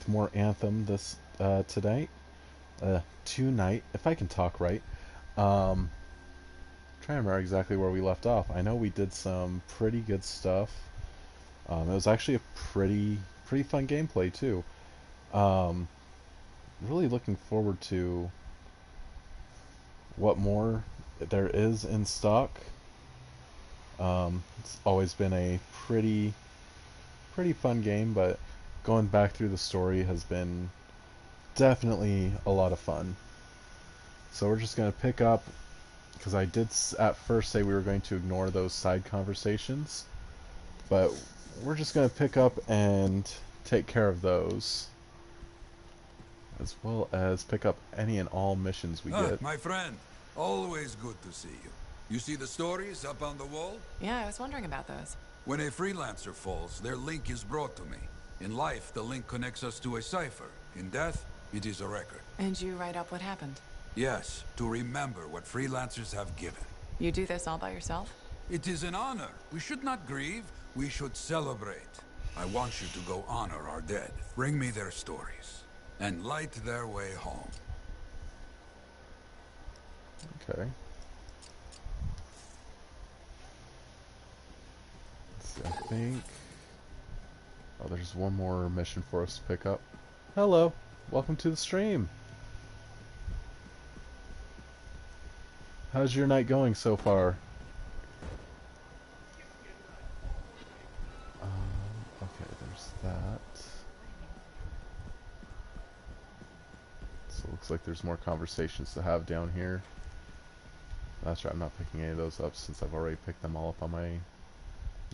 more Anthem this tonight. Tonight, if I can talk right. Um, Trying to remember exactly where we left off. I know we did some pretty good stuff. It was actually a pretty fun gameplay too. Um, really looking forward to what more there is in stock. It's always been a pretty fun game, but going back through the story has been definitely a lot of fun. So we're just gonna pick up because I did at first say we were going to ignore those side conversations, but we're just gonna pick up and take care of those, as well as pick up any and all missions we Ah, get. my friend. Always good to see you. You see the stories up on the wall? Yeah, I was wondering about those. When a freelancer falls, their link is brought to me. In life, the link connects us to a cipher. In death, it is a record. And you write up what happened? Yes, to remember what freelancers have given. You do this all by yourself? It is an honor. We should not grieve, we should celebrate. I want you to go honor our dead. Bring me their stories, and light their way home. Okay. Let's see, I think. Oh, there's one more mission for us to pick up. Hello, welcome to the stream. How's your night going so far? Okay, there's that. So it looks like there's more conversations to have down here. That's right, I'm not picking any of those up since I've already picked them all up on my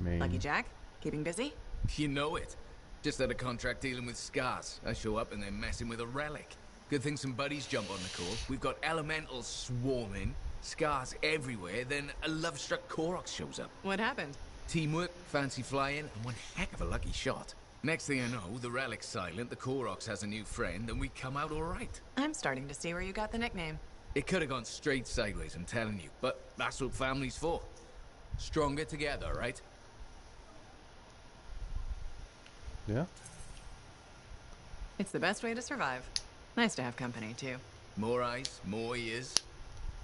main. Lucky Jack? Keeping busy? You know it. Just had a contract dealing with scars. I show up and they're messing with a relic. Good thing some buddies jump on the call. We've got elementals swarming, scars everywhere, then a love-struck Koroks shows up. What happened? Teamwork, fancy flying, and one heck of a lucky shot. Next thing I know, the relic's silent, the Koroks has a new friend, and we come out alright. I'm starting to see where you got the nickname. It could have gone straight sideways, I'm telling you, but that's what family's for. Stronger together, right? Yeah? It's the best way to survive. Nice to have company, too. More eyes, more ears.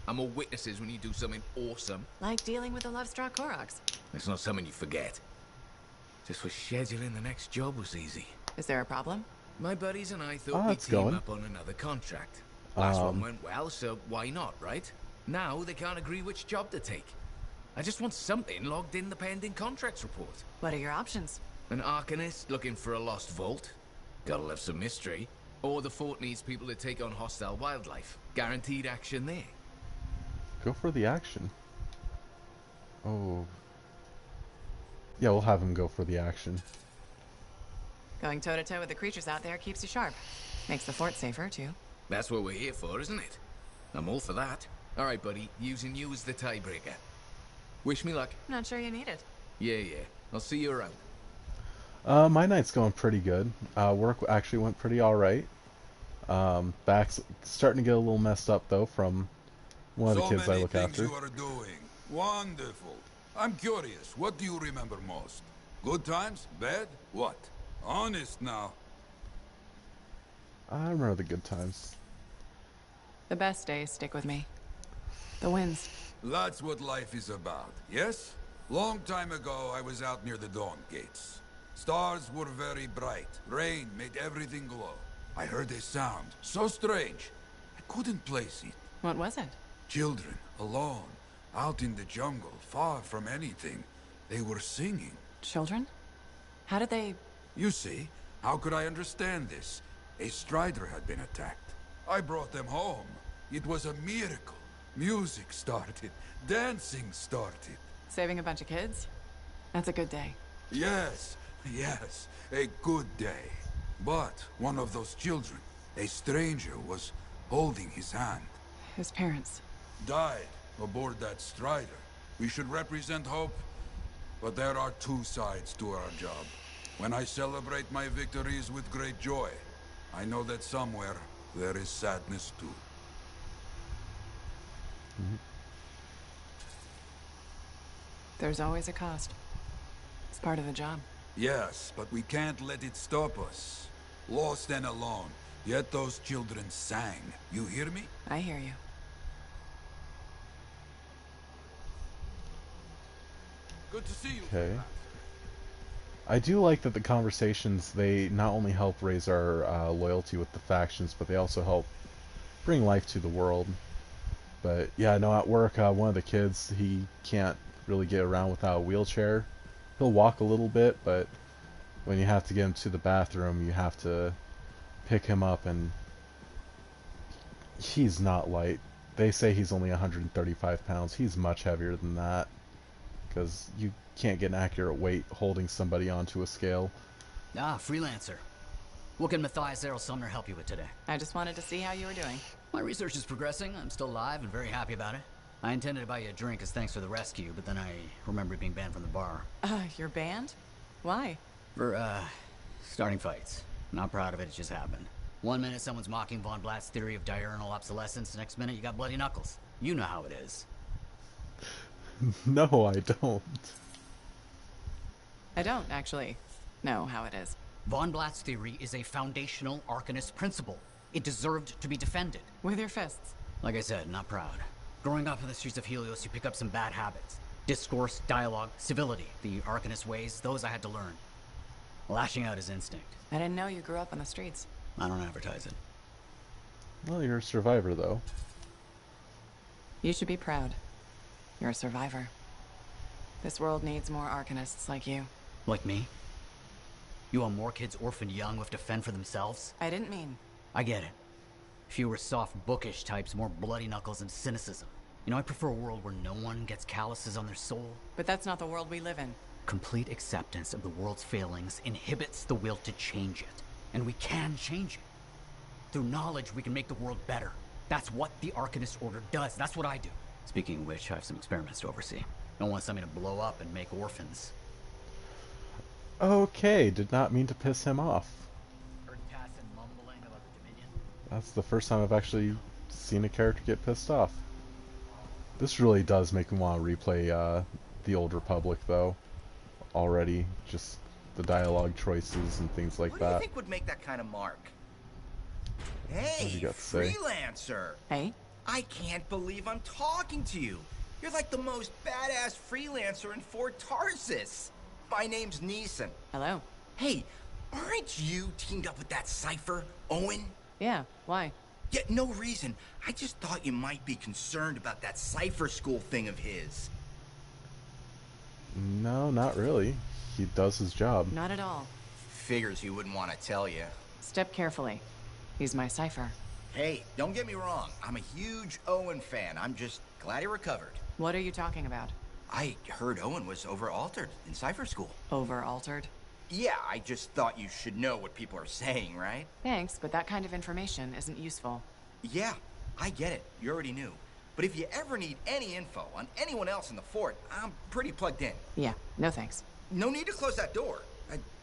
And more witnesses when you do something awesome. Like dealing with the love-struck Koroks. It's not something you forget. Just was scheduling the next job was easy. Is there a problem? My buddies and I thought we'd it's team going. up on another contract. Last one went well, so why not, right? Now they can't agree which job to take. I just want something logged in the pending contracts report. What are your options? An Arcanist looking for a lost vault. Gotta love some mystery. Or the fort needs people to take on hostile wildlife. Guaranteed action there. Go for the action. Oh. Yeah, we'll have him go for the action. Going toe-to-toe with the creatures out there keeps you sharp. Makes the fort safer, too. That's what we're here for, isn't it? I'm all for that. Alright, buddy. Using you as the tiebreaker. Wish me luck. Not sure you need it. Yeah. I'll see you around. My night's going pretty good. Work actually went pretty alright. Back's starting to get a little messed up, though, from one of the kids I look after. So many things you are doing. Wonderful. I'm curious, what do you remember most? Good times? Bad? What? Honest now. I remember the good times. The best days stick with me. The wins. That's what life is about, yes? Long time ago, I was out near the Dawn Gates. Stars were very bright. Rain made everything glow. I heard a sound, so strange. I couldn't place it. What was it? Children, alone, out in the jungle, far from anything. They were singing. Children? How did they... You see, how could I understand this? A strider had been attacked. I brought them home. It was a miracle. Music started. Dancing started. Saving a bunch of kids? That's a good day. Yes, a good day. But one of those children, a stranger, was holding his hand. His parents. Died aboard that strider. We should represent hope, but there are two sides to our job. When I celebrate my victories with great joy, I know that somewhere there is sadness too. There's always a cost. It's part of the job. Yes, but we can't let it stop us. lost and alone. Yet those children sang. You hear me? I hear you. Good to see you. Okay. I do like that the conversations, they not only help raise our loyalty with the factions, but they also help bring life to the world. But yeah, no, at work, one of the kids, he can't really get around without a wheelchair. He'll walk a little bit, but when you have to get him to the bathroom, you have to pick him up, and he's not light. They say he's only 135 pounds. He's much heavier than that, because you can't get an accurate weight holding somebody onto a scale. Ah, freelancer. What can Matthias Errol Sumner help you with today? I just wanted to see how you were doing. My research is progressing. I'm still alive and very happy about it. I intended to buy you a drink as thanks for the rescue, but then I remembered being banned from the bar. You're banned? Why? For, starting fights. Not proud of it, it just happened. 1 minute someone's mocking Von Blatt's theory of diurnal obsolescence, next minute you got bloody knuckles. You know how it is. No, I don't. I don't, actually, know how it is. Von Blatt's theory is a foundational Arcanist principle. It deserved to be defended. With your fists. Like I said, not proud. Growing up in the streets of Helios, you pick up some bad habits. Discourse, dialogue, civility. The Arcanist ways, those I had to learn. Lashing out is instinct. I didn't know you grew up on the streets. I don't advertise it. Well, you're a survivor, though. You should be proud. You're a survivor. This world needs more Arcanists like you. Like me? You want more kids orphaned young who have to fend for themselves? I didn't mean... I get it. Fewer soft, bookish types, more bloody knuckles and cynicism. You know, I prefer a world where no one gets calluses on their soul. But that's not the world we live in. Complete acceptance of the world's failings inhibits the will to change it. And we can change it. Through knowledge, we can make the world better. That's what the Arcanist Order does. That's what I do. Speaking of which, I have some experiments to oversee. Don't want something to blow up and make orphans. Okay, did not mean to piss him off. Heard Cass and mumbling about the Dominion? That's the first time I've actually seen a character get pissed off. This really does make me want to replay the Old Republic, though. Already, just the dialogue choices and things like What that. do you think would make that kind of mark? What do Hey, you got to say? freelancer! Hey? I can't believe I'm talking to you. You're like the most badass freelancer in Fort Tarsis. My name's Neeson. Hello? Hey, aren't you teamed up with that cipher, Owen? Yeah, why? Yeah, no reason. I just thought you might be concerned about that cipher school thing of his. No, not really. He does his job. Not at all. Figures he wouldn't want to tell you. Step carefully. He's my cipher. Hey, don't get me wrong. I'm a huge Owen fan. I'm just glad he recovered. What are you talking about? I heard Owen was over-altered in cipher school. Over-altered? Yeah, I just thought you should know what people are saying, right? Thanks, but that kind of information isn't useful. Yeah, I get it. You already knew. But if you ever need any info on anyone else in the fort, I'm pretty plugged in. Yeah, no thanks. No need to close that door.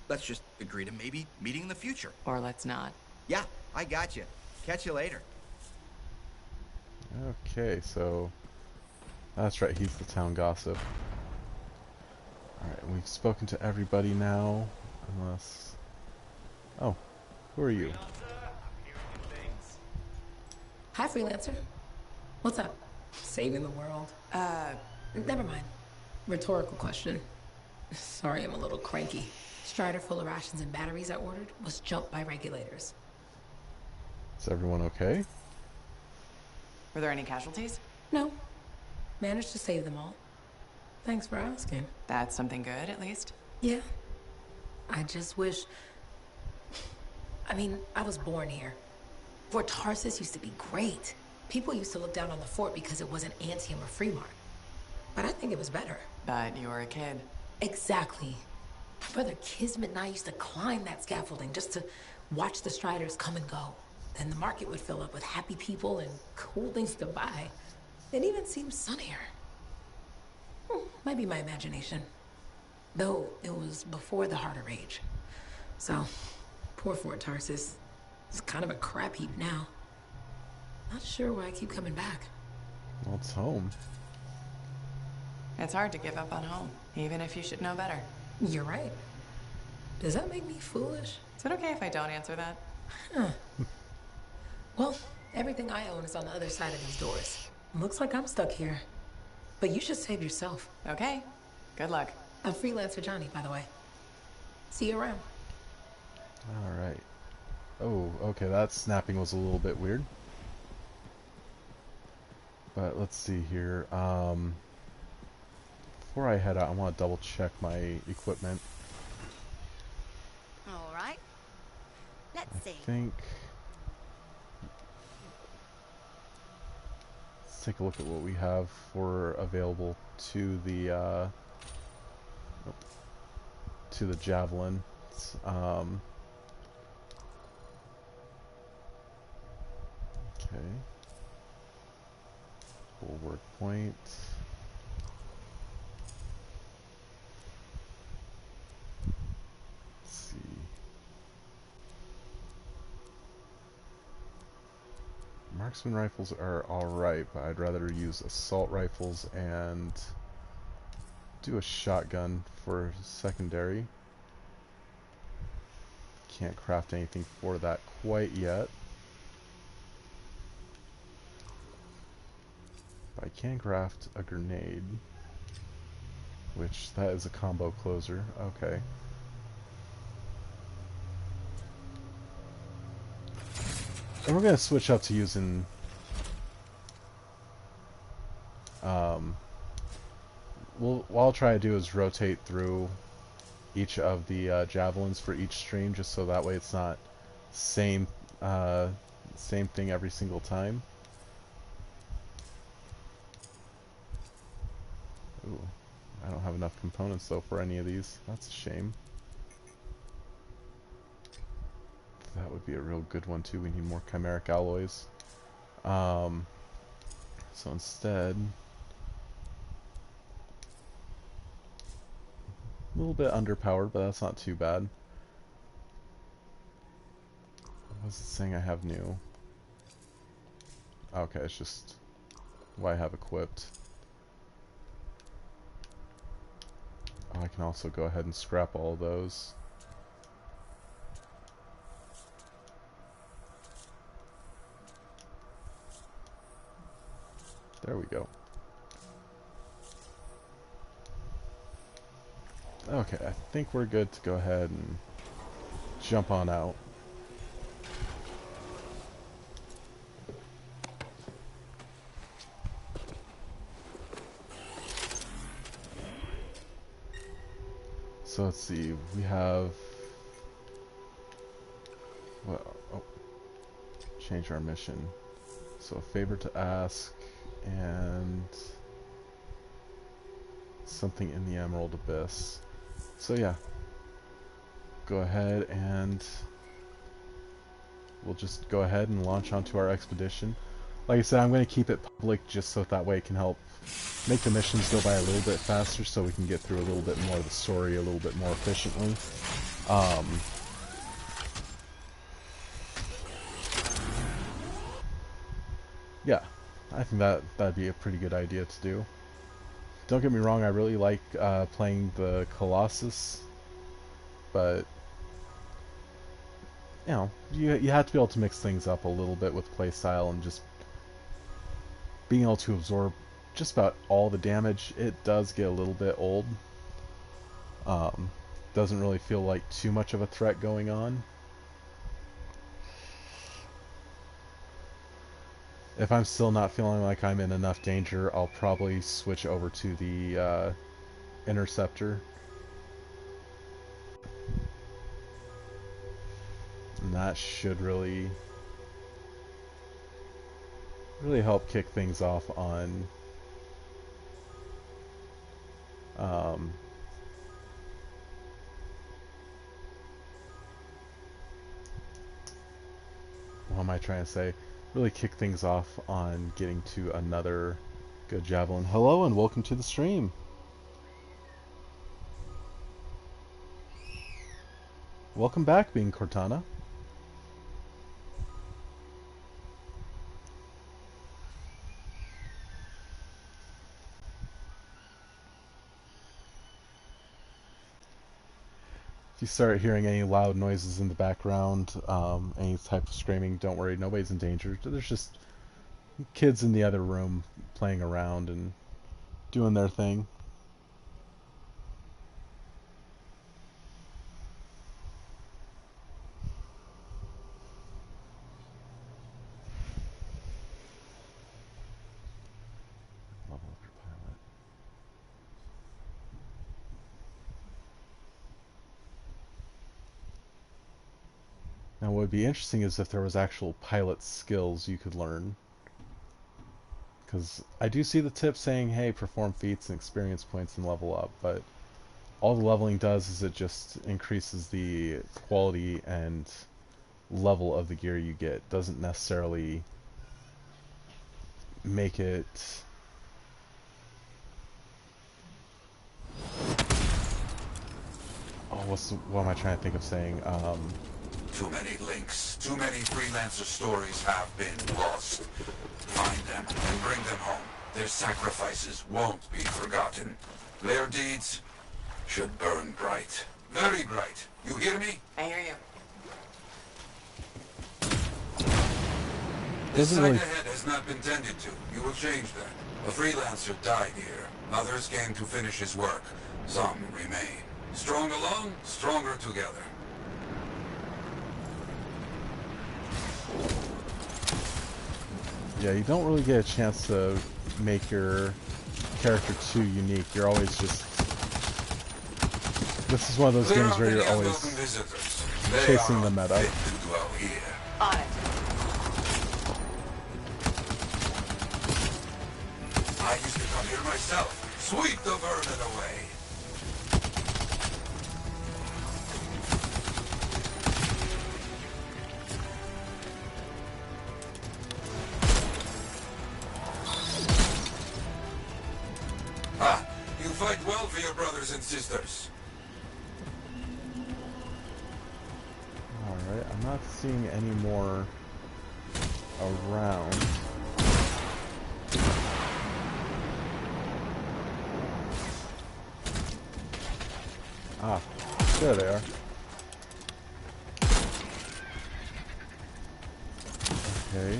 Let's just agree to maybe meeting in the future. Or let's not. Yeah, I got you. Catch you later. Okay, so... That's right, he's the town gossip. Alright, we've spoken to everybody now, unless... Oh, who are you? Hi, freelancer. What's up? Saving the world? Never mind. Rhetorical question. Sorry, I'm a little cranky. Strider full of rations and batteries I ordered was jumped by regulators. Is everyone okay? Were there any casualties? No. Managed to save them all. Thanks for asking. That's something good, at least. Yeah. I just wish... I mean, I was born here. Fort Tarsis used to be great. People used to look down on the fort because it wasn't Anthem or Fremont. But I think it was better. But you were a kid. Exactly. My brother Kismet and I used to climb that scaffolding just to watch the Striders come and go. Then the market would fill up with happy people and cool things to buy. It even seemed sunnier. Might be my imagination. Though it was before the Heart of Rage. So, poor Fort Tarsis. It's kind of a crap heap now. Not sure why I keep coming back. Well, it's home. It's hard to give up on home, even if you should know better. You're right. Does that make me foolish? Is it okay if I don't answer that? Well, everything I own is on the other side of these doors. Looks like I'm stuck here. But you should save yourself. Okay. Good luck. I'm freelancer Johnny, by the way. See you around. Alright. Oh, okay, that snapping was a little bit weird. But let's see here. Before I head out, I want to double check my equipment. All right. Let's see. I think... Let's take a look at what we have for available to the javelin. Okay. Bulwark point. Let's see. Marksman rifles are alright, but I'd rather use assault rifles and do a shotgun for secondary. Can't craft anything for that quite yet. But I can craft a grenade, which that is a combo closer. Okay. And we're gonna switch up to using what I'll try to do is rotate through each of the javelins for each stream, just so that way it's not same thing every single time. Ooh, I don't have enough components though for any of these. That's a shame. That would be a real good one too. We need more chimeric alloys. So instead, a little bit underpowered, but that's not too bad. What was it saying I have new? Okay, it's just what I have equipped. Oh, I can also go ahead and scrap all of those. There we go. Okay, I think we're good to go ahead and jump on out. So let's see, we have... Well, oh, change our mission. So a favor to ask, and something in the Emerald Abyss. So yeah, go ahead and we'll just go ahead and launch onto our expedition. Like I said, I'm going to keep it public just so that way it can help make the missions go by a little bit faster, so we can get through a little bit more of the story a little bit more efficiently. Yeah, I think that'd be a pretty good idea to do. Don't get me wrong, I really like playing the Colossus, but you know, you have to be able to mix things up a little bit with playstyle, and just being able to absorb just about all the damage. It does get a little bit old. Doesn't really feel like too much of a threat going on. If I'm still not feeling like I'm in enough danger, I'll probably switch over to the Interceptor. And that should really help kick things off on what am I trying to say? Really kick things off on getting to another good javelin. Hello and welcome to the stream. Welcome back, Being Cortana. If you start hearing any loud noises in the background, any type of screaming, don't worry, nobody's in danger. There's just kids in the other room playing around and doing their thing. Level up your pilot. Now, what would be interesting is if there was actual pilot skills you could learn. Because I do see the tip saying, hey, perform feats and experience points and level up, but all the leveling does is it just increases the quality and level of the gear you get. Doesn't necessarily make it... Oh, what am I trying to think of saying? Too many links, too many freelancer stories have been lost. Find them and bring them home. Their sacrifices won't be forgotten. Their deeds should burn bright. Very bright. You hear me? I hear you. This Doesn't side really... ahead has not been tended to. You will change that. A freelancer died here. Others came to finish his work. Some remain. Strong alone, stronger together. Yeah, you don't really get a chance to make your character too unique. You're always just... This is one of those games where you're always chasing the meta. On it. I used to come here myself. Sweep the vermin away. Ah, you fight well for your brothers and sisters. Alright, I'm not seeing any more around. Ah, there they are. Okay.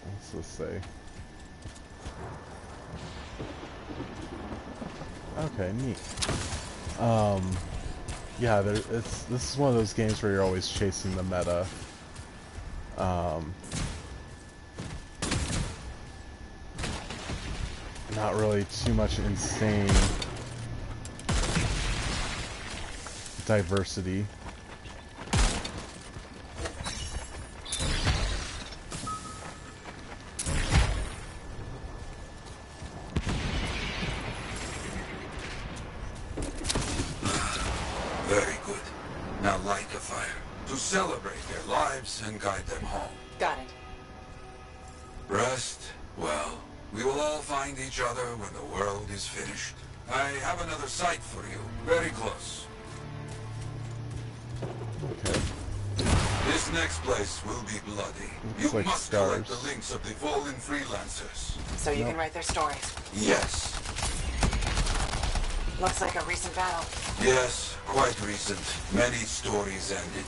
What's this say? Okay, neat. Yeah, this is one of those games where you're always chasing the meta. Not really too much insane diversity. Very good. Now light the fire to celebrate their lives and guide them home. Got it. Rest? Well, we will all find each other when the world is finished. I have another site for you, very close. Okay. This next place will be bloody. Looks You like must scars. collect the links of the fallen freelancers. So you can write their stories. Yes. Looks like a recent battle. Yes, quite recent. Many stories ended.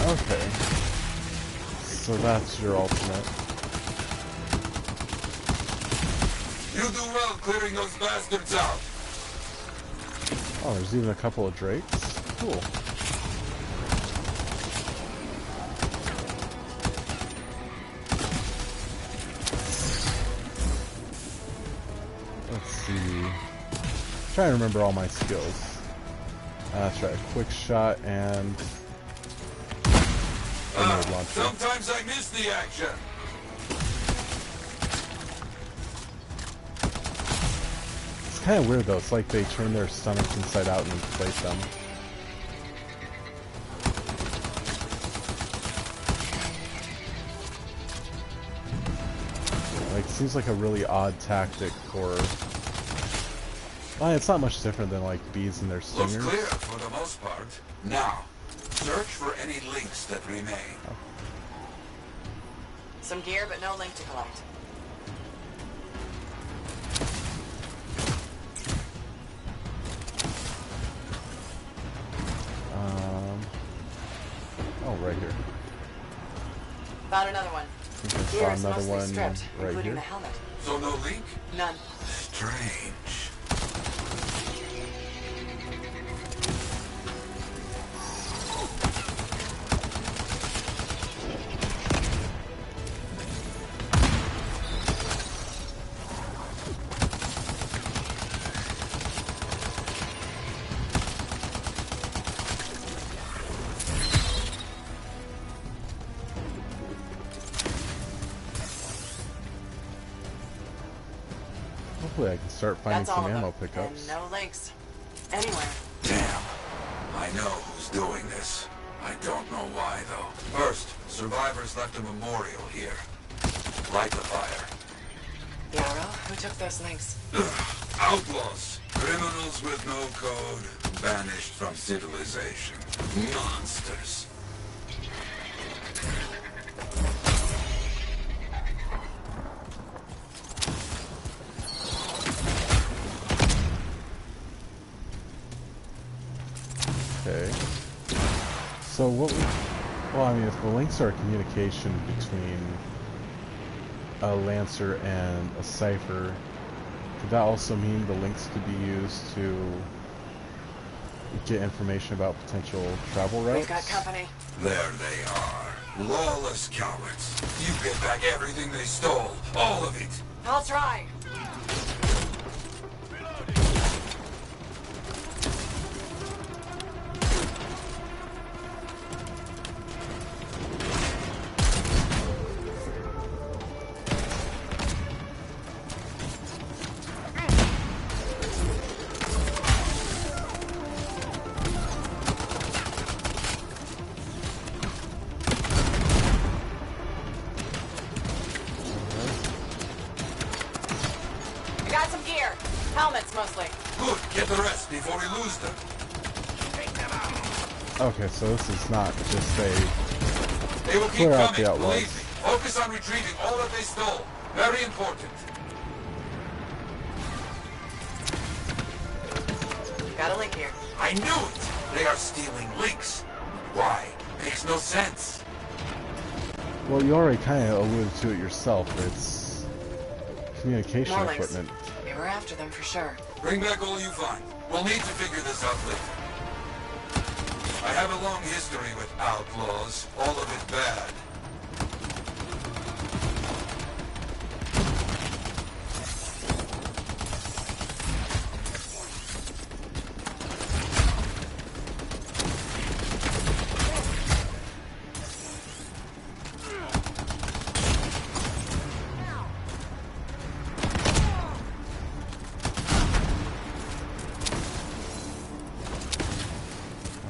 Okay. So that's your ultimate. You do well clearing those bastards out. Oh, there's even a couple of drakes. Cool. Let's see. Trying to remember all my skills. That's right. Quick shot and grenade launcher. Sometimes I miss the action. It's kind of weird though. It's like they turn their stomachs inside out and inflate them. Like, seems like a really odd tactic for Well, it's not much different than like bees and their Looks stingers. clear for the most part. Now, search for any links that remain. Some gear, but no link to collect. Oh, right here. Found another one. I think I Gear saw is another mostly one stripped, right including here. the helmet. So no link? None. Strange. Hopefully I can start finding That's all some of ammo them. pickups. And no links. Anywhere. Damn. I know who's doing this. I don't know why, though. First, survivors left a memorial here. Light the fire. Yarrow, who took those links? Outlaws. Criminals with no code. Banished from civilization. Monsters. Okay. So what we... Well, I mean, if the links are communication between a Lancer and a Cipher, could that also mean the links could be used to get information about potential travel routes? We've got company. There they are. Lawless cowards. You get back everything they stole. All of it. I'll try. I got some gear. Helmets, mostly. Good. Get the rest before we lose them. Okay, so this is not just a... They will keep Clear out coming. the Believe outlaws. me. Focus on retrieving all that they stole. Very important. Got a link here. I knew it. They are stealing links. Why? Makes no sense. Well, you already kind of alluded to it yourself. It's communication More links. equipment. We were after them for sure. Bring back all you find. We'll need to figure this out later. I have a long history with outlaws. All of it bad.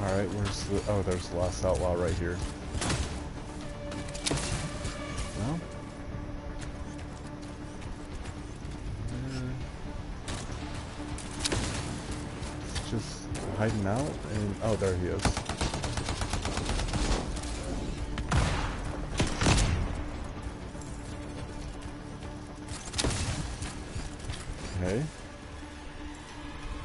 Alright, where's the... Oh, there's the last outlaw right here. Well... He's just hiding out, and... Oh, there he is. Okay.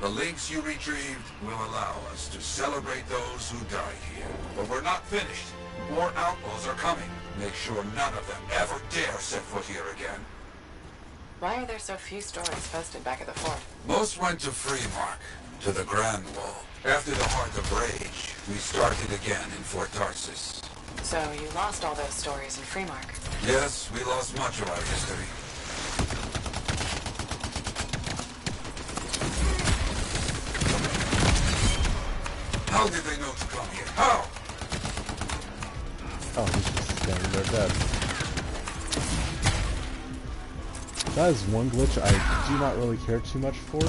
The links you retrieved will allow us to celebrate those who died here. But we're not finished. More outlaws are coming. Make sure none of them ever dare set foot here again. Why are there so few stories posted back at the fort? Most went to Freemark, to the Grand Wall. After the Heart of Rage, we started again in Fort Tarsis. So you lost all those stories in Freemark. Yes, we lost much of our history. How did they know to come here? How? Oh, he's just standing there dead. That is one glitch I do not really care too much for.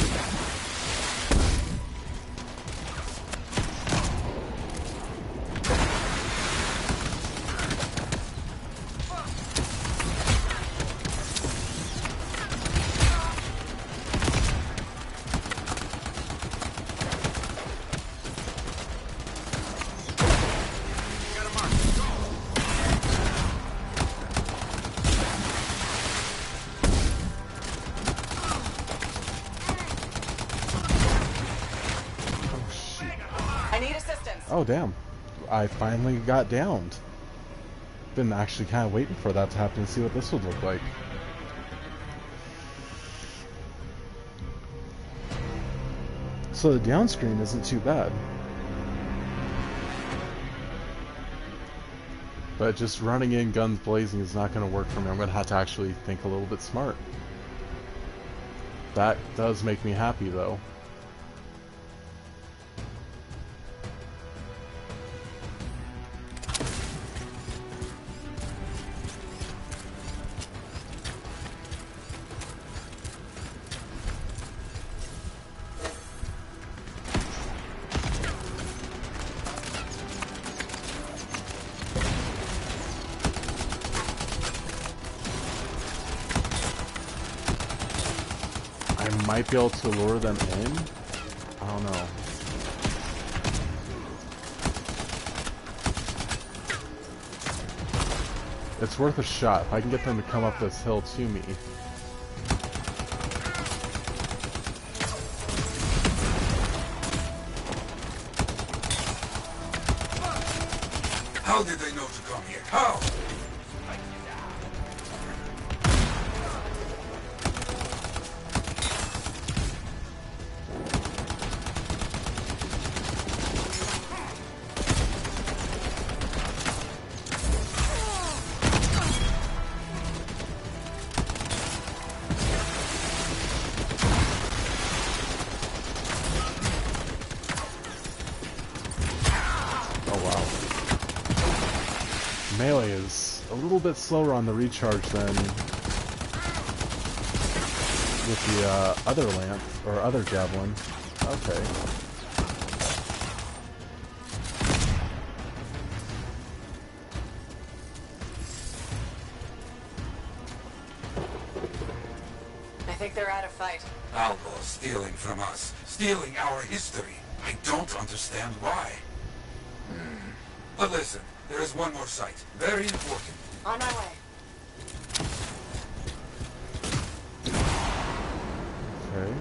Oh, damn. I finally got downed. Been actually kind of waiting for that to happen to see what this would look like. So the down screen isn't too bad. But just running in guns blazing is not going to work for me. I'm going to have to actually think a little bit smart. That does make me happy, though. I might be able to lure them in. I don't know. It's worth a shot. If I can get them to come up this hill to me. How did they know to come here? How? Melee is a little bit slower on the recharge than with the other lance or other javelin. Okay. I think they're out of fight. Alpha stealing from us, stealing our history. I don't understand why. But listen, there is one more site, very important. On my way. Okay.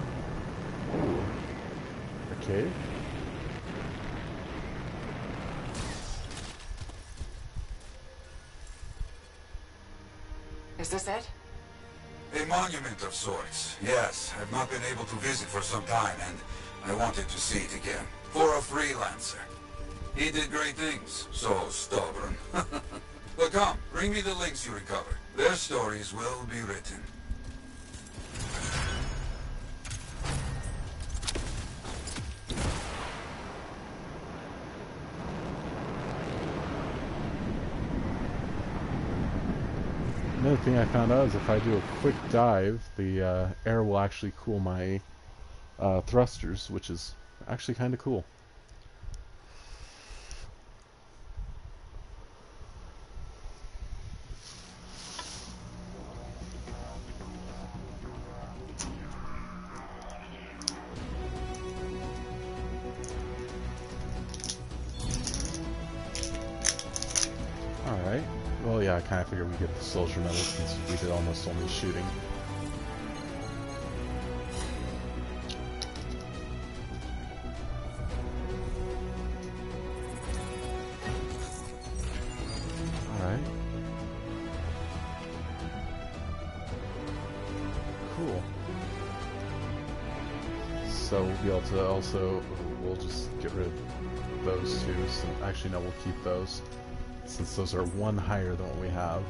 Ooh. A cave? Is this it? A monument of sorts, yes. I've not been able to visit for some time, and I wanted to see it again. For a freelancer. He did great things, so stubborn. But come, bring me the links you recovered. Their stories will be written. Another thing I found out is if I do a quick dive, the air will actually cool my thrusters, which is actually kind of cool. Alright. Well, yeah, I kind of figured we'd get the soldier medal since we did almost only shooting. Alright. Cool. So we'll be able to also... We'll just get rid of those two. So actually, no, we'll keep those, since those are one higher than what we have.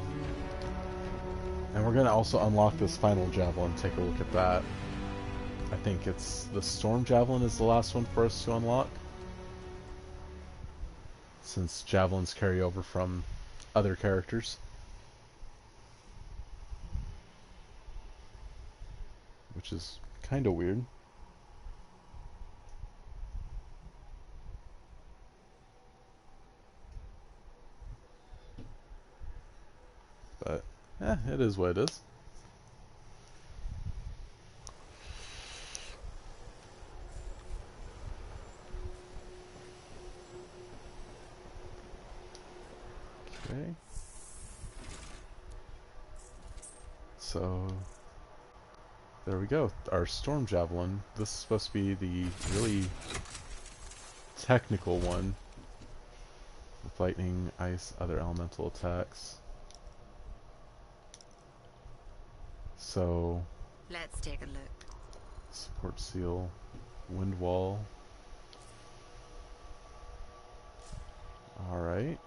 And we're going to also unlock this final javelin. Take a look at that. I think it's the storm javelin is the last one for us to unlock, since javelins carry over from other characters, which is kind of weird. But, it is what it is. Okay. So, there we go. Our storm javelin. This is supposed to be the really technical one. with lightning, ice, other elemental attacks. So, Let's take a look. support seal, wind wall. Alright.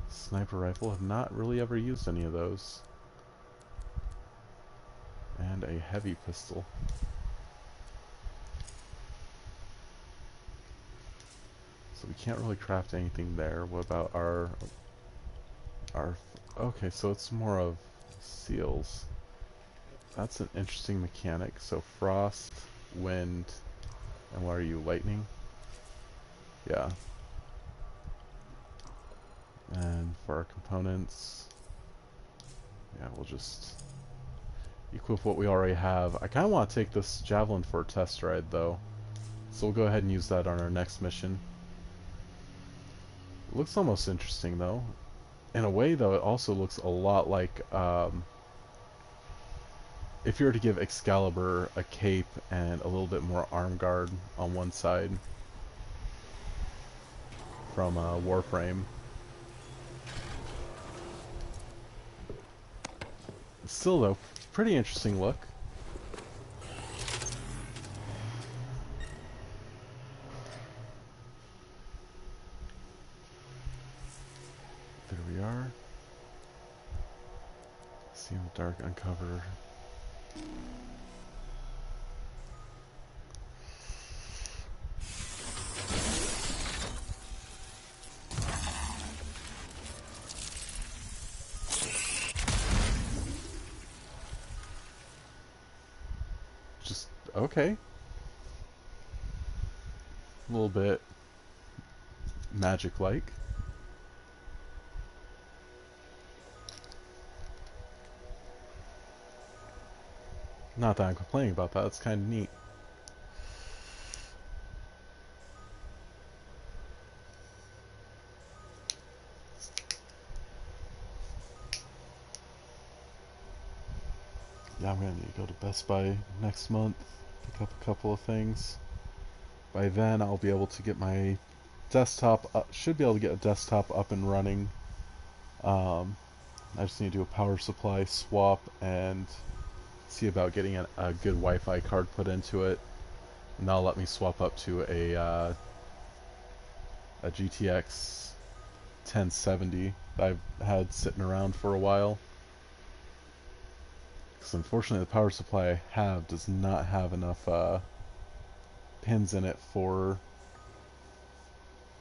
Sniper rifle, have not really ever used any of those. And a heavy pistol. So we can't really craft anything there. What about our okay, so it's more of seals. That's an interesting mechanic. So frost, wind, and what are you, lightning? Yeah. And for our components, yeah, we'll just equip what we already have. I kind of want to take this javelin for a test ride, though. So we'll go ahead and use that on our next mission. It looks almost interesting, though. In a way, though, it also looks a lot like, if you were to give Excalibur a cape and a little bit more arm guard on one side from Warframe. Still, though, pretty interesting look. There we are. See in the dark, uncover. Just okay. A little bit magic-like. Not that I'm complaining about that, it's kind of neat. Yeah, I'm gonna need to go to Best Buy next month, pick up a couple of things. By then, I'll be able to get my desktop up, should be able to get a desktop up and running. I just need to do a power supply swap and see about getting a good Wi-Fi card put into it, and that'll let me swap up to a GTX 1070 that I've had sitting around for a while. Because unfortunately the power supply I have does not have enough pins in it for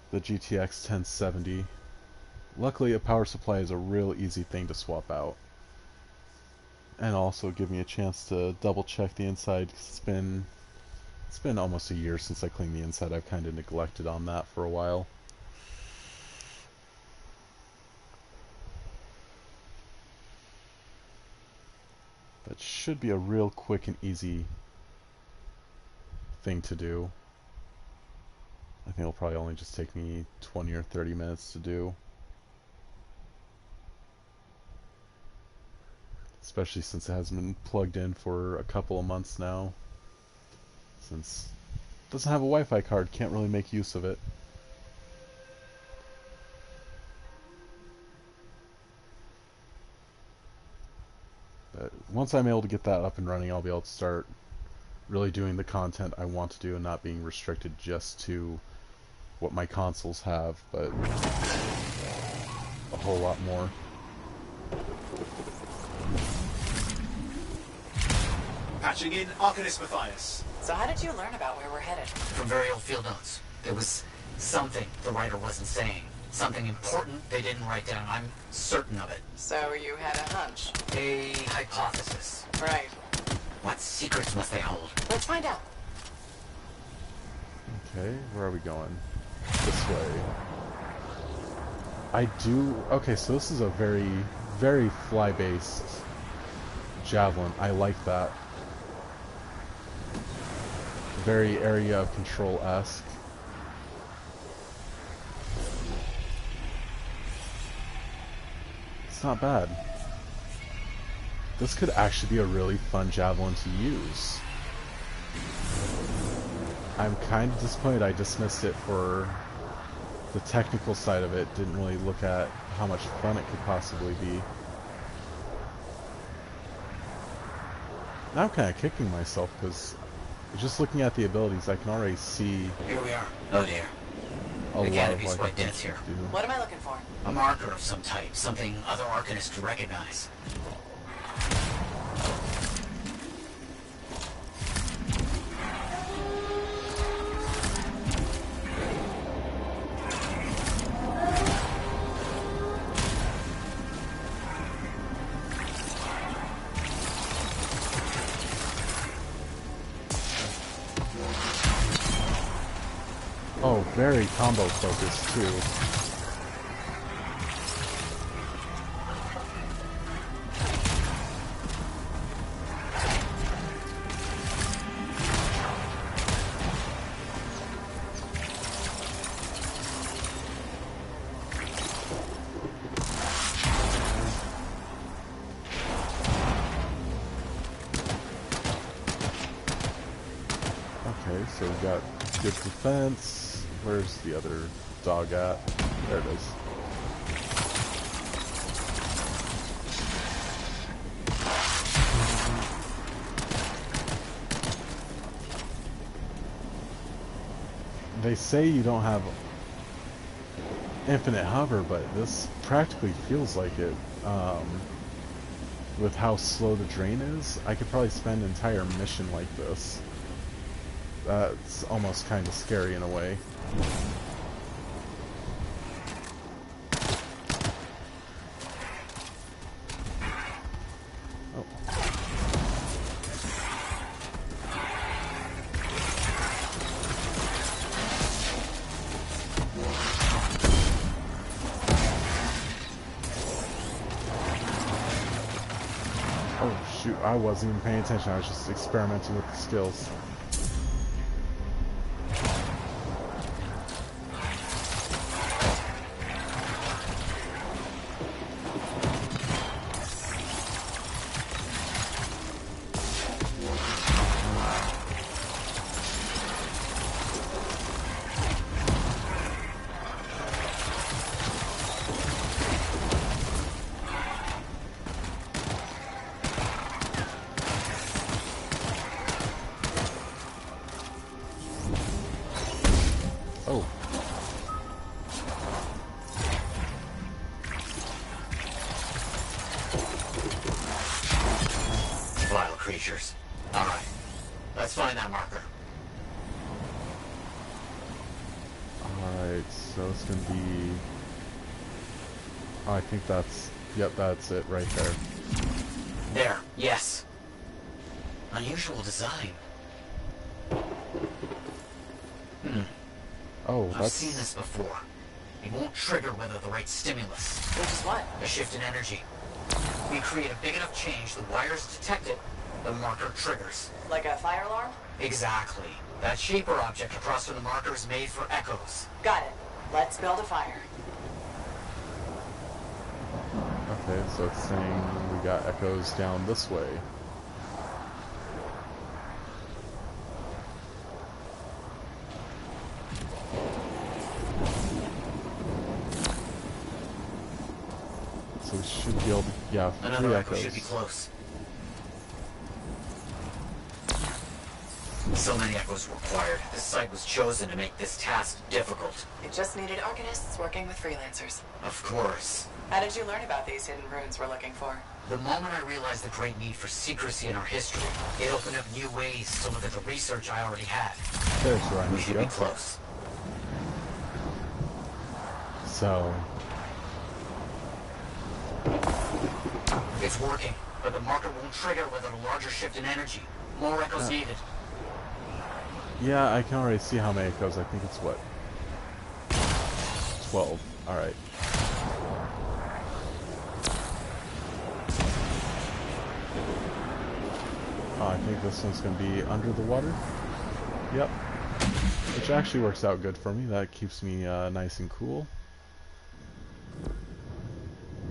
the GTX 1070. Luckily a power supply is a real easy thing to swap out. And also give me a chance to double check the inside. It's been almost a year since I cleaned the inside. I've kind of neglected on that for a while. That should be a real quick and easy thing to do. I think it'll probably only just take me 20 or 30 minutes to do. Especially since it hasn't been plugged in for a couple of months now. Since it doesn't have a Wi-Fi card, can't really make use of it. But once I'm able to get that up and running, I'll be able to start really doing the content I want to do and not being restricted just to what my consoles have, but a whole lot more. Patching in Arcanist Matthias. So how did you learn about where we're headed? From very old field notes. There was something the writer wasn't saying. Something important they didn't write down. I'm certain of it. So you had a hunch. A hypothesis. Right. What secrets must they hold? Let's find out. Okay, where are we going? This way. I do... Okay, so this is a very, very fly-based javelin. I like that. Very area of control-esque. It's not bad. This could actually be a really fun javelin to use. I'm kind of disappointed I dismissed it for the technical side of it. Didn't really look at how much fun it could possibly be. Now I'm kind of kicking myself because just looking at the abilities, I can already see Here we are. Oh dear. a The lot of Canopy's what I quite can dense here. do. What am I looking for? A marker of some type, something other Arcanists could recognize. Oh, very combo focused too. Okay, so we got good defense. Where's the other dog at? There it is. They say you don't have infinite hover, but this practically feels like it. With how slow the drain is, I could probably spend an entire mission like this. That's almost kind of scary in a way. Oh. Oh shoot, I wasn't even paying attention, I was just experimenting with the skills. Oh. Vile creatures. Alright. Let's find that marker. Alright, so it's gonna be... Oh, I think that's... Yep, that's it right there. There. Yes. Unusual design. Oh, I've that's... seen this before. It won't trigger without the right stimulus. Which is what? A shift in energy. We create a big enough change, the wires detect it, the marker triggers. Like a fire alarm? Exactly. That shaper object across from the marker is made for echoes. Got it. Let's build a fire. Okay, so it's saying we got echoes down this way. So we should be able to... Yeah, Another 3 echo echoes. should be close. So many echoes required. This site was chosen to make this task difficult. It just needed Arcanists working with freelancers. Of course. How did you learn about these hidden runes we're looking for? The moment I realized the great need for secrecy in our history, it opened up new ways to look at the research I already had. There's where I We need to should go. be close. So... It's working, but the marker won't trigger without a larger shift in energy. More echoes needed. Yeah, I can already see how many echoes. I think it's what? 12. Alright. Oh, I think this one's going to be under the water. Yep. Which actually works out good for me. That keeps me nice and cool.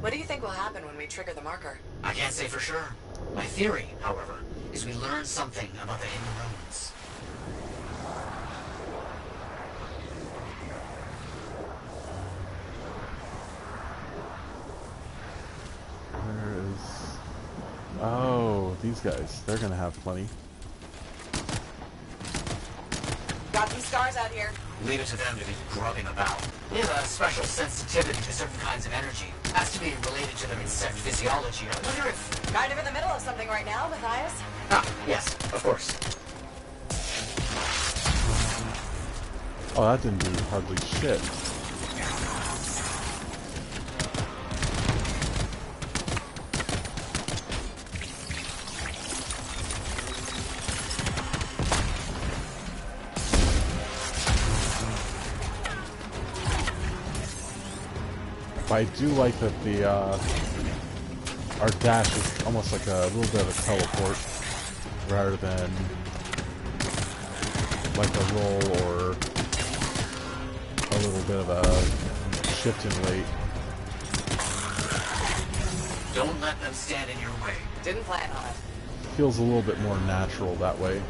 What do you think will happen when we trigger the marker? I can't say for sure. My theory, however, is we learn something about the hidden runes. Where is... Oh, these guys. They're gonna have plenty. Got some scars out here. Leave it to them to be grubbing about. They have a special sensitivity to certain kinds of energy. Has to be related to their insect physiology. I wonder if... Kind of in the middle of something right now, Matthias. Ah, yes, of course. Oh, that didn't do hardly shit. But I do like that the our dash is almost like a little bit of a teleport rather than like a roll or a little bit of a shift and wait. Don't let them stand in your way. Didn't plan on it. Feels a little bit more natural that way.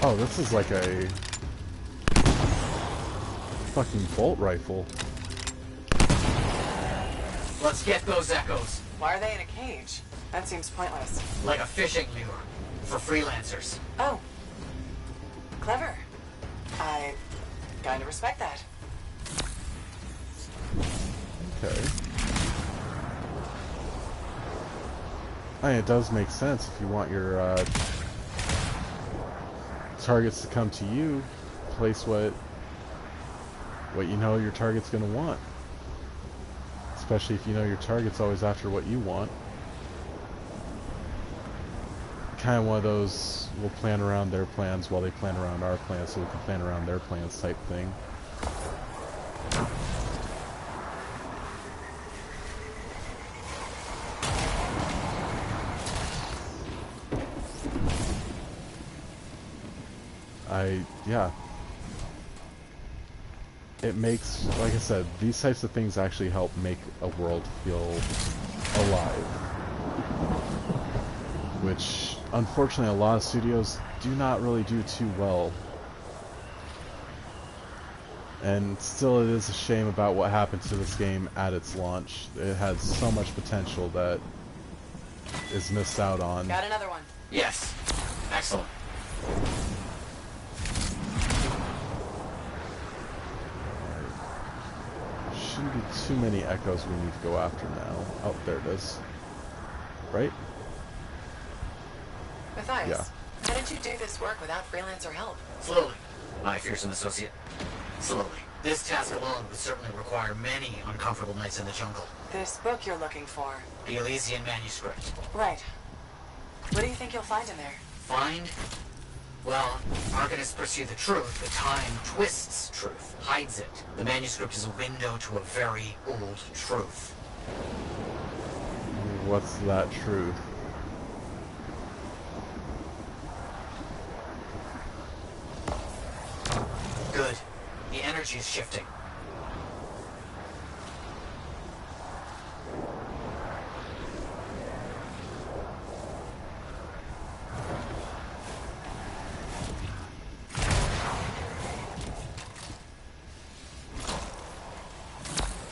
Oh, this is like a fucking bolt rifle. Let's get those echoes. Why are they in a cage? That seems pointless. Like a fishing lure for freelancers. Oh. Clever. I kind of respect that. Okay. I mean, it does make sense if you want your targets to come to you. Place what you know your target's gonna want. Especially if you know your target's always after what you want. Kind of one of those, we'll plan around their plans while they plan around our plans so we can plan around their plans type thing. Yeah. It makes, like I said, these types of things actually help make a world feel alive. Which, unfortunately, a lot of studios do not really do too well. And still, it is a shame about what happened to this game at its launch. It had so much potential that is missed out on. Got another one. Yes. Excellent. Shouldn't be too many echoes we need to go after now. Oh, there it is. Right? Matthias, Yeah. how did you do this work without freelancer help? Slowly, my fearsome associate. Slowly. This task alone would certainly require many uncomfortable nights in the jungle. This book you're looking for. The Elysian manuscript. Right. What do you think you'll find in there? Find? Well, Arcanists pursue the truth, but time twists truth, hides it. The manuscript is a window to a very old truth. What's that truth? Good. The energy is shifting.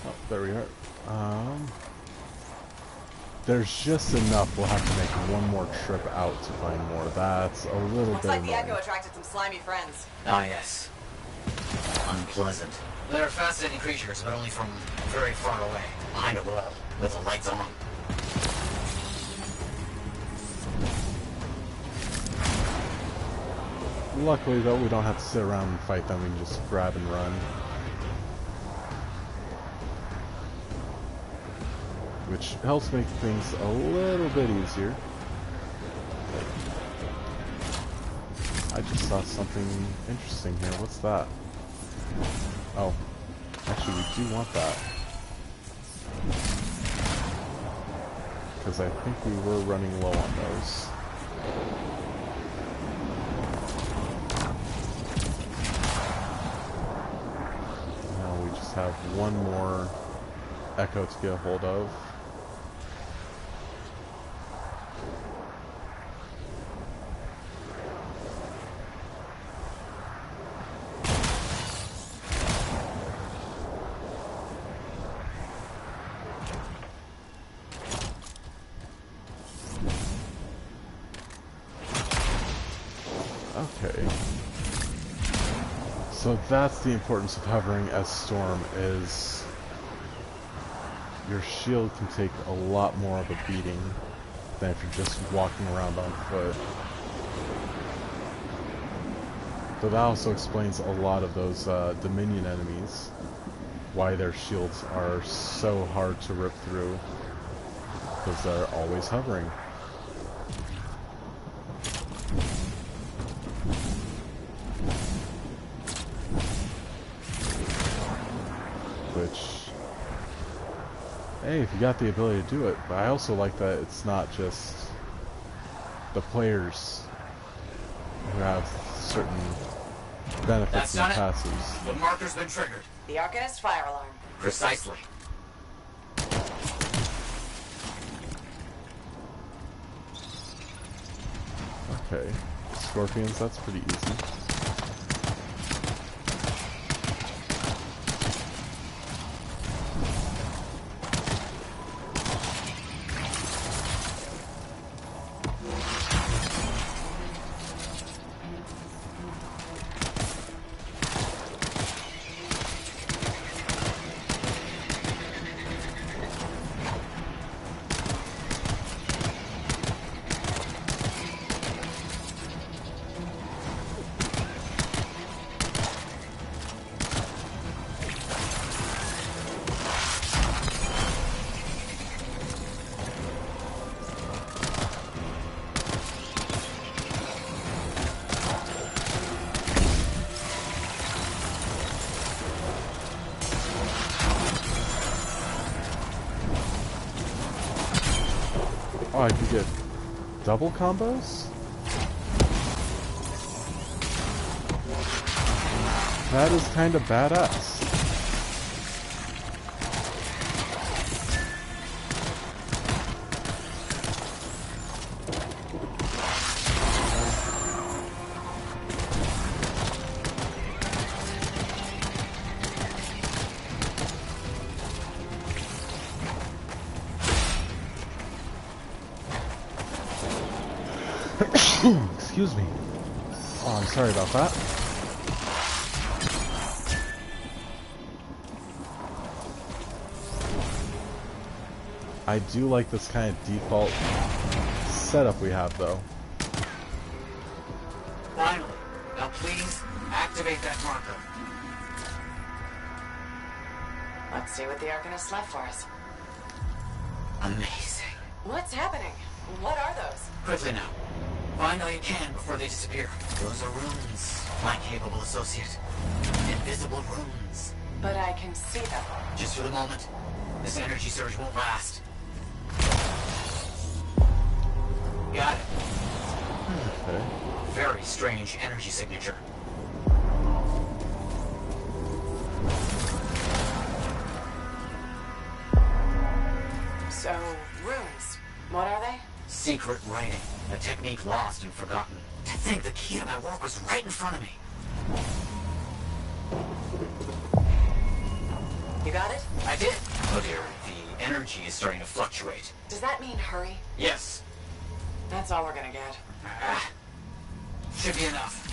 Oh, there we are. There's just enough. We'll have to make one more trip out to find more. That's a little Looks bit like the annoying. Echo attracted some slimy friends. Ah, yes. Unpleasant. They're fascinating creatures, but only from very far away, behind a wall, with the lights on. Luckily, though, we don't have to sit around and fight them. We can just grab and run. Which helps make things a little bit easier. I just saw something interesting here. What's that? Oh. Actually, we do want that. because I think we were running low on those. Now we just have one more Echo to get a hold of. Okay. So that's the importance of hovering as Storm is your shield can take a lot more of a beating than if you're just walking around on foot. So that also explains a lot of those Dominion enemies, why their shields are so hard to rip through, because they're always hovering. Which, hey, if you got the ability to do it, but I also like that it's not just the players who have certain benefits and passives. The marker's been triggered. The Arcanist fire alarm. Precisely. Okay, Scorpions, that's pretty easy. Oh, I can get double combos? That is kind of badass. Excuse me. Oh, I'm sorry about that. I do like this kind of default setup we have, though. Finally. Now please, activate that marker. Let's see what the Arcanist left for us. Amazing. What's happening? What are those? Quickly now. Find all you can before they disappear. Those are runes, my capable associate. Invisible runes. But I can see them. Just for the moment. This energy surge won't last. Got it. Okay. Very strange energy signature. So, runes. What are they? Secret writing. A technique lost and forgotten. To think the key to my work was right in front of me. You got it? I did. Oh dear, the energy is starting to fluctuate. Does that mean hurry? Yes. That's all we're gonna get. Should be enough.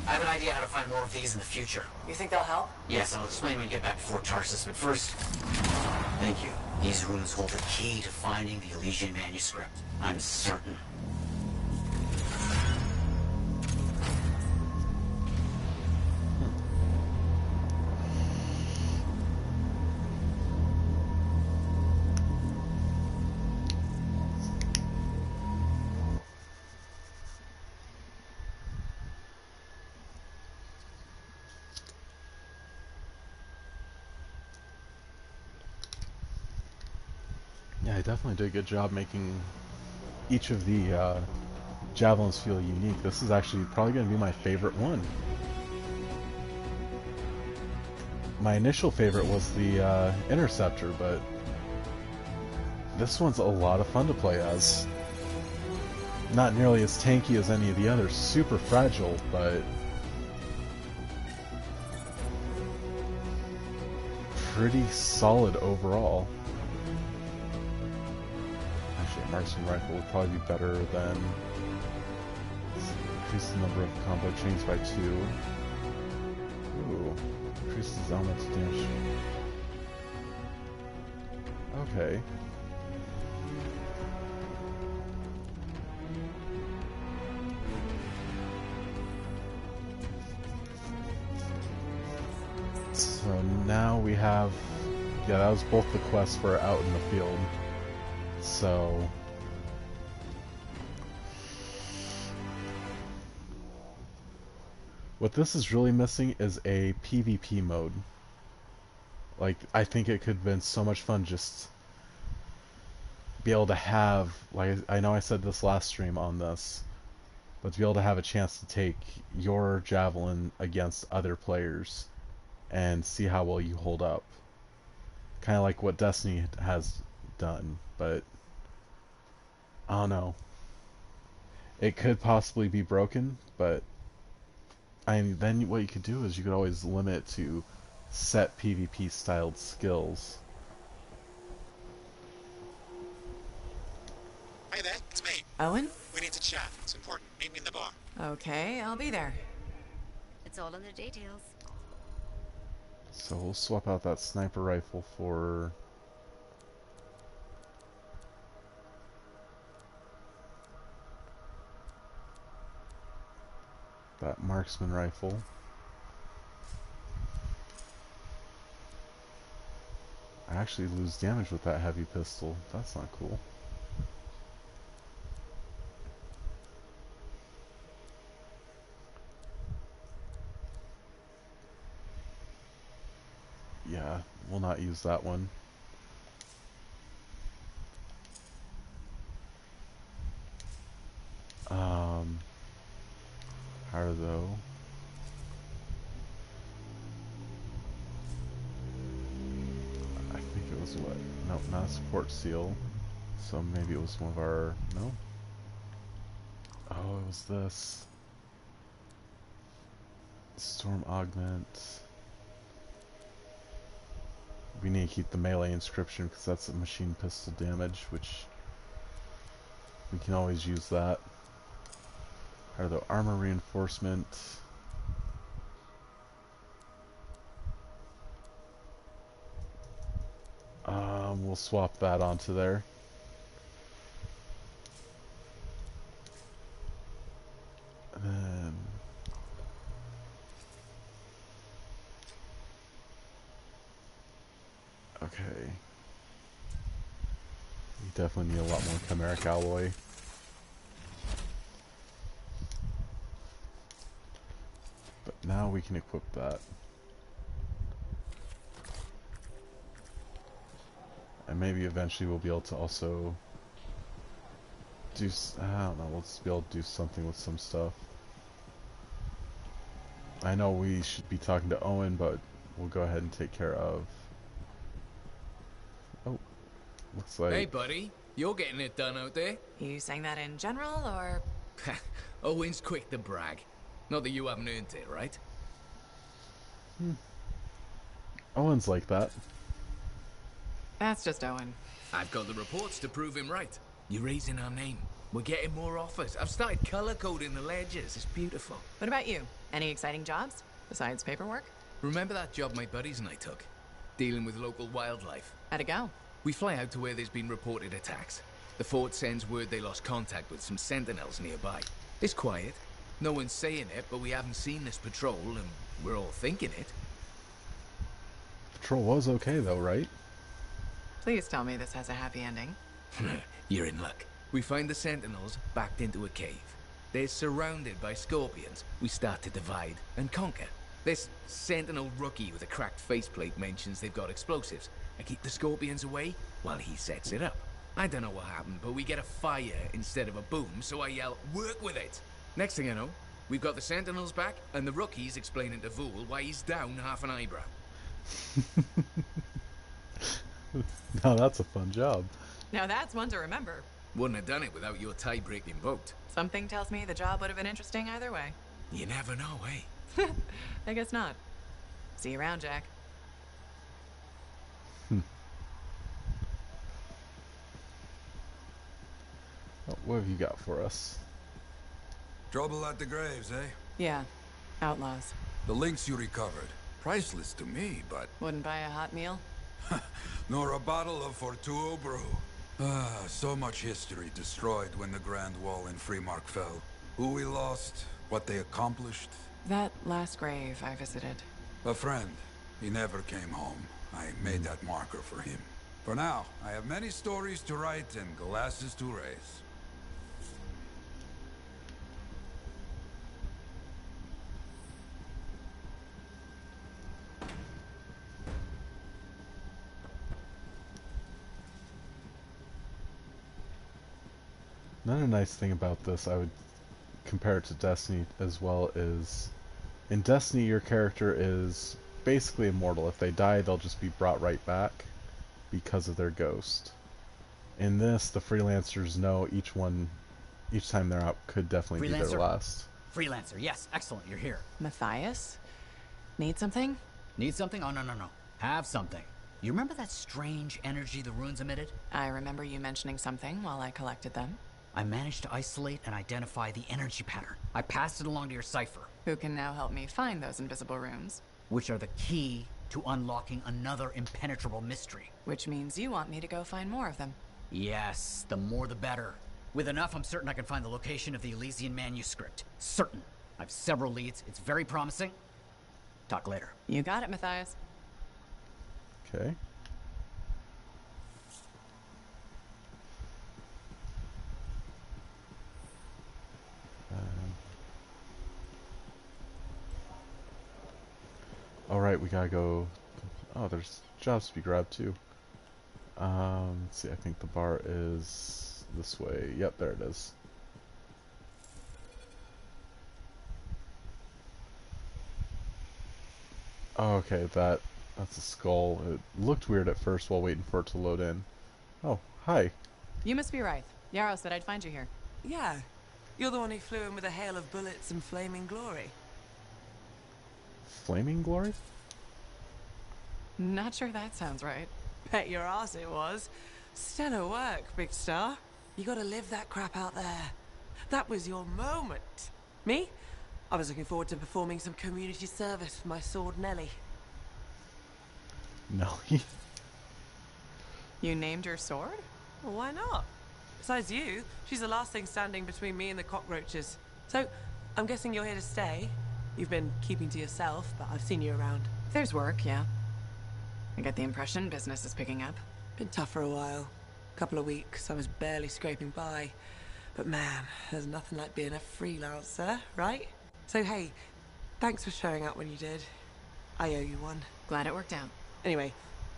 I have an idea how to find more of these in the future. You think they'll help? Yes, I'll explain when we get back to Fort Tarsus, but first... Thank you. These runes hold the key to finding the Elysian manuscript. I'm certain. Yeah, I definitely did a good job making each of the javelins feel unique. This is actually probably going to be my favorite one. My initial favorite was the Interceptor, but this one's a lot of fun to play as. Not nearly as tanky as any of the others, super fragile, but pretty solid overall. Actually, a marksman rifle would probably be better than... Increase the number of combo chains by 2. Ooh. Increases elemental damage. Okay. So now we have... Yeah, that was both the quests for out in the field. So... What this is really missing is a PvP mode. Like, I think it could have been so much fun just be able to have, like, I know I said this last stream on this, but to be able to have a chance to take your javelin against other players and see how well you hold up. Kind of like what Destiny has done, but I don't know. It could possibly be broken, but I mean, then what you could do is you could always limit it to set PvP styled skills. Hey there, it's me. Owen? We need to chat. It's important. Meet me in the bar. Okay, I'll be there. It's all in the details. So we'll swap out that sniper rifle for... that marksman rifle. I actually lose damage with that heavy pistol. That's not cool. Yeah, we'll not use that one. How though? I think it was what? Nope, not a support seal. So maybe it was one of our... No? Oh, it was this. Storm Augment. We need to keep the melee inscription because that's a machine pistol damage, which we can always use that. Or the armor reinforcement. We'll swap that onto there. And then okay. We definitely need a lot more chimeric alloy. But now we can equip that. And maybe eventually we'll be able to also do... I don't know, let's be able to do something with some stuff. I know we should be talking to Owen, but we'll go ahead and take care of... Oh, looks like... Hey, buddy. You're getting it done out there. You saying that in general, or...? Owen's quick to brag. Not that you haven't earned it, right? Owen's like that. That's just Owen. I've got the reports to prove him right. You're raising our name. We're getting more offers. I've started color-coding the ledgers. It's beautiful. What about you? Any exciting jobs? Besides paperwork? Remember that job my buddies and I took? Dealing with local wildlife. How'd it go? We fly out to where there's been reported attacks. The fort sends word they lost contact with some sentinels nearby. It's quiet. No one's saying it, but we haven't seen this patrol, and we're all thinking it. Patrol was okay though, right? Please tell me this has a happy ending. You're in luck. We find the sentinels backed into a cave. They're surrounded by scorpions. We start to divide and conquer. This sentinel rookie with a cracked faceplate mentions they've got explosives. I keep the scorpions away while he sets it up. I don't know what happened, but we get a fire instead of a boom, so I yell, work with it! Next thing I know, we've got the Sentinels back, and the rookie's explaining to Vool why he's down half an eyebrow. Now that's a fun job. Now that's one to remember. Wouldn't have done it without your tie-breaking vote. Something tells me the job would have been interesting either way. You never know, eh? I guess not. See you around, Jack. Oh, what have you got for us? Trouble at the graves, eh? Yeah. Outlaws. The links you recovered. Priceless to me, but... Wouldn't buy a hot meal? nor a bottle of Fortuo brew. So much history destroyed when the Grand Wall in Freemark fell. Who we lost, what they accomplished. That last grave I visited. A friend. He never came home. I made that marker for him. For now, I have many stories to write and glasses to raise. Another nice thing about this, I would compare it to Destiny as well, is in Destiny your character is basically immortal. If they die, they'll just be brought right back because of their ghost. In this, the freelancers know each time they're out could definitely be their last. Freelancer, yes, excellent, you're here. Matthias? Need something? Need something? Oh, no. Have something. You remember that strange energy the ruins emitted? I remember you mentioning something while I collected them. I managed to isolate and identify the energy pattern. I passed it along to your cipher. Who can now help me find those invisible runes? Which are the key to unlocking another impenetrable mystery. Which means you want me to go find more of them. Yes, the more the better. With enough, I'm certain I can find the location of the Elysian manuscript. Certain. I've several leads. It's very promising. Talk later. You got it, Matthias. Okay. Alright, we gotta go... Oh, there's jobs to be grabbed too. Let's see, I think the bar is this way. Yep, there it is. Oh, okay, that's a skull. It looked weird at first while waiting for it to load in. Oh, hi. You must be Rythe. Yarrow said I'd find you here. Yeah. You're the one who flew in with a hail of bullets and flaming glory. Flaming glory? Not sure that sounds right. Bet your ass it was. Stellar work, Big Star. You gotta live that crap out there. That was your moment. Me? I was looking forward to performing some community service with my sword Nellie. Nellie? You named your sword? Well, why not? Besides you, she's the last thing standing between me and the cockroaches. So, I'm guessing you're here to stay. You've been keeping to yourself, but I've seen you around. There's work, yeah. I get the impression business is picking up. Been tough for a while. Couple of weeks, I was barely scraping by. But man, there's nothing like being a freelancer, right? So hey, thanks for showing up when you did. I owe you one. Glad it worked out. Anyway,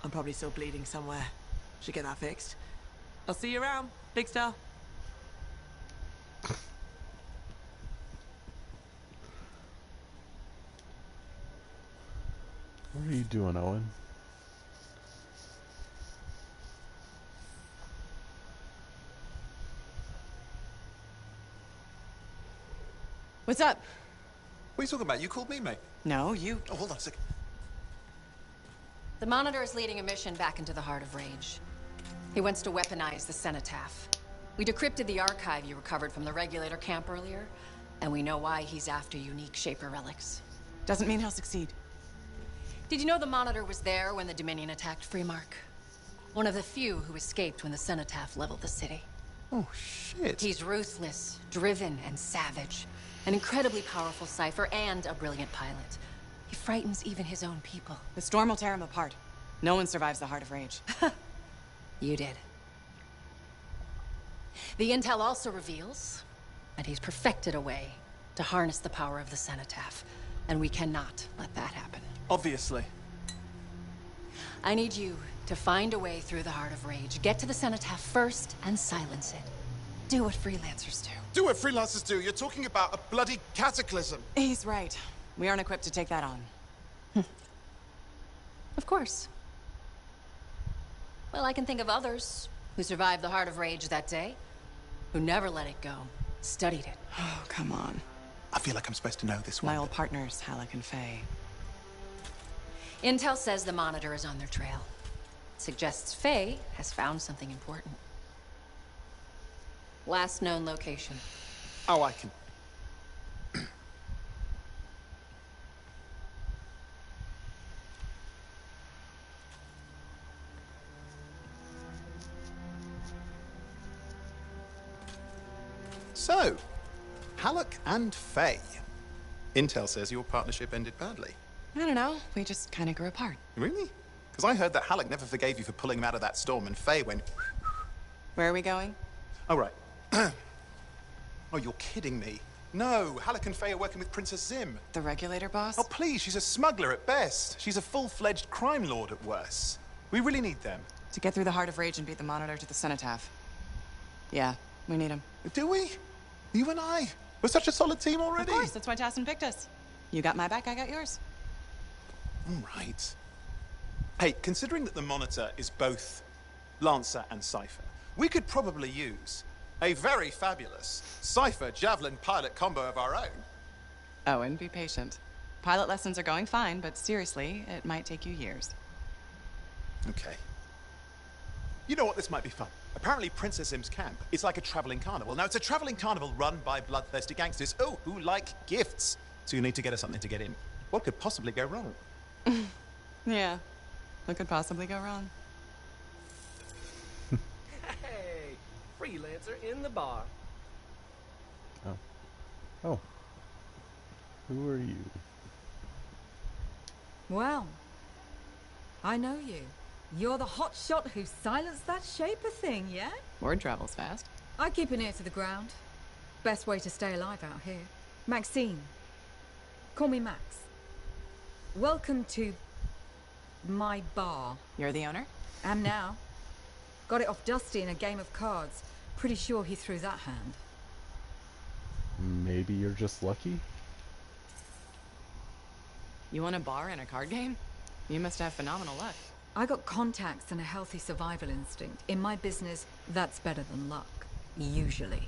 I'm probably still bleeding somewhere. Should get that fixed. I'll see you around, Big Star. What are you doing, Owen? What's up? What are you talking about? You called me, mate. No, you... Oh, hold on a second. The Monitor is leading a mission back into the Heart of Rage. He wants to weaponize the Cenotaph. We decrypted the archive you recovered from the Regulator camp earlier, and we know why he's after unique Shaper relics. Doesn't mean he'll succeed. Did you know the Monitor was there when the Dominion attacked Freemark? One of the few who escaped when the Cenotaph leveled the city. Oh, shit. He's ruthless, driven, and savage. An incredibly powerful cipher and a brilliant pilot. He frightens even his own people. The storm will tear him apart. No one survives the Heart of Rage. You did. The intel also reveals that he's perfected a way to harness the power of the Cenotaph, and we cannot let that happen. Obviously. I need you to find a way through the Heart of Rage. Get to the Cenotaph first and silence it. Do what freelancers do. Do what freelancers do. You're talking about a bloody cataclysm. He's right. We aren't equipped to take that on. Of course. Well, I can think of others who survived the Heart of Rage that day, who never let it go, studied it. Oh, come on. I feel like I'm supposed to know this one. My old partners, Halleck and Faye. Intel says the Monitor is on their trail. Suggests Faye has found something important. Last known location. Oh, I can... So, Halleck and Faye. Intel says your partnership ended badly. I don't know. We just kind of grew apart. Really? Because I heard that Halleck never forgave you for pulling him out of that storm, and Faye went... Where are we going? Oh, right. Oh, you're kidding me. No, Halleck and Faye are working with Princess Zim. The regulator boss? Oh, please, she's a smuggler at best. She's a full-fledged crime lord at worst. We really need them. To get through the Heart of Rage and beat the Monitor to the Cenotaph. Yeah, we need him. Do we? You and I? We're such a solid team already. Of course, that's why Tassin picked us. You got my back, I got yours. All right. Hey, considering that the Monitor is both Lancer and Cypher, we could probably use a very fabulous Cypher Javelin pilot combo of our own. Oh, and be patient. Pilot lessons are going fine, but seriously, it might take you years. Okay. You know what? This might be fun. Apparently, Princess Zim's camp is like a traveling carnival. Now, it's a traveling carnival run by bloodthirsty gangsters, who like gifts. So you need to get us something to get in. What could possibly go wrong? Yeah, what could possibly go wrong? Hey, freelancer in the bar. Oh. Oh. Who are you? Well, I know you. You're the hotshot who silenced that Shaper thing, yeah? Word travels fast. I keep an ear to the ground. Best way to stay alive out here. Maxine. Call me Max. Welcome to my bar. You're the owner? Am now. Got it off Dusty in a game of cards. Pretty sure he threw that hand. Maybe you're just lucky? You want a bar and a card game? You must have phenomenal luck. I got contacts and a healthy survival instinct. In my business, that's better than luck. Usually.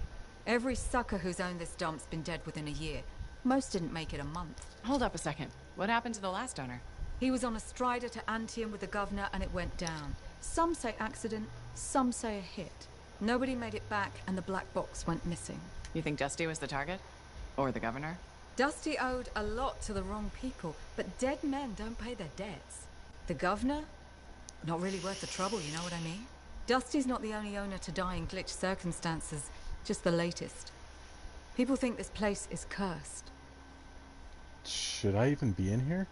Every sucker who's owned this dump's been dead within a year. Most didn't make it a month. Hold up a second. What happened to the last owner? He was on a strider to Anthem with the governor and it went down. Some say accident, some say a hit. Nobody made it back and the black box went missing. You think Dusty was the target? Or the governor? Dusty owed a lot to the wrong people, but dead men don't pay their debts. The governor? Not really worth the trouble, you know what I mean? Dusty's not the only owner to die in glitch circumstances, just the latest. People think this place is cursed. Should I even be in here?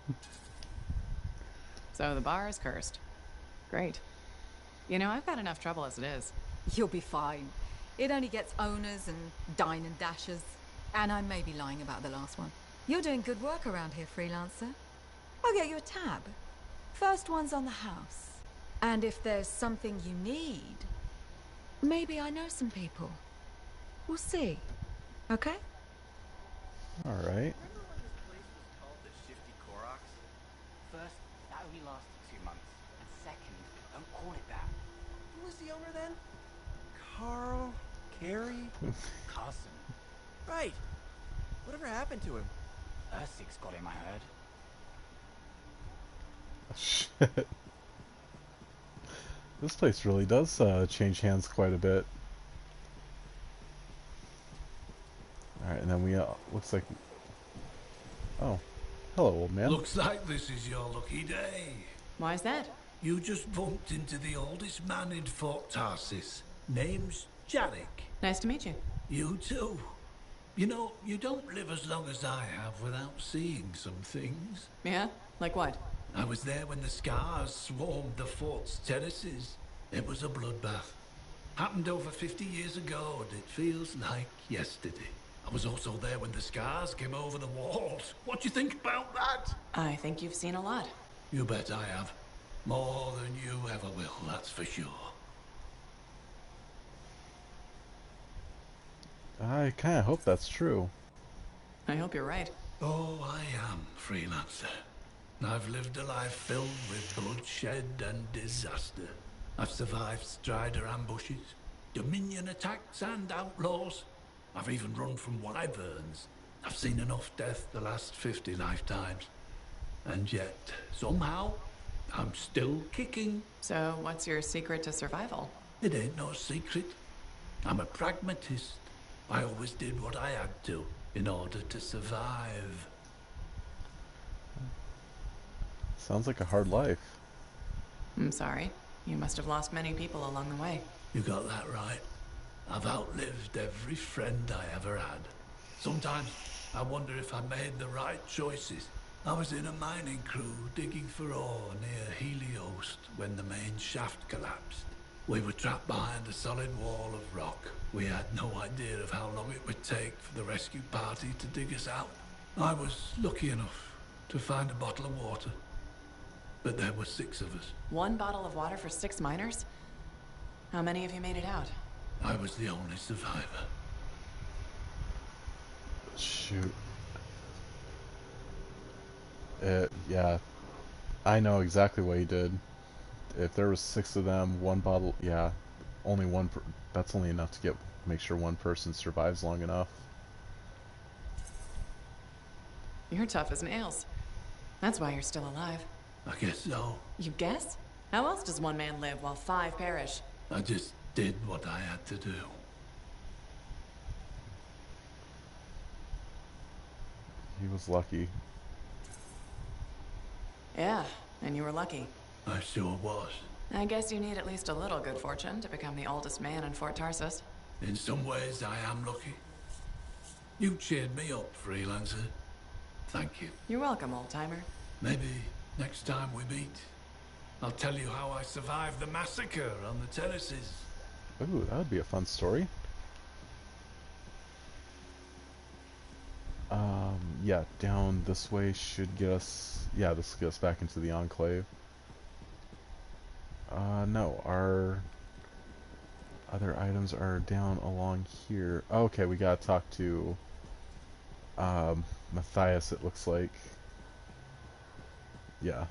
So the bar is cursed. Great. You know, I've got enough trouble as it is. You'll be fine. It only gets owners and dine and dashers. And I may be lying about the last one. You're doing good work around here, freelancer. I'll get you a tab. First one's on the house. And if there's something you need, maybe I know some people. We'll see. Okay? Alright. Remember when this place was called the Shifty Koroks? First, that only lasted 2 months. And second, don't call it that. Who was the owner then? Carl? Carrie? Carson. Right. Whatever happened to him? Ursik's got him, I heard. Shit. This place really does change hands quite a bit. Alright, and then we, looks like... Oh. Hello, old man. Looks like this is your lucky day. Why is that? You just bumped into the oldest man in Fort Tarsis. Name's Jarek. Nice to meet you. You too. You know, you don't live as long as I have without seeing some things. Yeah? Like what? I was there when the scars swarmed the fort's terraces. It was a bloodbath. Happened over 50 years ago, and it feels like yesterday. I was also there when the scars came over the walls. What do you think about that? I think you've seen a lot. You bet I have. More than you ever will, that's for sure. I kind of hope that's true. I hope you're right. Oh, I am, Freelancer. I've lived a life filled with bloodshed and disaster. I've survived Strider ambushes, Dominion attacks and outlaws. I've even run from wyverns. I've seen enough death the last 50 lifetimes. And yet, somehow, I'm still kicking. So, what's your secret to survival? It ain't no secret. I'm a pragmatist. I always did what I had to in order to survive. Sounds like a hard life. I'm sorry. You must have lost many people along the way. You got that right. I've outlived every friend I ever had. Sometimes I wonder if I made the right choices. I was in a mining crew digging for ore near Heliost when the main shaft collapsed. We were trapped behind a solid wall of rock. We had no idea of how long it would take for the rescue party to dig us out. I was lucky enough to find a bottle of water. But there were 6 of us. 1 bottle of water for 6 miners? How many of you made it out? I was the only survivor. Shoot. Yeah. I know exactly what he did. If there was 6 of them, 1 bottle, yeah, only one. That's only enough to make sure one person survives long enough. You're tough as nails. That's why you're still alive. I guess so. You guess? How else does 1 man live while 5 perish? I just did what I had to do. He was lucky. Yeah, and you were lucky. I sure was. I guess you need at least a little good fortune to become the oldest man in Fort Tarsus. In some ways, I am lucky. You cheered me up, Freelancer. Thank you. You're welcome, old-timer. Maybe next time we meet, I'll tell you how I survived the massacre on the terraces. Ooh, that would be a fun story. Yeah, down this way should get us... Yeah, this will get us back into the Enclave. No, our other items are down along here. Okay, we gotta talk to Matthias, it looks like. Yeah.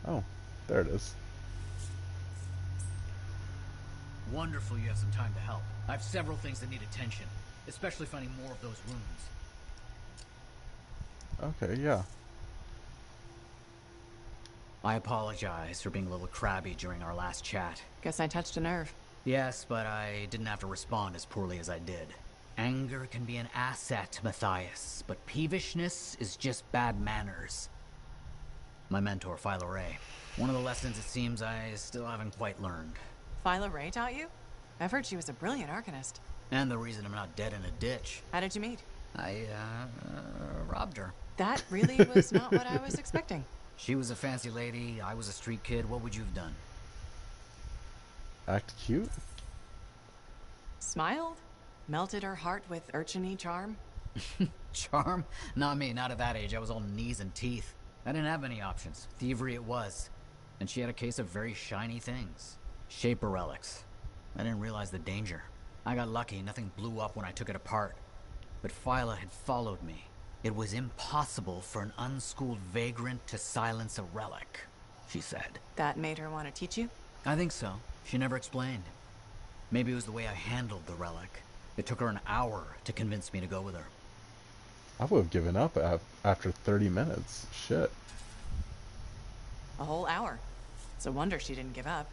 Oh, there it is. Wonderful you have some time to help. I have several things that need attention, especially finding more of those runes. Okay, yeah. I apologize for being a little crabby during our last chat. Guess I touched a nerve. Yes, but I didn't have to respond as poorly as I did. Anger can be an asset, Matthias, but peevishness is just bad manners. My mentor, Philo Ray. One of the lessons it seems I still haven't quite learned. Philo Ray taught you? I've heard she was a brilliant arcanist. And the reason I'm not dead in a ditch. How did you meet? I, robbed her. That really was not what I was expecting. She was a fancy lady, I was a street kid. What would you have done? Act cute? Smiled? Melted her heart with urchin-y charm? Charm? Not me, not at that age. I was all knees and teeth. I didn't have any options. Thievery it was. And she had a case of very shiny things. Shaper relics. I didn't realize the danger. I got lucky, nothing blew up when I took it apart. But Phyla had followed me. It was impossible for an unschooled vagrant to silence a relic, she said. That made her want to teach you? I think so. She never explained. Maybe it was the way I handled the relic. It took her an hour to convince me to go with her. I would have given up after 30 minutes. Shit. A whole hour. It's a wonder she didn't give up.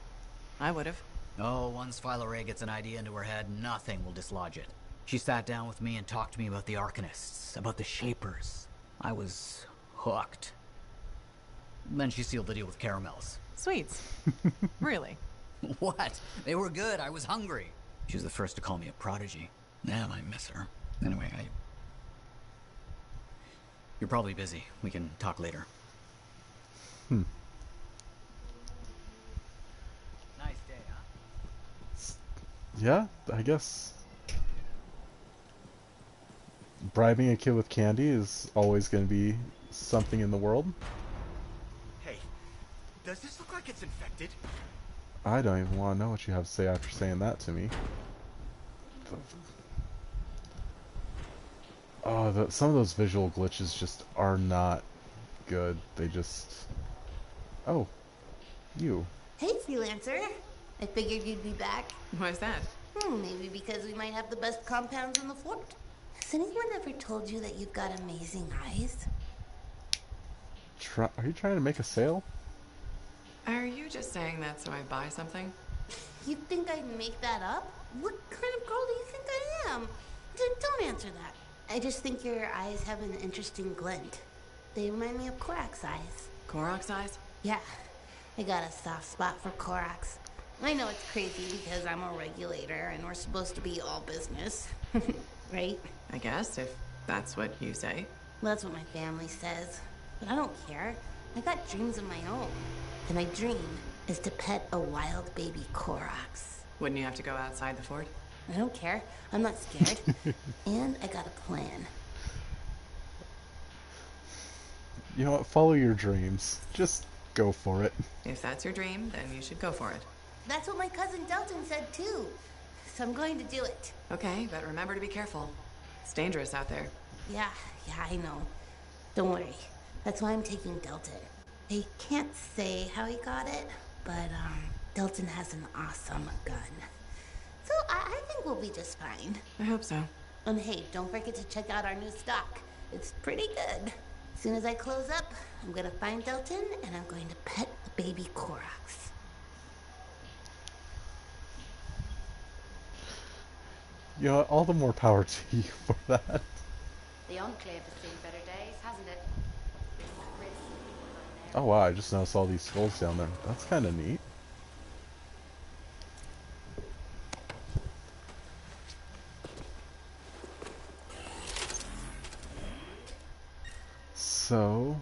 I would have. Oh, once Philo Ray gets an idea into her head, nothing will dislodge it. She sat down with me and talked to me about the Arcanists, about the Shapers. I was hooked. Then she sealed the deal with caramels. Sweets? Really? What? They were good. I was hungry. She was the first to call me a prodigy. Damn, I miss her. Anyway, You're probably busy. We can talk later. Hmm. Nice day, huh? Yeah, I guess. Bribing a kid with candy is always going to be something in the world. Hey, does this look like it's infected? I don't even want to know what you have to say after saying that to me. Oh, some of those visual glitches just are not good. They just... Oh, you. Hey, Freelancer. I figured you'd be back. Why's that? Maybe because we might have the best compounds in the fort. Has anyone ever told you that you've got amazing eyes? Are you trying to make a sale? Are you just saying that so I buy something? You think I'd make that up? What kind of girl do you think I am? Don't answer that. I just think your eyes have an interesting glint. They remind me of Korak's eyes. Korak's eyes? Yeah, I got a soft spot for Korak's. I know it's crazy because I'm a regulator and we're supposed to be all business. Right? I guess, if that's what you say. Well, that's what my family says. But I don't care. I got dreams of my own. And my dream is to pet a wild baby Korax. Wouldn't you have to go outside the fort? I don't care. I'm not scared. And I got a plan. You know what? Follow your dreams. Just go for it. If that's your dream, then you should go for it. That's what my cousin Delton said too. So I'm going to do it. Okay, but remember to be careful. It's dangerous out there. Yeah, I know. Don't worry. That's why I'm taking Delton. I can't say how he got it, but Delton has an awesome gun. So I think we'll be just fine. I hope so. And hey, don't forget to check out our new stock. It's pretty good. As soon as I close up, I'm gonna find Delton and I'm going to pet the baby Korax. You know what? All the more power to you for that. The Enclave has seen better days, hasn't it? Oh wow, I just noticed all these skulls down there. That's kind of neat. So,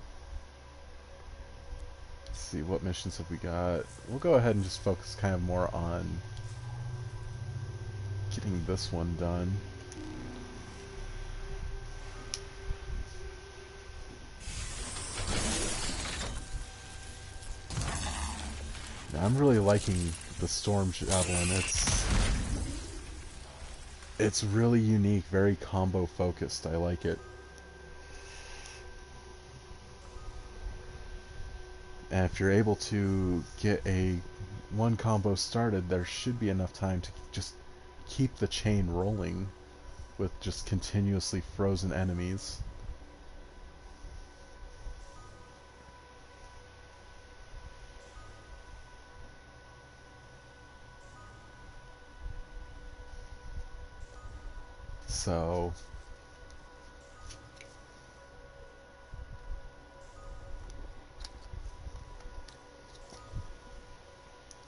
let's see, what missions have we got? We'll go ahead and just focus kind of more on getting this one done. Now, I'm really liking the Storm Javelin. It's really unique, very combo focused. I like it. And if you're able to get one combo started, there should be enough time to just keep the chain rolling with just continuously frozen enemies. So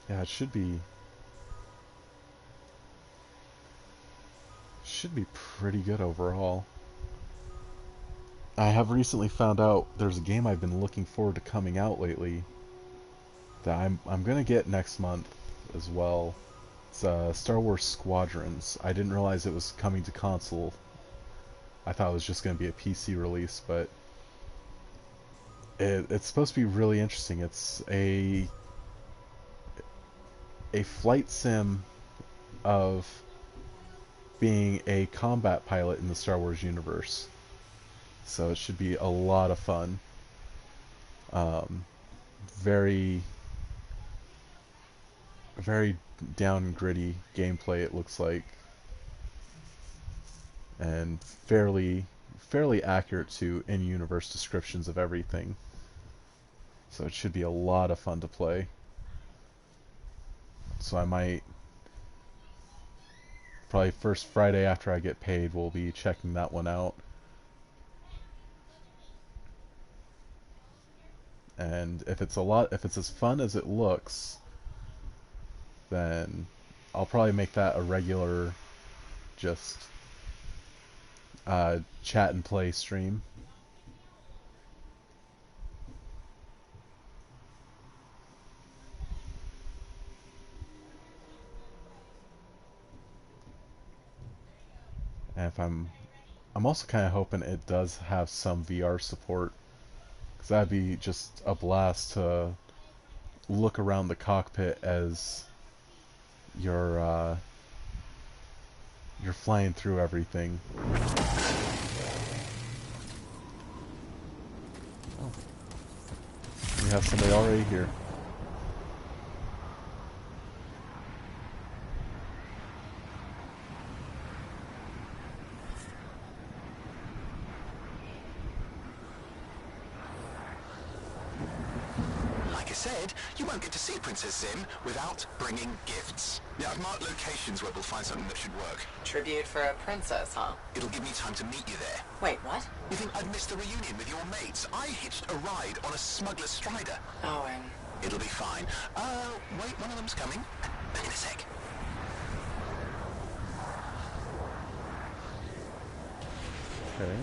yeah, it should be pretty good overall. I have recently found out there's a game I've been looking forward to coming out lately that I'm gonna get next month as well. It's Star Wars Squadrons. I didn't realize it was coming to console. I thought it was just gonna be a PC release, but it's supposed to be really interesting. It's a flight sim of being a combat pilot in the Star Wars universe. So it should be a lot of fun. Very down and gritty gameplay it looks like. And fairly accurate to in-universe descriptions of everything. So it should be a lot of fun to play. So I might probably first Friday after I get paid, we'll be checking that one out. And if it's as fun as it looks, then I'll probably make that a regular just chat and play stream. And if I'm also kind of hoping it does have some VR support, 'Cause that'd be just a blast to look around the cockpit as you're flying through everything. Oh. We have somebody already here. Like I said, you won't get to see Princess Zim without bringing gifts. Yeah, I've marked locations where we'll find something that should work. Tribute for a princess, huh? It'll give me time to meet you there. Wait, what? You think I'd miss the reunion with your mates? I hitched a ride on a smuggler's strider. Owen. It'll be fine. Wait, one of them's coming. Back in a sec. Okay.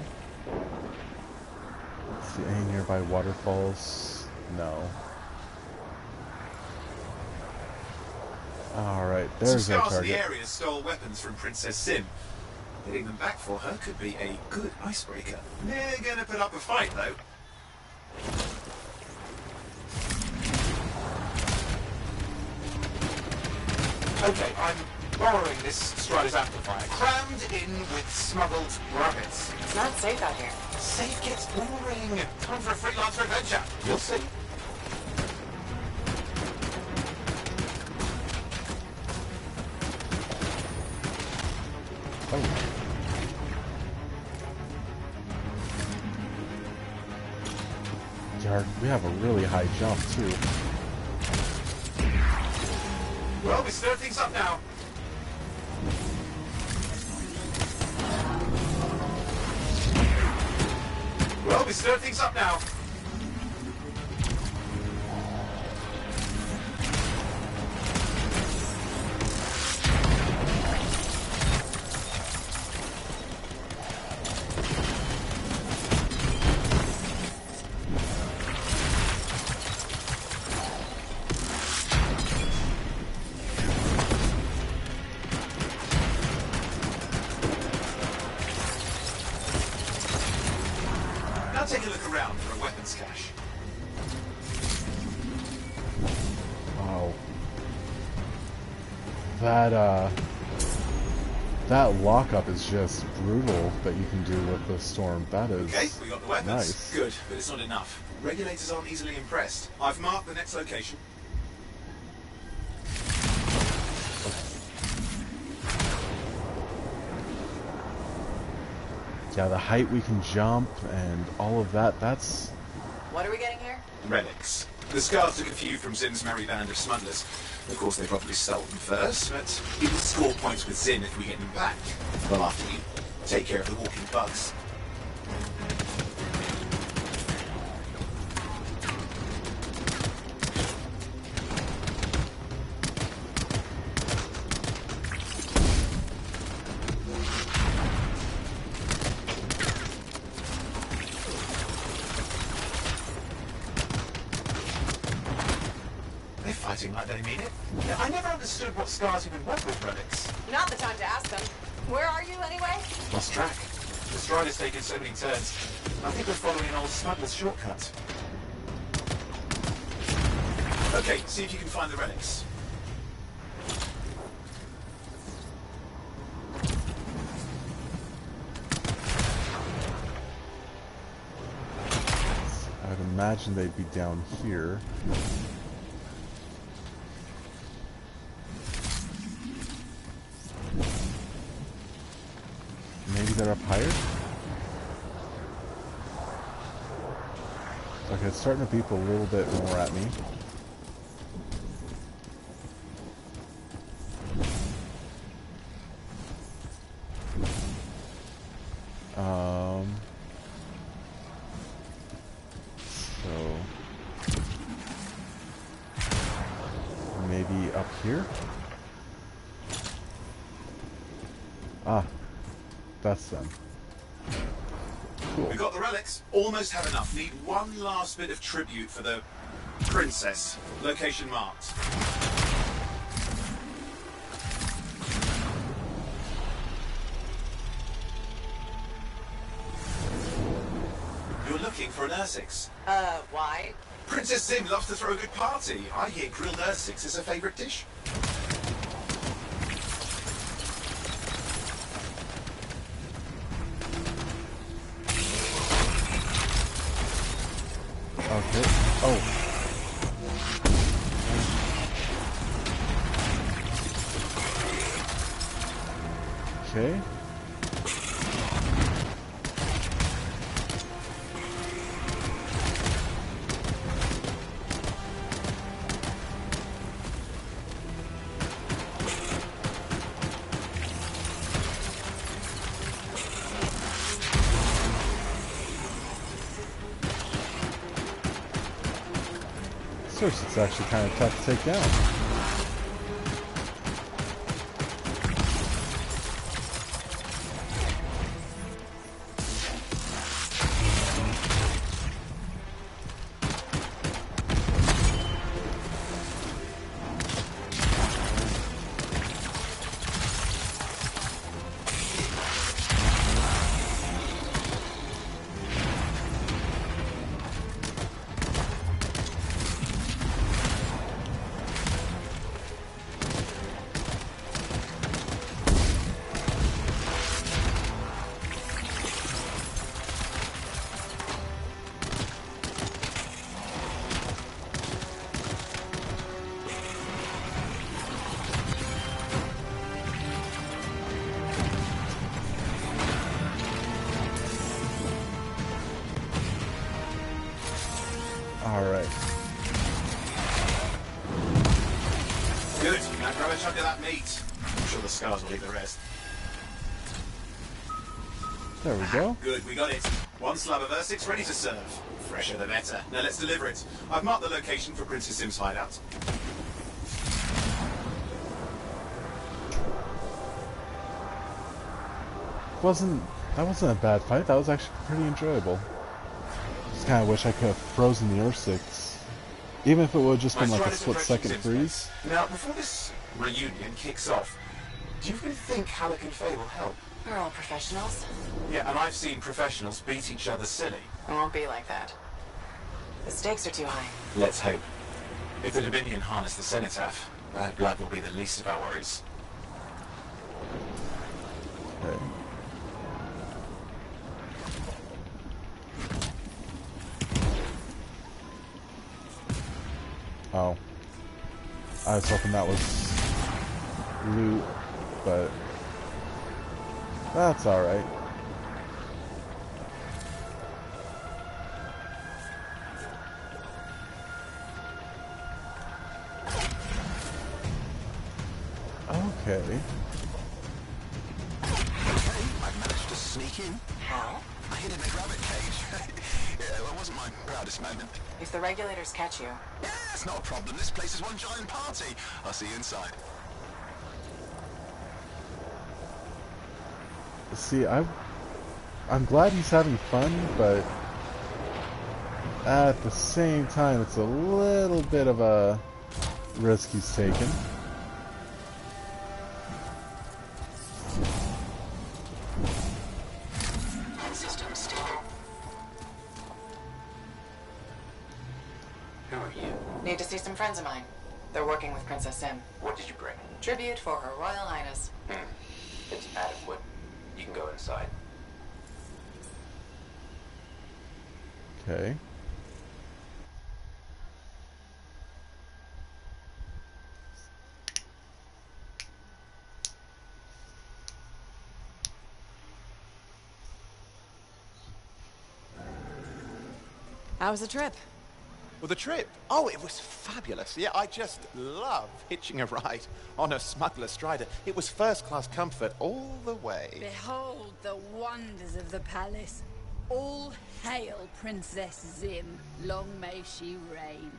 See any nearby waterfalls? No. Alright, there's Some our scars in the target. area stole weapons from Princess Sim. Getting them back for her could be a good icebreaker. They're gonna put up a fight, though. Okay, I'm borrowing this Strider's amplifier, crammed in with smuggled rabbits. It's not safe out here. Safe gets boring. Time for a freelancer adventure. You'll see. Oh. We have a really high jump, too. Well, we stir things up now. Well, we stir things up now. Now take a look around for a weapons cache. Wow. That lockup is just brutal that you can do with the storm. That is Okay, we got the weapons. nice. Good, but it's not enough. Regulators aren't easily impressed. I've marked the next location. Yeah, the height we can jump and all of that, that's... What are we getting here? Relics. The Scars took a few from Zim's merry band of smugglers. Of course, they probably stole them first, but we will score points with Zim if we get them back. Well, after you take care of the walking bugs. They're fighting like they mean it. Yeah, I never understood what Scars even want with relics. Not the time to ask them. Where are you, anyway? Lost track. The Strider's taken so many turns. I think we're following an old smuggler's shortcut. Okay, see if you can find the relics. I'd imagine they'd be down here. Maybe they're up higher? Okay, it's starting to beep a little bit more at me. So maybe up here? Ah, that's them. Cool. We got the relics. Almost have enough. Need one last bit of tribute for the princess. Location marked. You're looking looking for an Ursix. Why? Princess Zim loves to throw a good party. I hear grilled Ursix is her favourite dish. Okay. Oh. Okay. It's actually kind of tough to take down. Alright. Good. Now grab a chunk of that meat. I'm sure the scars will eat the rest. There we go. Good, we got it. One slab of Ursix ready to serve. Fresher the better. Now let's deliver it. I've marked the location for Princess Sim's hideout. That wasn't a bad fight. That was actually pretty enjoyable. Just kind of wish I could have frozen the Ursix. Even if it would have just been like a split-second freeze. Now, before this reunion kicks off, do you really think Halleck and Faye will help? We're all professionals. Yeah, and I've seen professionals beat each other silly. It won't be like that. The stakes are too high. Let's hope. If the Dominion harness the Cenotaph, bad blood will be the least of our worries. Okay. Oh. I was hoping that was loot, but that's alright. Okay. I managed to sneak in. How? I hid in a rabbit cage. Yeah, it wasn't my proudest moment. If the regulators catch you... Yeah, it's not a problem. This place is one giant party. I'll see you inside. See, I'm glad he's having fun, but at the same time, it's a little bit of a risk he's taking. System stable. Who are you? Need to see some friends of mine. They're working with Princess Sim. What did you bring? Tribute for Her Royal Highness. It's adequate. You can go inside. Okay. How was the trip? Well, the trip? Oh, it was fabulous. Yeah, I just love hitching a ride on a smuggler strider. It was first-class comfort all the way. Behold the wonders of the palace. All hail Princess Zim. Long may she reign.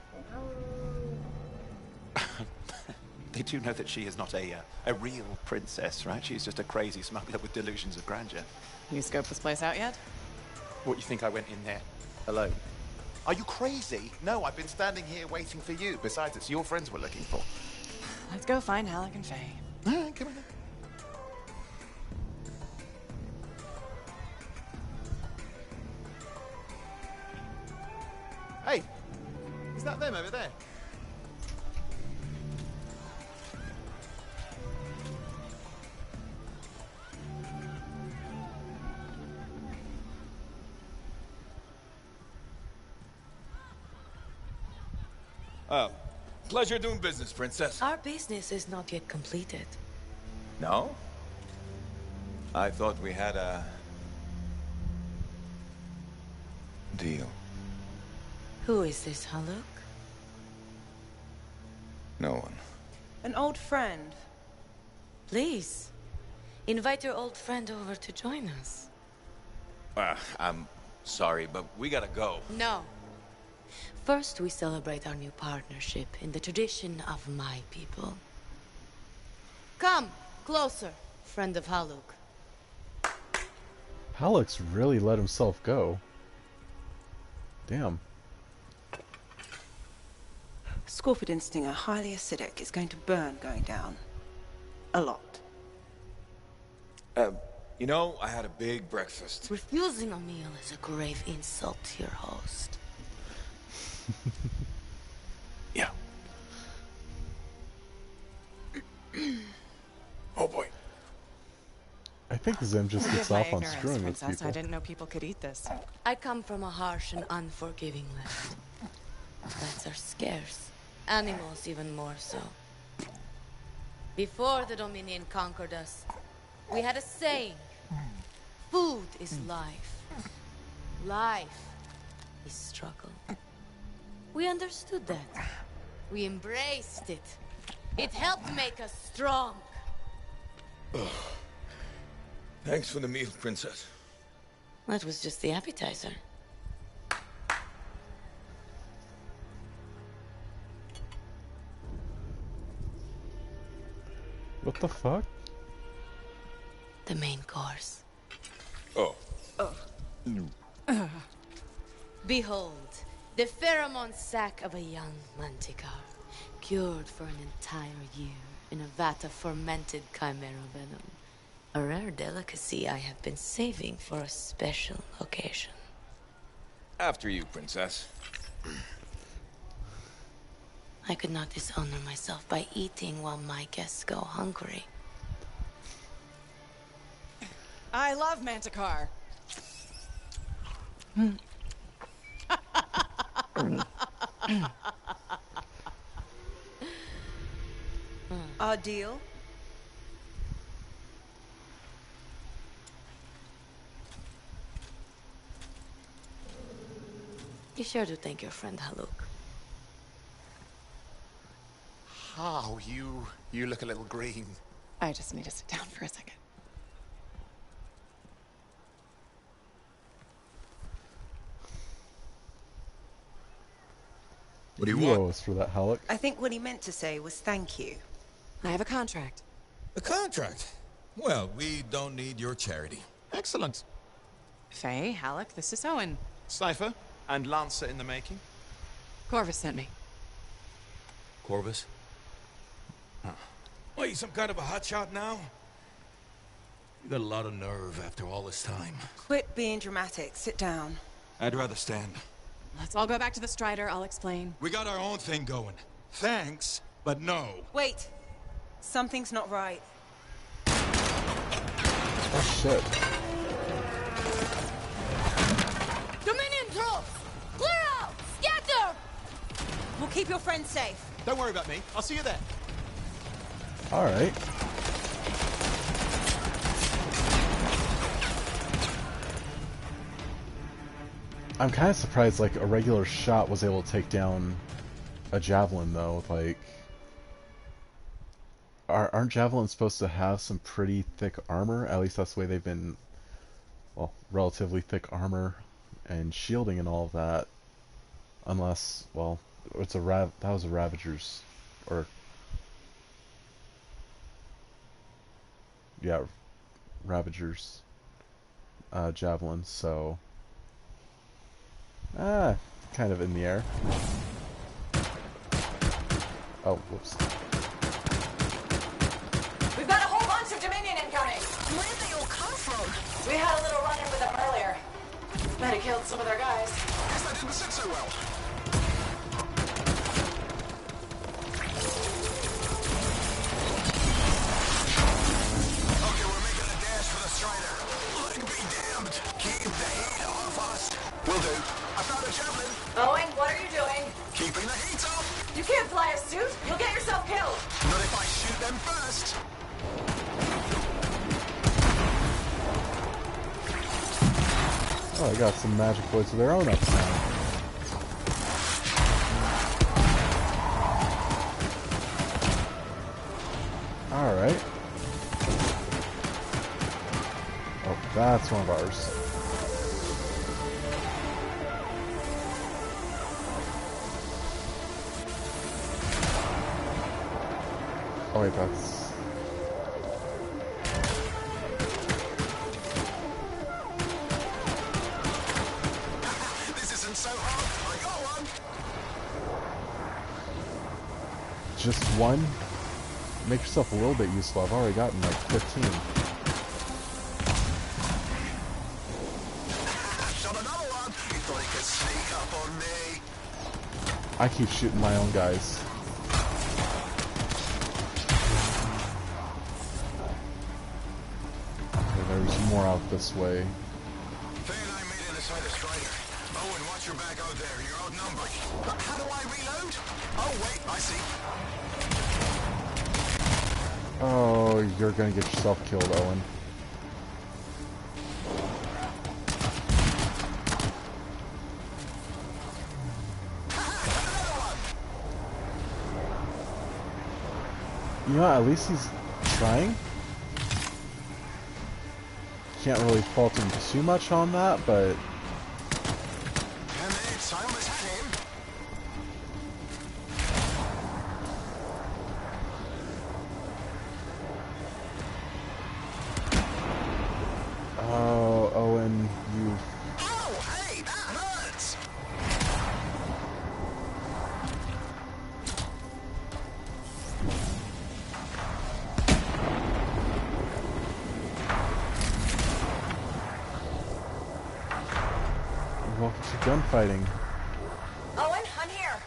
They do know that she is not a real princess, right? She's just a crazy smuggler with delusions of grandeur. You scoped this place out yet? What, you think I went in there alone? Are you crazy? No, I've been standing here waiting for you. Besides, it's your friends we're looking for. Let's go find Halleck and Faye. All right, come on then. Is that them over there? Oh, pleasure doing business, Princess. Our business is not yet completed. No? I thought we had a... deal. Who is this, Haluk? No one. An old friend. Please, invite your old friend over to join us. I'm sorry, but we gotta go. No. First, we celebrate our new partnership in the tradition of my people. Come, closer, friend of Haluk. Haluk's really let himself go. Damn. Scorpid Instinger, highly acidic. It's going to burn going down. A lot. You know, I had a big breakfast. Refusing a meal is a grave insult to your host. Yeah. Oh boy. I think Zim just Forgive gets my off on ignorance, screwing with Princess. people. I didn't know people could eat this. I come from a harsh and unforgiving land. Plants are scarce. Animals even more so. Before the Dominion conquered us, we had a saying. Food is life. Life is struggle. We understood that. We embraced it. It helped make us strong. Thanks for the meal, Princess. That was just the appetizer. What the fuck? The main course. Oh. Behold, the pheromone sac of a young manticore, cured for an entire year in a vat of fermented chimera venom. A rare delicacy I have been saving for a special occasion. After you, Princess. I could not dishonor myself by eating while my guests go hungry. I love Manticore. Our deal? Be sure to thank your friend Haluk. Oh, you look a little green. I just need to sit down for a second. What do you owe want? us for that, Haluk. I think what he meant to say was thank you. I have a contract. A contract? Well, we don't need your charity. Excellent. Faye, Halleck, this is Owen. Cypher and Lancer in the making. Corvus sent me. Corvus? Huh. What, you some kind of a hotshot now? You got a lot of nerve after all this time. Quit being dramatic. Sit down. I'd rather stand. Let's all go back to the Strider. I'll explain. We got our own thing going. Thanks, but no. Wait. Something's not right. Oh shit. Dominion troops! Clear out! Scatter! We'll keep your friends safe. Don't worry about me. I'll see you there. Alright. I'm kind of surprised, like, a regular shot was able to take down a javelin, though. Like, aren't javelins supposed to have some pretty thick armor? At least that's the way they've been, well, relatively thick armor and shielding and all of that. Unless, well, it's that was a Ravager's, or, yeah, Ravager's javelin, so... kind of in the air. Oh, whoops. We've got a whole bunch of Dominion incoming! Where did they all come from? We had a little run-in with them earlier. Might have killed some of their guys. Guess that didn't sit so well. Oh, I got some magic bullets of their own up now. Alright. Oh, that's one of ours. Oh wait, that's... This isn't so hard. I got one. Just one? Make yourself a little bit useful. I've already gotten like 15. Shot another one. You thought he could sneak up on me. I keep shooting my own guys. Okay, there's more out this way. Faye and I made it inside the Strider. Owen, watch your back out there. You're outnumbered. How do I reload? Oh, wait, I see. Oh, you're gonna get yourself killed, Owen. You know, at least he's trying. Can't really fault him too much on that, but... 10 minutes, I almost had him. Oh, Owen, you... Oh, hey, that hurts. Welcome to gunfighting. Owen, I'm here.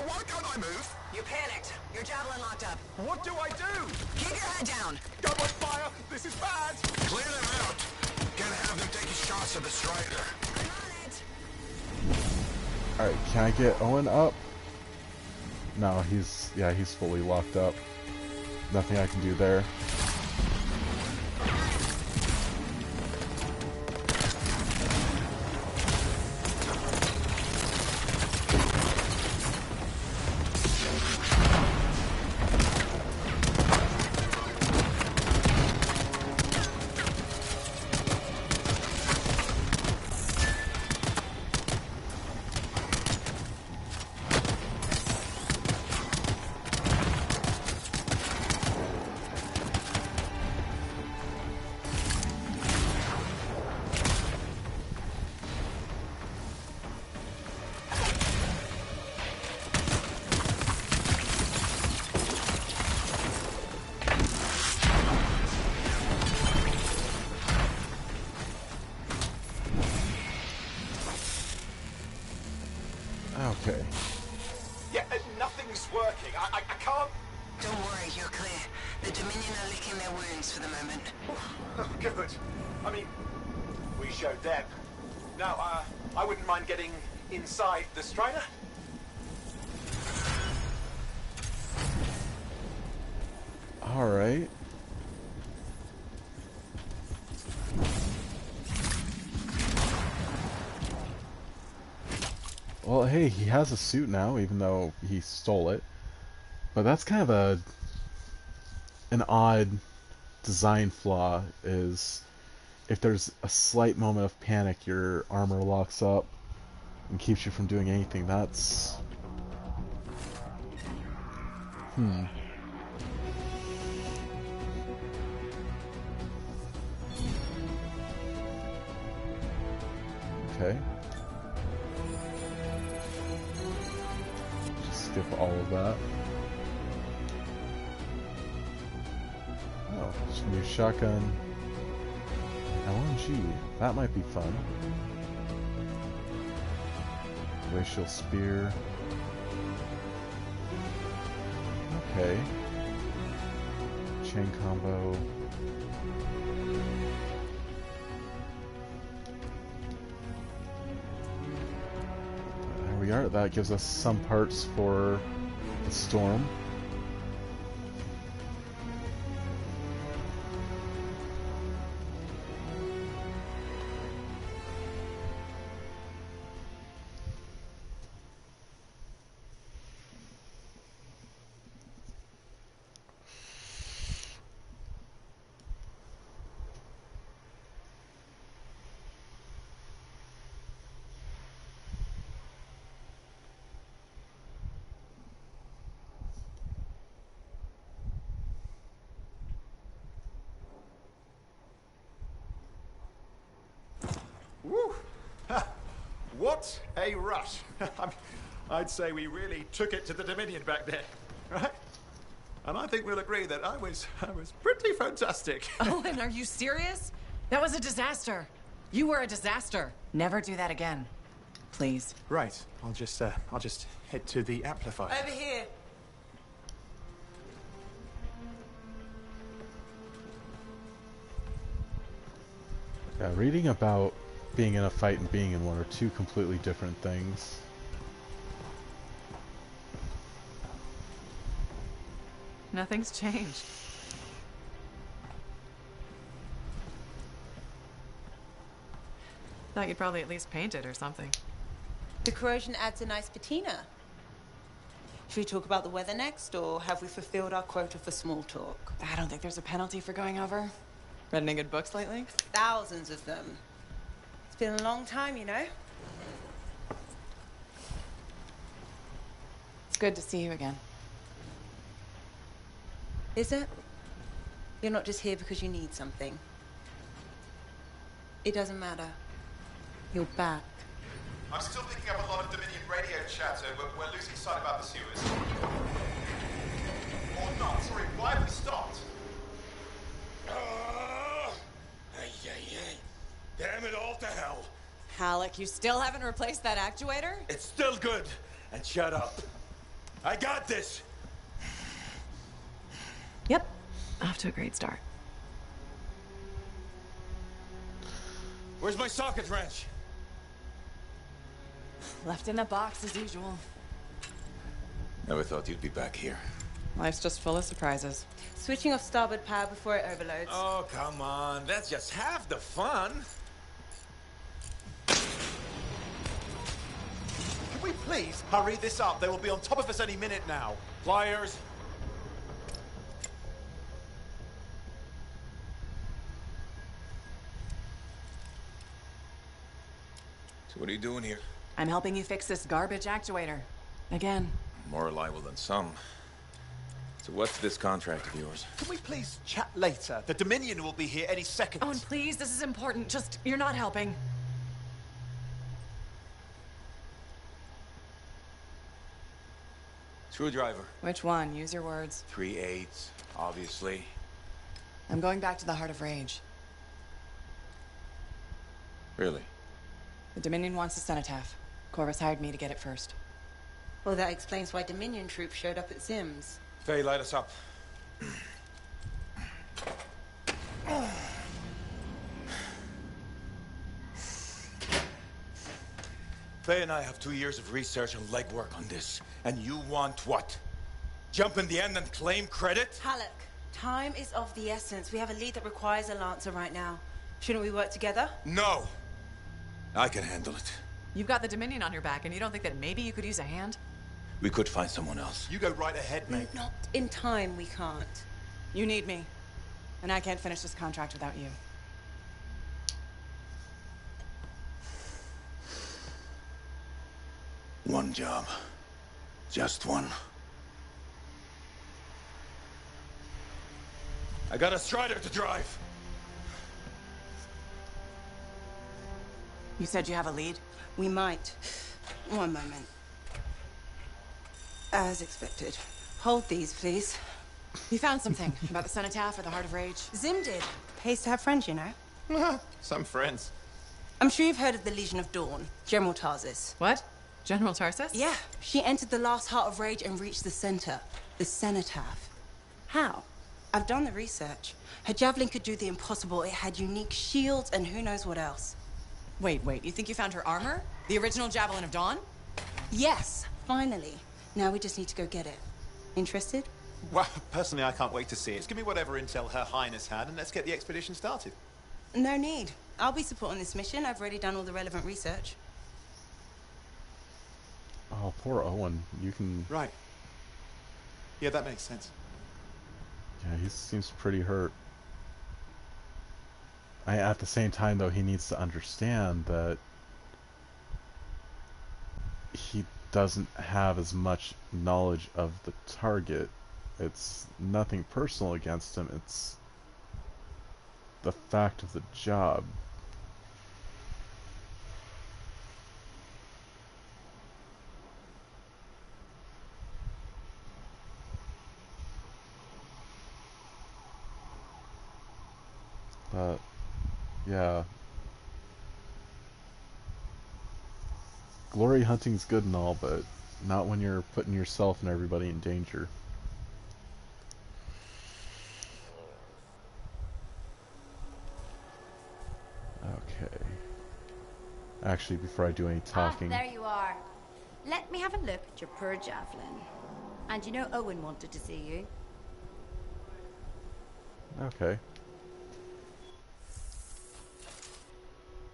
Why can't I move? You panicked. Your javelin locked up. What do I do? Keep your head down. Gun on fire! This is bad! Clear them out. Can't have them taking shots at the Strider. Alright, can I get Owen up? No, he's fully locked up. Nothing I can do there. Okay. Yeah, nothing's working. I can't... Don't worry, you're clear. The Dominion are licking their wounds for the moment. Oh, good. I mean, we showed them. Now, I wouldn't mind getting inside the Strider. Alright. Well, hey, he has a suit now, even though he stole it. But that's kind of an odd design flaw, is if there's a slight moment of panic, your armor locks up and keeps you from doing anything. That's... Okay. Just skip all of that. Oh, just a new shotgun. LMG. That might be fun. Racial spear. Okay. Chain combo. There we are. That gives us some parts for the storm. Woo! Ha! What a rush! I'd say we really took it to the Dominion back there, right? And I think we'll agree that I was pretty fantastic. Owen, are you serious? That was a disaster. You were a disaster. Never do that again. Please. Right. I'll just head to the amplifier. Over here. Yeah, reading about being in a fight and being in one are two completely different things. Nothing's changed. Thought you'd probably at least paint it or something. The corrosion adds a nice patina. Should we talk about the weather next, or have we fulfilled our quota for small talk? I don't think there's a penalty for going over. Read any good books lately? Thousands of them. It's been a long time, you know? It's good to see you again. Is it? You're not just here because you need something. It doesn't matter. You're back. I'm still picking up a lot of Dominion radio chatter, but we're losing sight about the sewers. Or not. Sorry, why have we stopped? Damn it all to hell. Halleck, you still haven't replaced that actuator? It's still good. And shut up. I got this. Yep. Off to a great start. Where's my socket wrench? Left in a box as usual. Never thought you'd be back here. Life's just full of surprises. Switching off starboard power before it overloads. Oh, come on. That's just half the fun. Can we please hurry this up? They will be on top of us any minute now. Pliers. So what are you doing here? I'm helping you fix this garbage actuator. Again. More reliable than some. So what's this contract of yours? Can we please chat later? The Dominion will be here any second. Owen, please, this is important. Just, you're not helping. Screwdriver. Which one? Use your words. 3/8, obviously. I'm going back to the Heart of Rage. Really? The Dominion wants the cenotaph. Corvus hired me to get it first. Well, that explains why Dominion troops showed up at Zim's. Faye, light us up. Faye and I have 2 years of research and legwork on this. And you want what? Jump in the end and claim credit? Halleck, time is of the essence. We have a lead that requires a Lancer right now. Shouldn't we work together? No! I can handle it. You've got the Dominion on your back, and you don't think that maybe you could use a hand? We could find someone else. You go right ahead, mate. Not in time, we can't. You need me. And I can't finish this contract without you. One job. Just one. I got a Strider to drive. You said you have a lead? We might. One moment. As expected. Hold these, please. You found something about the cenotaph or the Heart of Rage? Zim did. Pays to have friends, you know. Some friends. I'm sure you've heard of the Legion of Dawn, General Tarsis. What? General Tarsis? Yeah. She entered the last Heart of Rage and reached the center, the cenotaph. How? I've done the research. Her javelin could do the impossible. It had unique shields and who knows what else. Wait. You think you found her armor? The original Javelin of Dawn? Yes, finally. Now we just need to go get it. Interested? Well, personally, I can't wait to see it. Give me whatever intel Her Highness had, and let's get the expedition started. No need. I'll be supporting this mission. I've already done all the relevant research. Oh, poor Owen. You can... Right. Yeah, that makes sense. Yeah, he seems pretty hurt. At the same time, though, he needs to understand that he doesn't have as much knowledge of the target. It's nothing personal against him. It's the fact of the job. But, yeah. Glory hunting's good and all, but not when you're putting yourself and everybody in danger. Okay. Actually, before I do any talking... there you are. Let me have a look at your poor javelin. And you know Owen wanted to see you. Okay.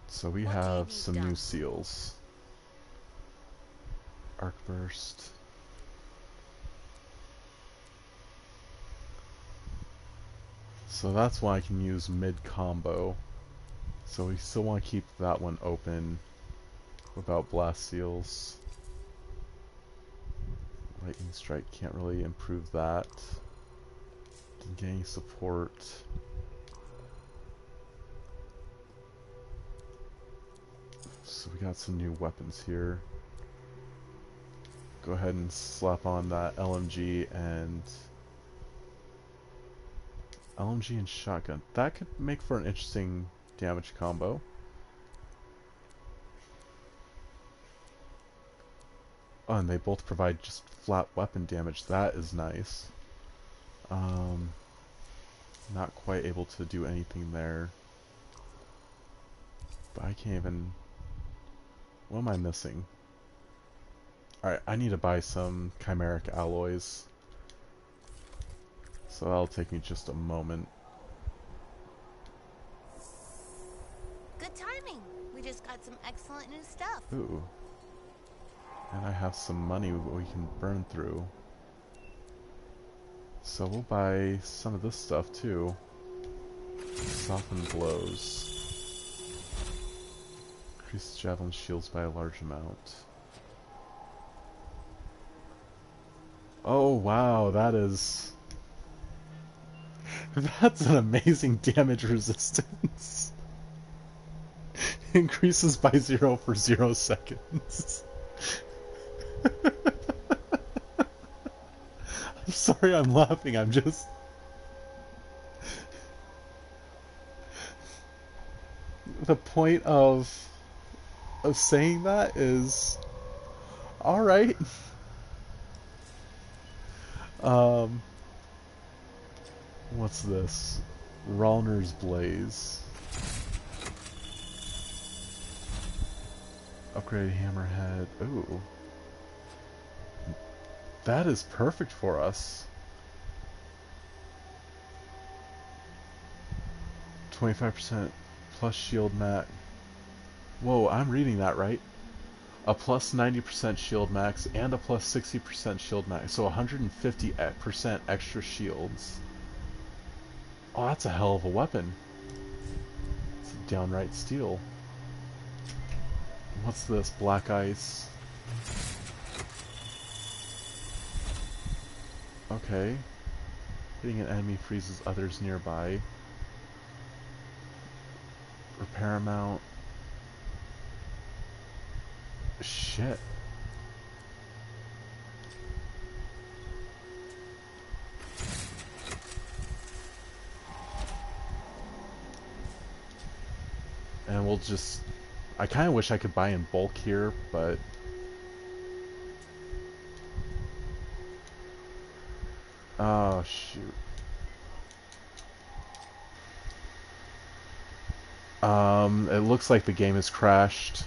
So we have some new seals. Arc burst. So that's why I can use mid combo. So we still want to keep that one open without blast seals. Lightning strike can't really improve that. Gaining support. So we got some new weapons here. Go ahead and slap on that LMG and shotgun. That could make for an interesting damage combo. Oh, and they both provide just flat weapon damage. That is nice. Not quite able to do anything there. But I can't even... What am I missing? Alright, I need to buy some chimeric alloys. So that'll take me just a moment. Good timing. We just got some excellent new stuff. Ooh. And I have some money we can burn through. So we'll buy some of this stuff too. Soften blows. Increase javelin shields by a large amount. Oh wow, that is... That's an amazing damage resistance. Increases by 0 for 0 seconds. I'm sorry I'm laughing, I'm just... The point of saying that is... Alright. What's this? Rallner's Blaze. Upgrade Hammerhead. Ooh. That is perfect for us. 25% plus shield max. Whoa, I'm reading that right. A plus 90% shield max and a plus 60% shield max. So 150% extra shields. Oh, that's a hell of a weapon. It's a downright steal. What's this? Black Ice. Okay. Hitting an enemy freezes others nearby. Repair amount. Shit. And we'll just... I kind of wish I could buy in bulk here, but... Oh, shoot. It looks like the game has crashed.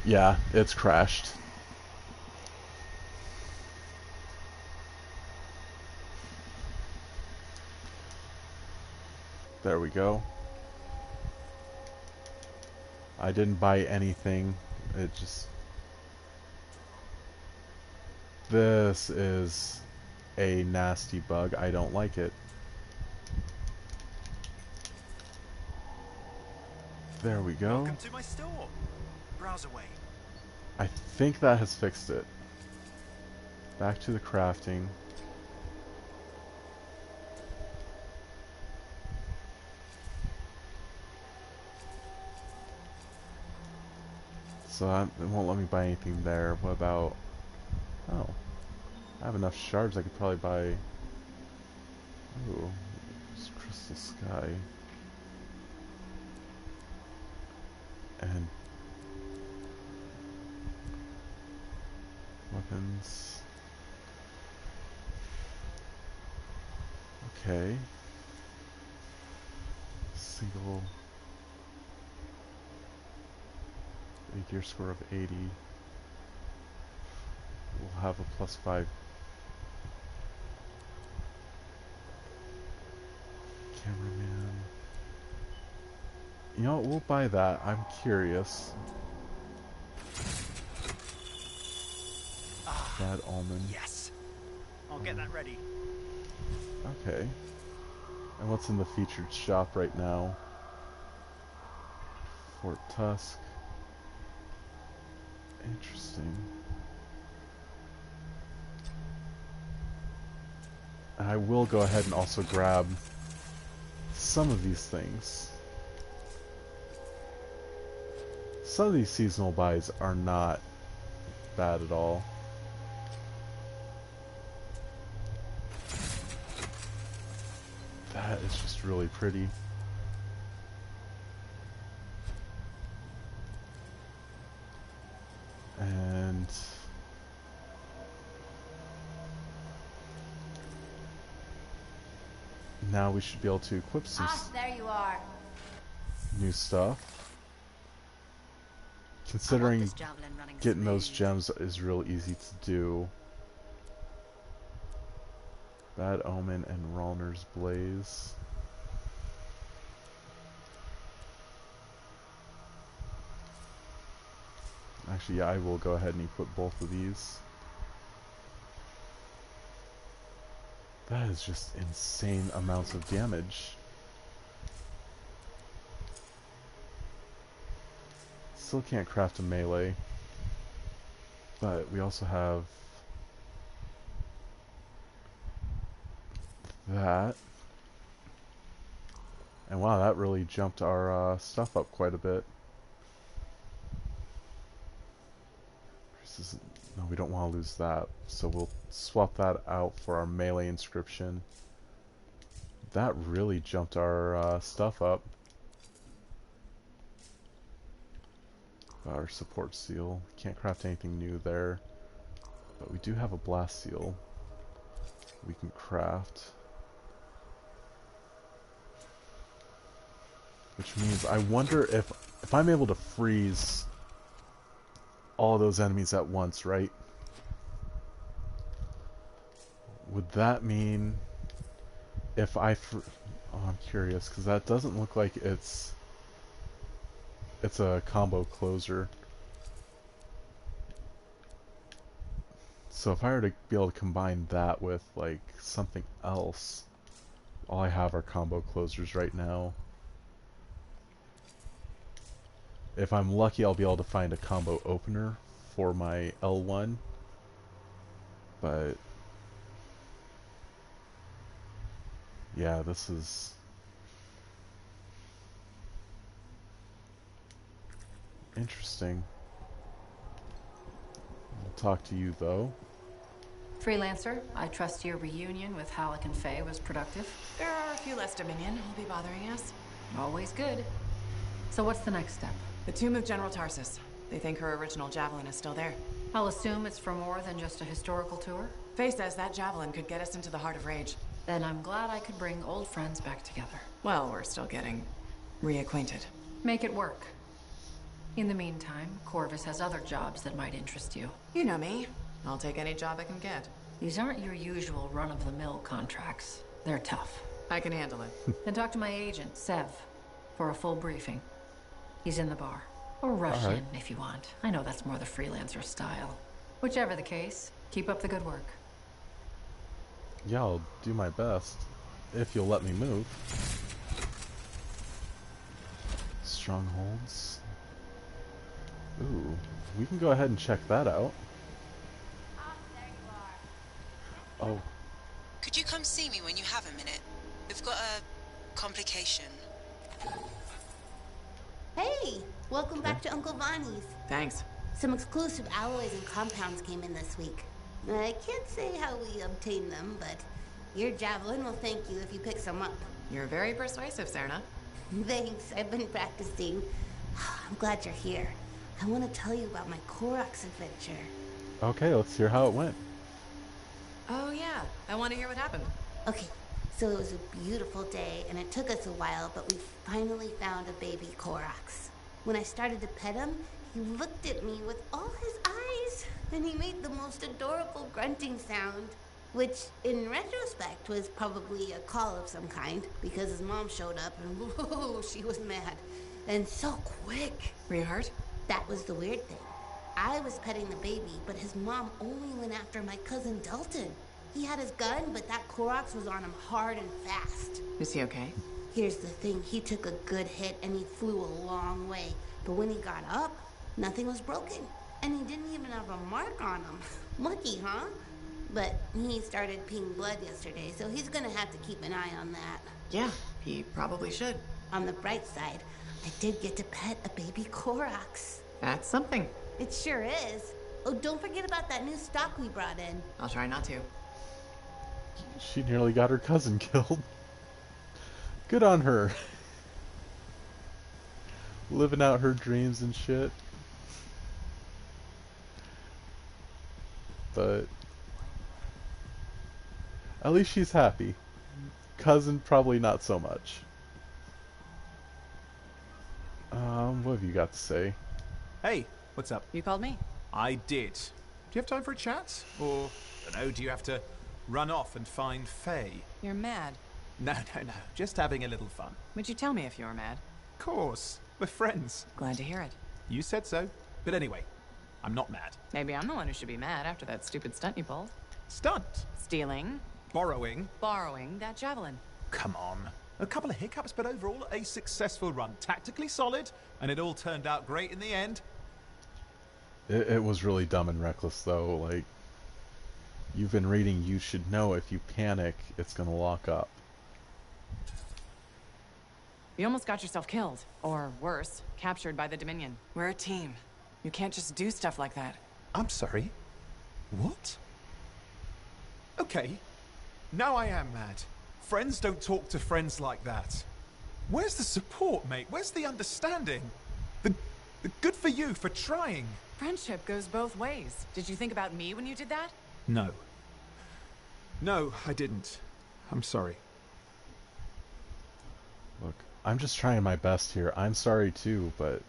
Yeah, it's crashed. There we go. I didn't buy anything. It just... This is a nasty bug. I don't like it. There we go. Welcome to my store. Browse away. I think that has fixed it. Back to the crafting. So it won't let me buy anything there. What about... Oh. I have enough shards I could probably buy... Ooh, it's crystal sky. And weapons. Okay. Single. A gear score of 80. We'll have a +5 cameraman. You know what, we'll buy that. I'm curious. Bad almond. Yes. I'll get that ready. Okay. And what's in the featured shop right now? Fort Tusk. Interesting. And I will go ahead and also grab some of these things. Some of these seasonal buys are not bad at all. That is just really pretty. And now we should be able to equip some there you are. new stuff. Considering getting those gems is real easy to do. Bad Omen and Rallner's Blaze. Actually, yeah, I will go ahead and equip both of these. That is just insane amounts of damage. Still can't craft a melee. But we also have that. And wow, that really jumped our stuff up quite a bit. No, we don't want to lose that, so we'll swap that out for our melee inscription. That really jumped our stuff up. Our support seal. Can't craft anything new there, but we do have a blast seal we can craft. Which means I wonder if I'm able to freeze all those enemies at once, right? Would that mean if I oh, I'm curious, because that doesn't look like it's a combo closer. So if I were to be able to combine that with like something else, all I have are combo closers right now. If I'm lucky, I'll be able to find a combo opener for my L1, but yeah, this is interesting. I'll talk to you though. Freelancer, I trust your reunion with Halleck and Faye was productive. There are a few less Dominion who'll be bothering us. Always good. So what's the next step? The tomb of General Tarsus. They think her original javelin is still there. I'll assume it's for more than just a historical tour. Faye says that javelin could get us into the heart of Rage. Then I'm glad I could bring old friends back together. Well, we're still getting reacquainted. Make it work. In the meantime, Corvus has other jobs that might interest you. You know me. I'll take any job I can get. These aren't your usual run-of-the-mill contracts. They're tough. I can handle it. Then talk to my agent, Sev, for a full briefing. He's in the bar. Or rush in if you want. I know that's more the freelancer style. Whichever the case, keep up the good work. Yeah, I'll do my best. If you'll let me move. Strongholds. Ooh, we can go ahead and check that out. Oh. Could you come see me when you have a minute? We've got a complication. Hey, welcome back to Uncle Vonnie's. Thanks. Some exclusive alloys and compounds came in this week. I can't say how we obtained them, but Your javelin will thank you if you pick some up. You're very persuasive, Serna. Thanks, I've been practicing. I'm glad you're here. I want to tell you about my Koroks adventure. Okay, let's hear how it went. Oh, yeah. I want to hear what happened. Okay, so it was a beautiful day, and it took us a while, but we finally found a baby Koroks. When I started to pet him, he looked at me with all his eyes, and he made the most adorable grunting sound, which, in retrospect, was probably a call of some kind, because his mom showed up, and whoa, she was mad. And so quick. Were you hurt? That was the weird thing. I was petting the baby, but his mom only went after my cousin Dalton. He had his gun, but that Koroks was on him hard and fast. Is he okay? Here's the thing, he took a good hit and he flew a long way. But when he got up, nothing was broken. And he didn't even have a mark on him. Lucky, huh? But he started peeing blood yesterday, so he's gonna have to keep an eye on that. Yeah, he probably should. On the bright side, I did get to pet a baby Koroks. That's something. It sure is. Oh, don't forget about that new stock we brought in. I'll try not to. She nearly got her cousin killed. Good on her. Living out her dreams and shit. But at least she's happy. Cousin probably not so much. What have you got to say? Hey, what's up? You called me? I did. Do you have time for a chat? Or, I don't know, do you have to run off and find Faye? You're mad. No. Just having a little fun. Would you tell me if you were mad? Of course. We're friends. Glad to hear it. You said so. But anyway, I'm not mad. Maybe I'm the one who should be mad after that stupid stunt you pulled. Stunt? Stealing. Borrowing. Borrowing that javelin. Come on. A couple of hiccups, but overall a successful run. Tactically solid, and it all turned out great in the end. It was really dumb and reckless, though. Like, you've been reading, you should know if you panic, it's gonna lock up. You almost got yourself killed. Or worse, captured by the Dominion. We're a team. You can't just do stuff like that. I'm sorry. What? Okay. Now I am mad. Friends don't talk to friends like that. Where's the support, mate? Where's the understanding? The good for you for trying. Friendship goes both ways. Did you think about me when you did that? No. No, I didn't. I'm sorry. Look, I'm just trying my best here. I'm sorry too, but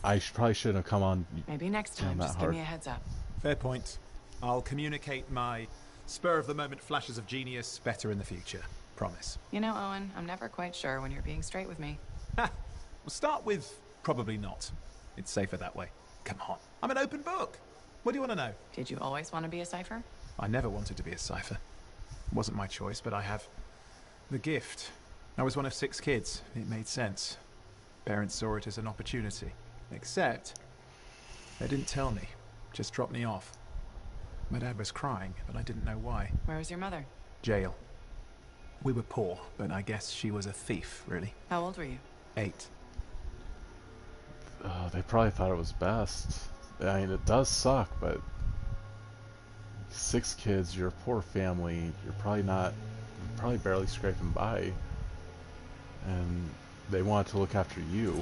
I probably shouldn't have come on. Maybe next time, just give me a heads up. Fair point. I'll communicate my spur-of-the-moment flashes of genius better in the future. Promise. You know, Owen, I'm never quite sure when you're being straight with me. Ha! We'll start with probably not. It's safer that way. Come on. I'm an open book. What do you want to know? Did you always want to be a cipher? I never wanted to be a cipher. It wasn't my choice, but I have the gift. I was one of 6 kids. It made sense. Parents saw it as an opportunity. Except, they didn't tell me. Just dropped me off. My dad was crying, but I didn't know why. Where was your mother? Jail. We were poor, but I guess she was a thief, really. How old were you? 8. They probably thought it was best. I mean, it does suck, but 6 kids, you're a poor family, you're probably barely scraping by. And they wanted to look after you.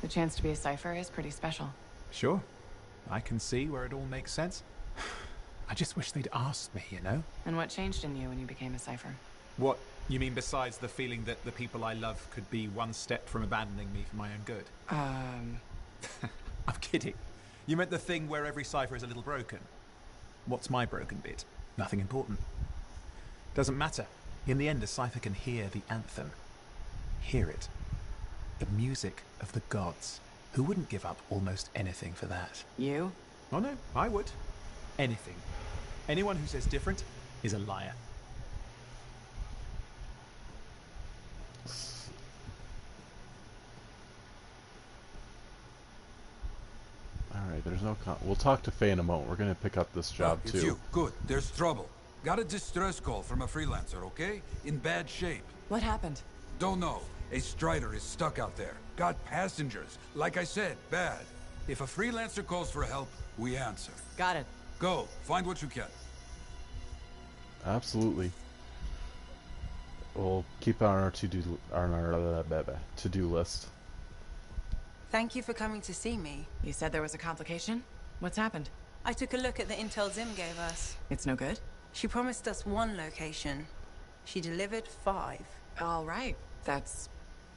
The chance to be a cipher is pretty special. Sure. I can see where it all makes sense. I just wish they'd asked me, you know? And what changed in you when you became a cipher? What, you mean besides the feeling that the people I love could be one step from abandoning me for my own good? I'm kidding. You meant the thing where every cipher is a little broken. What's my broken bit? Nothing important. Doesn't matter. In the end, a cipher can hear the anthem. Hear it. The music of the gods. Who wouldn't give up almost anything for that? You? Oh no, I would. Anything. Anyone who says different is a liar. Alright, there's no we'll talk to Faye in a moment. We're gonna pick up this job It's too. you. Good. There's trouble. Got a distress call from a freelancer, okay? In bad shape. What happened? Don't know. A strider is stuck out there. Got passengers. Like I said, bad. If a freelancer calls for help, we answer. Got it. Go. Find what you can. Absolutely. We'll keep it on our to-do list. Thank you for coming to see me. You said there was a complication? What's happened? I took a look at the intel Zim gave us. It's no good? She promised us 1 location. She delivered 5. All right. That's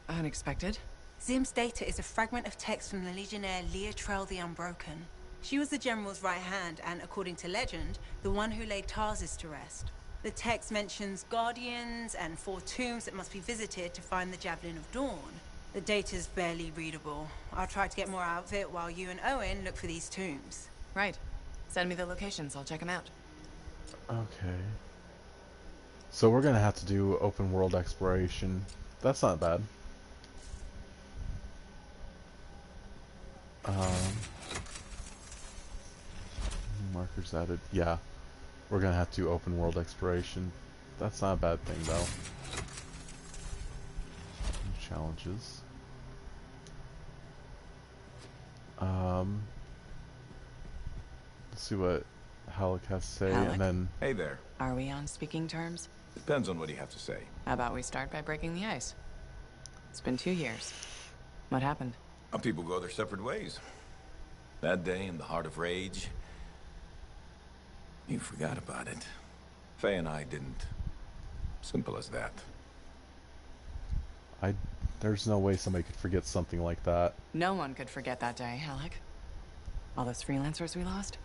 unexpected. Zim's data is a fragment of text from the Legionnaire Leotrel the Unbroken. She was the General's right hand and, according to legend, the one who laid Tarsus to rest. The text mentions guardians and 4 tombs that must be visited to find the Javelin of Dawn. The data's barely readable. I'll try to get more out of it while you and Owen look for these tombs. Right. Send me the locations. I'll check them out. Okay. So we're gonna have to do open world exploration. That's not bad. Markers added. Yeah. We're gonna have to do open world exploration. That's not a bad thing though. Challenges. Let's see what Halleck has to say, Halleck? and then... Hey there. Are we on speaking terms? Depends on what you have to say. How about we start by breaking the ice? It's been 2 years. What happened? People go their separate ways. That day in the heart of rage, you forgot about it. Faye and I didn't. Simple as that. There's no way somebody could forget something like that. No one could forget that day, Halleck. All those freelancers we lost?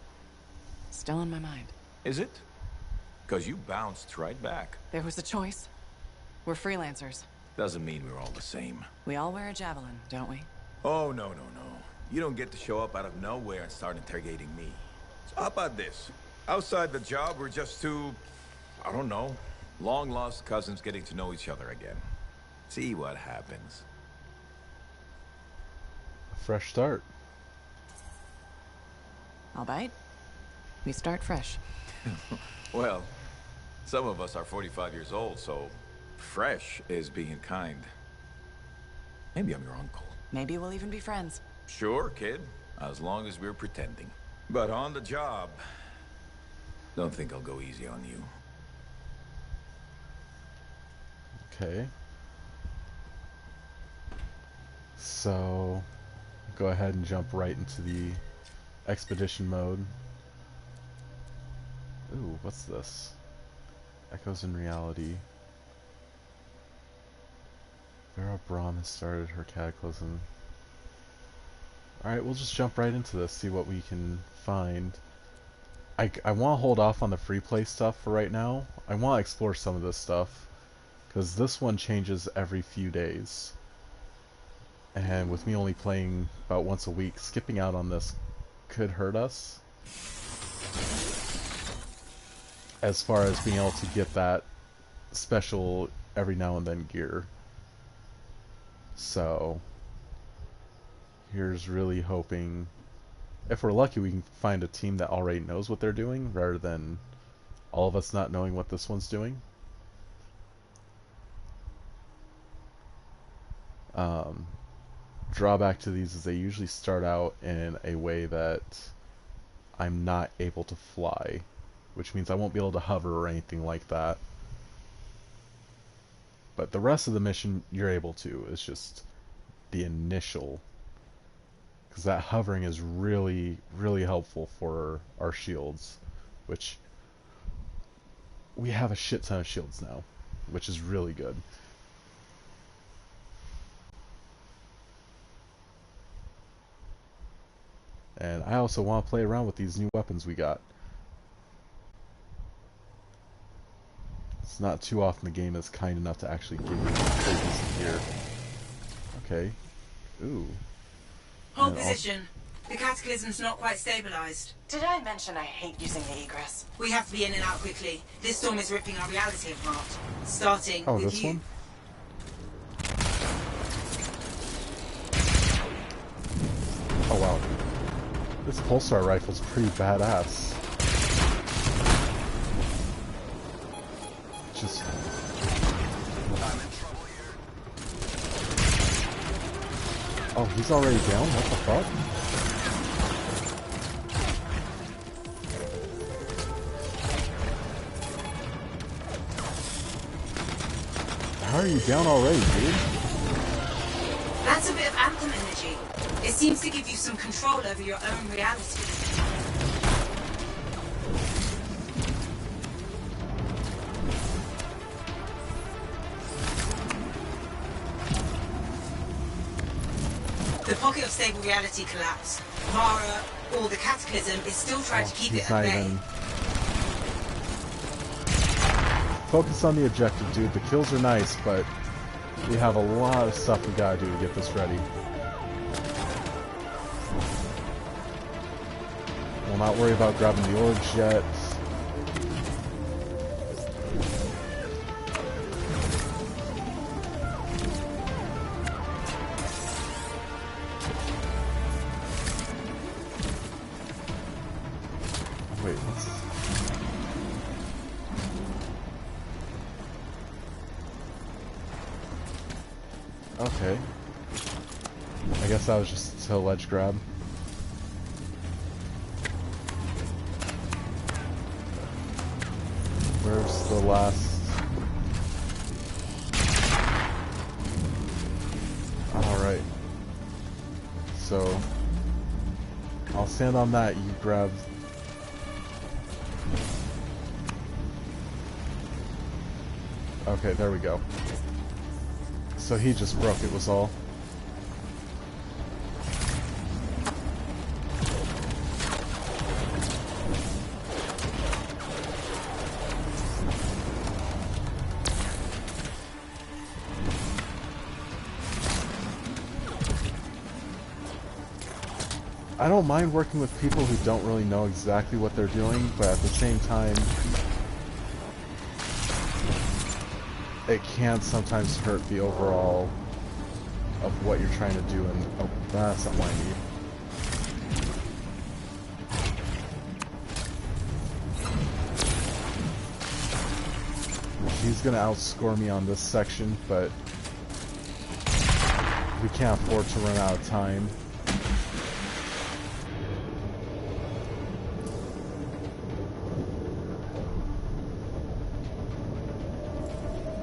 Still in my mind. Is it? Because you bounced right back. There was a choice. We're freelancers. Doesn't mean we're all the same. We all wear a javelin, don't we? Oh, no. You don't get to show up out of nowhere and start interrogating me. So how about this? Outside the job, we're just two, I don't know, long-lost cousins getting to know each other again. See what happens. Fresh start. I'll bite. We start fresh. Well, some of us are 45 years old, so fresh is being kind. Maybe I'm your uncle. Maybe we'll even be friends. Sure, kid. As long as we're pretending. But on the job, don't think I'll go easy on you. Okay. So, go ahead and jump right into the expedition mode. Ooh, what's this? Echoes in reality. Vera Brahm has started her cataclysm. Alright, we'll just jump right into this, see what we can find. I want to hold off on the free play stuff for right now. I want to explore some of this stuff, because this one changes every few days. And with me only playing about once a week, skipping out on this could hurt us. As far as being able to get that special every now and then gear. So, here's really hoping, if we're lucky, we can find a team that already knows what they're doing, rather than all of us not knowing what this one's doing. Drawback to these is they usually start out in a way that I'm not able to fly, which means I won't be able to hover or anything like that. But the rest of the mission you're able to. It's just the initial, because that hovering is really, really helpful for our shields, which we have a shit ton of shields now, which is really good. And I also want to play around with these new weapons we got. It's not too often the game is kind enough to actually give you pretty decent gear. Okay. Ooh. Hold position. The cataclysm's not quite stabilized. Did I mention I hate using the egress? We have to be in and out quickly. This storm is ripping our reality apart. Starting with this you. one? Oh wow. This pulsar rifle's pretty badass. Just... Oh, he's already down? What the fuck? how are you down already, dude? That's a bit of Anthem energy. It seems to give you some control over your own reality. The pocket of stable reality collapsed. Mara, or the Cataclysm, is still trying to keep it at bay. Focus on the objective, dude. The kills are nice, but we have a lot of stuff we gotta do to get this ready. We'll not worry about grabbing the orbs yet. Wait, what's... Okay. I guess that was just a ledge grab. Where's the last... Alright. So... I'll stand on that, you grab... Okay, there we go. So he just broke it, was all. I don't mind working with people who don't really know exactly what they're doing, but at the same time, it can sometimes hurt the overall of what you're trying to do, and oh, that's not what I need. He's gonna outscore me on this section, but we can't afford to run out of time.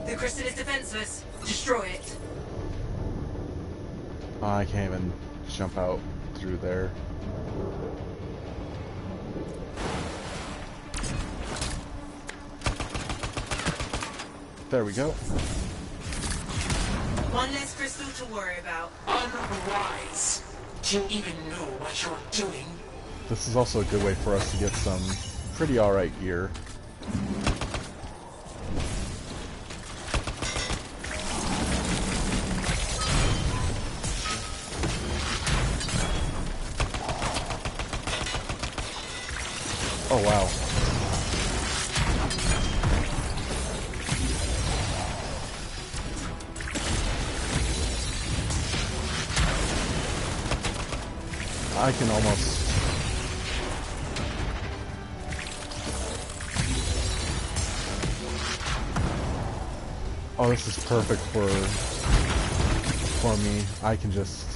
The crystal is defenseless. Destroy it. Oh, I can't even jump out through there. There we go. One less crystal to worry about. Unwise. Do you even know what you're doing? This is also a good way for us to get some pretty alright gear. Oh wow. I can almost... Oh, this is perfect for me. I can just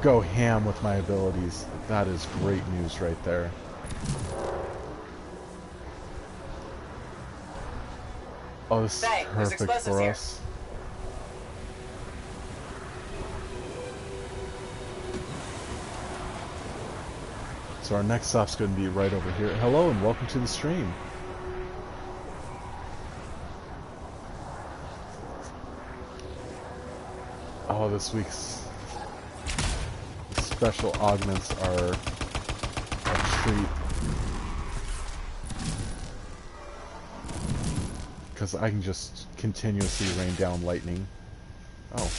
go ham with my abilities. That is great news right there. Oh, this is perfect for us. So our next stop's going to be right over here. Hello and welcome to the stream. Oh, this week's special augments are a treat. Because I can just continuously rain down lightning. Oh.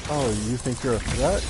Oh, you think you're a threat?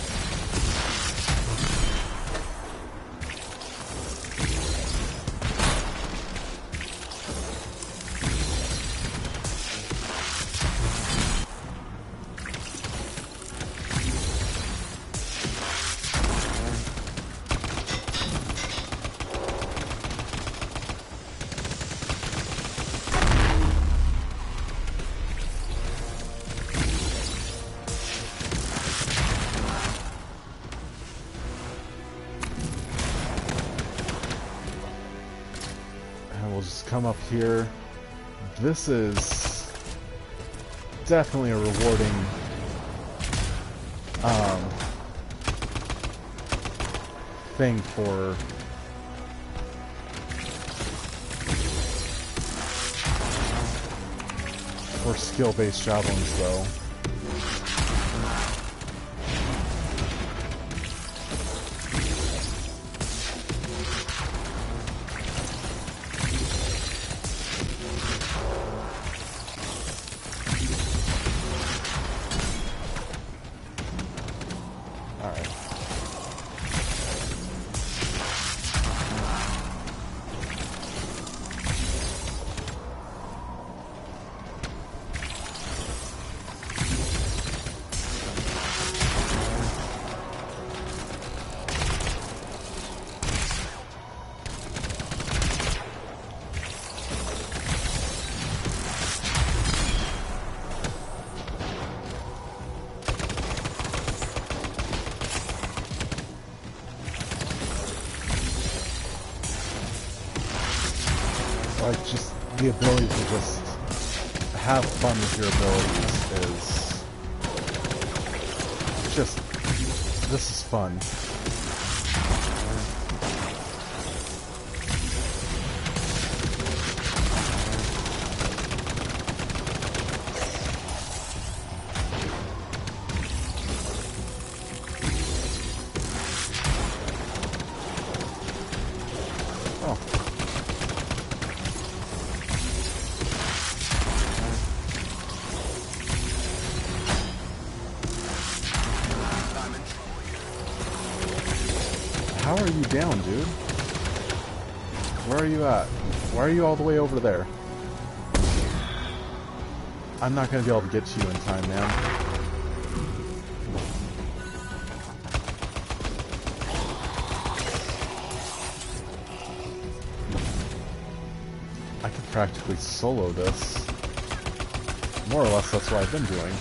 I will just come up here. This is definitely a rewarding thing for skill-based javelins, though. Like, just the ability to just have fun with your abilities is just, this is fun. How are you down, dude? Where are you at? Why are you all the way over there? I'm not gonna be able to get to you in time, man. I could practically solo this. More or less, that's what I've been doing.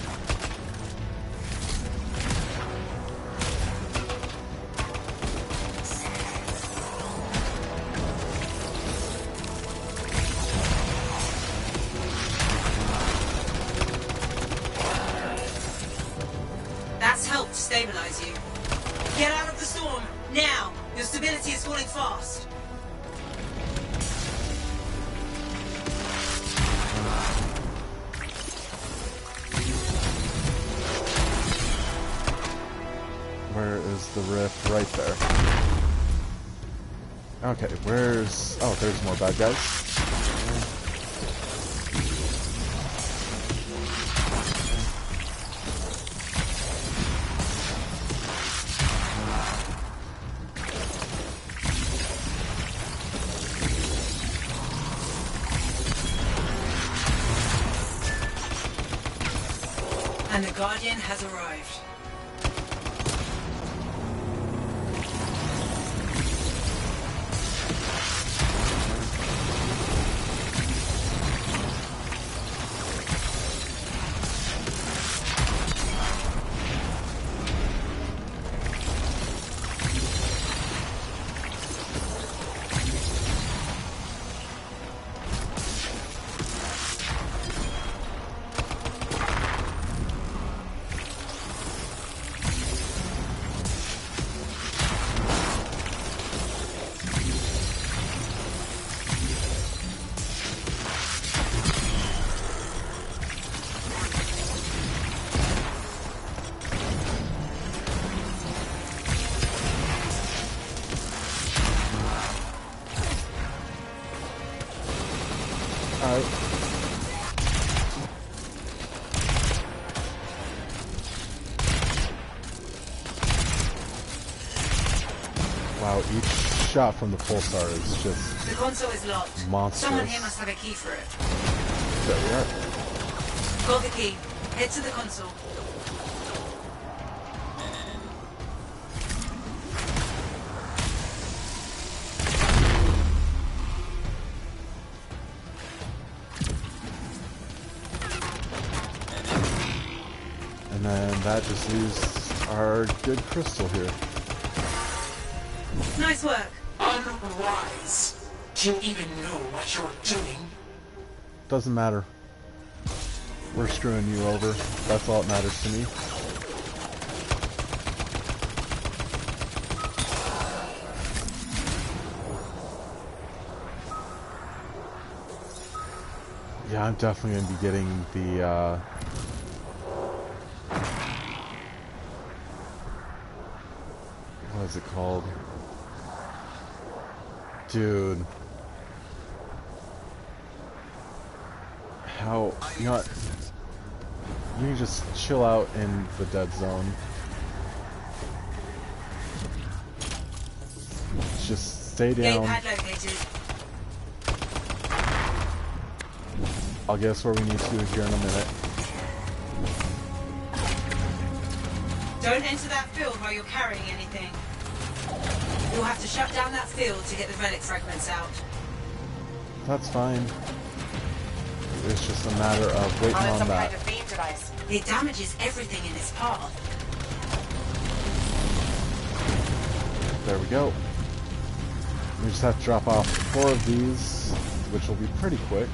Stabilize you. Get out of the storm, now! Your stability is falling fast. Where is the rift? Right there. Okay, where's... Oh, there's more bad guys. And the Guardian has arrived. Wow, each shot from the pulsar is just The console is locked. monstrous. Someone here must have a key for it. There we are. Got the key. Head to the console. And then that just leaves our good crystal here. Nice work. Unwise. Do you even know what you're doing? Doesn't matter. We're screwing you over. That's all that matters to me. Yeah, I'm definitely going to be getting the, what is it called? Dude. How, you know what? You can just chill out in the dead zone. Just stay down. I'll guess where we need to here in a minute. Don't enter that field while you're carrying anything. You'll have to shut down that field to get the relic fragments out. That's fine. It's just a matter of waiting on that. Kind of beam device. It damages everything in its path. There we go. We just have to drop off 4 of these, which will be pretty quick.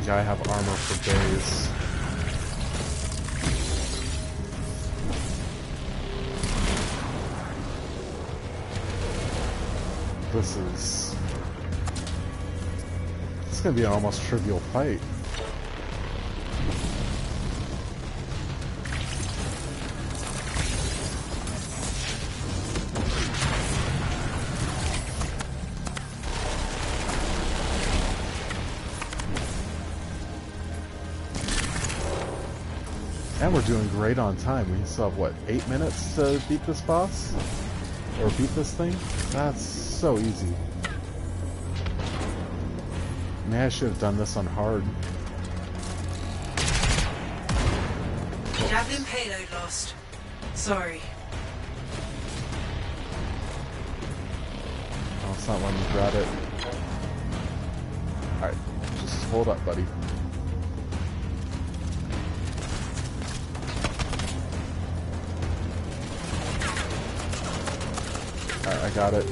I have armor for days. It's gonna be an almost trivial fight. And we're doing great on time. We still have, what, 8 minutes to beat this boss? Or beat this thing? That's so easy. Man, I should have done this on hard. Javelin payload lost. Sorry. Oh, it's not letting me grab it. Alright, just hold up, buddy. Alright, I got it.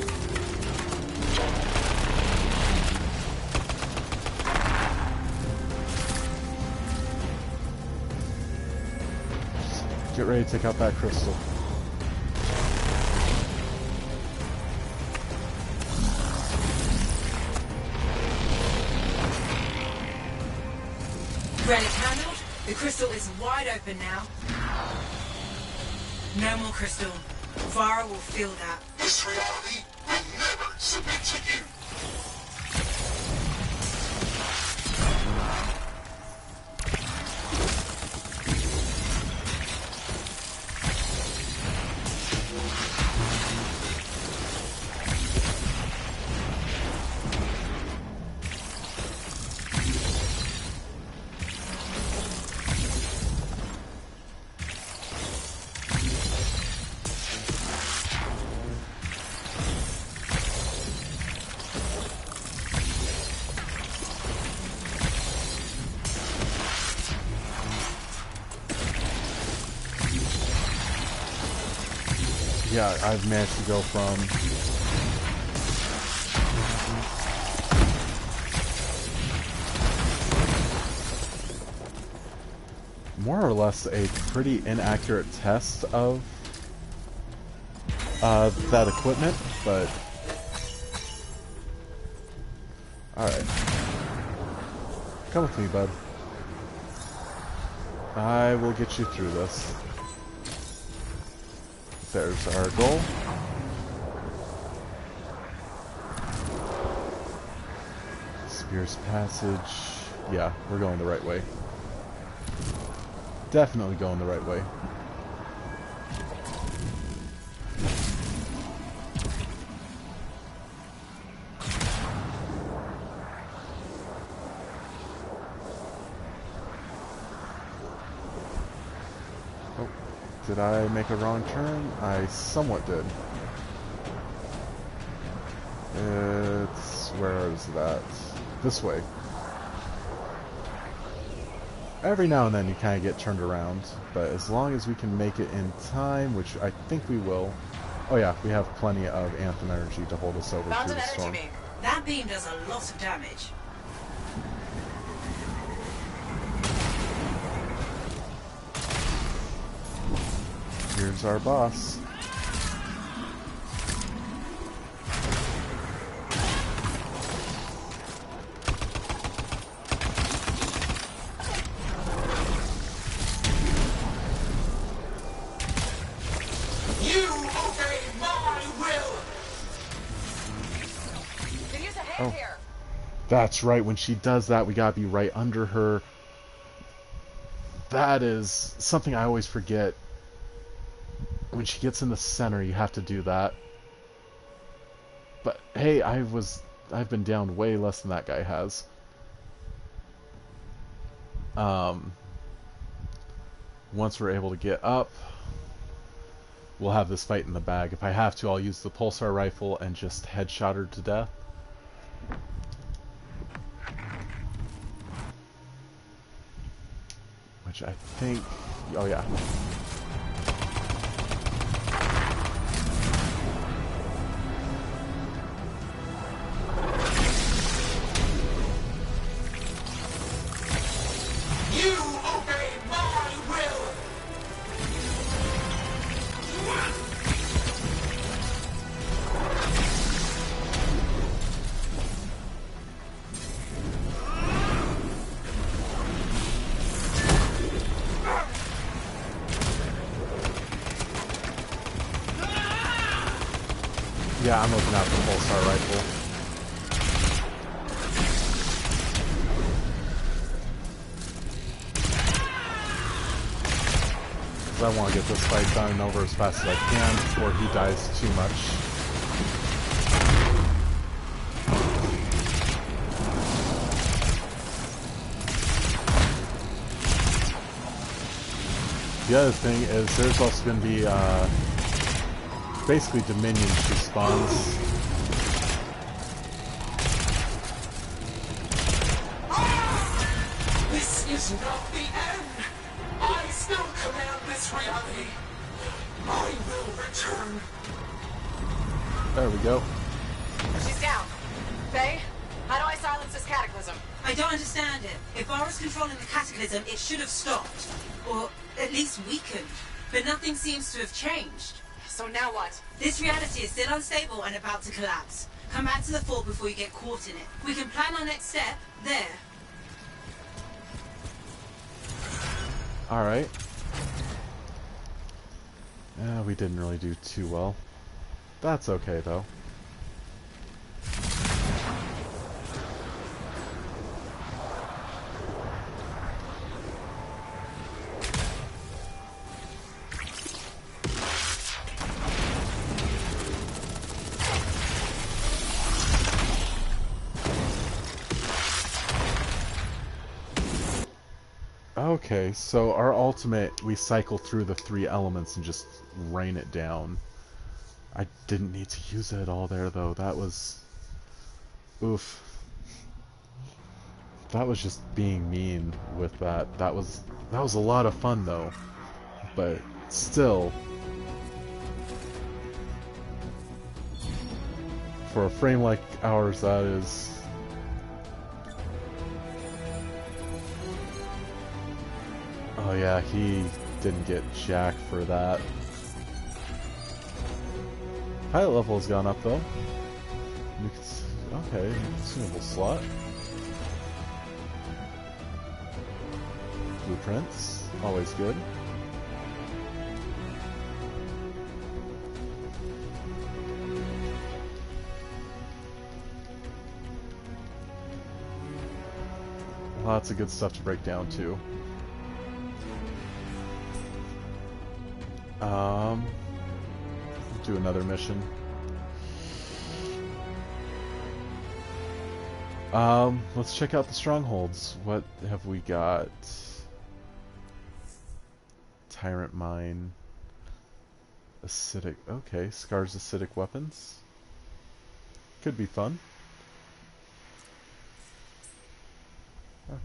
Just get ready to take out that crystal. Relic handled. The crystal is wide open now. No more crystal. Vara will feel that. This reality will never submit to you. Yeah, I've managed to go from more or less a pretty inaccurate test of that equipment, but alright. Come with me, bud. I will get you through this. There's our goal. Spear's Passage. Yeah, we're going the right way. Definitely going the right way. Did I make a wrong turn? I somewhat did. Where is that? This way. Every now and then you kind of get turned around, but as long as we can make it in time, which I think we will. Oh yeah, we have plenty of Anthem energy to hold us over Found through an the energy storm. beam. That beam does a lot of damage. Here's our boss. You obey my will! Could use a hand Oh. here. That's right, when she does that, we gotta be right under her. That is something I always forget. When she gets in the center, you have to do that. But hey, I've been down way less than that guy has. Once we're able to get up, we'll have this fight in the bag. If I have to, I'll use the pulsar rifle and just headshot her to death. Which I think... Oh yeah. You obey my will! Yeah, I'm looking out for the pulsar rifle. I want to get this fight done and over as fast as I can before he dies too much. The other thing is there's also going to be basically Dominion she spawns. This is not the end! I still command this reality! I will return! There we go. She's down. Faye, how do I silence this cataclysm? I don't understand it. If I was controlling the cataclysm, it should have stopped. Or at least weakened. But nothing seems to have changed. So now what? This reality is still unstable and about to collapse. Come back to the fort before you get caught in it. We can plan our next step there. Alright. We didn't really do too well. That's okay, though. Okay, so our ultimate, we cycle through the 3 elements and just rain it down. I didn't need to use it all there, though. That was... Oof. That was just being mean with that. That was a lot of fun, though. But still... For a frame like ours, that is... Oh yeah, he didn't get jack for that. Pilot level has gone up though. Okay, consumable slot. Blueprints, always good. Lots of good stuff to break down too. Do another mission. Let's check out the strongholds. What have we got? Tyrant Mine. Acidic. Okay, Scar's acidic weapons. Could be fun.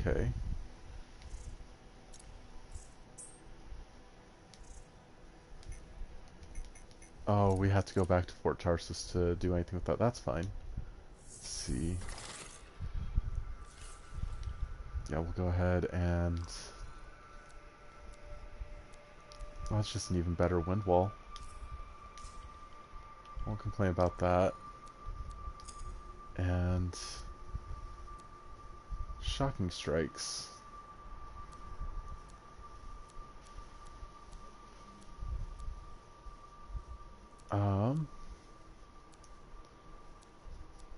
Okay. Oh, we have to go back to Fort Tarsus to do anything with that. That's fine. Let's see. Yeah, we'll go ahead and... Oh, it's just an even better wind wall. Won't complain about that. And... Shocking strikes.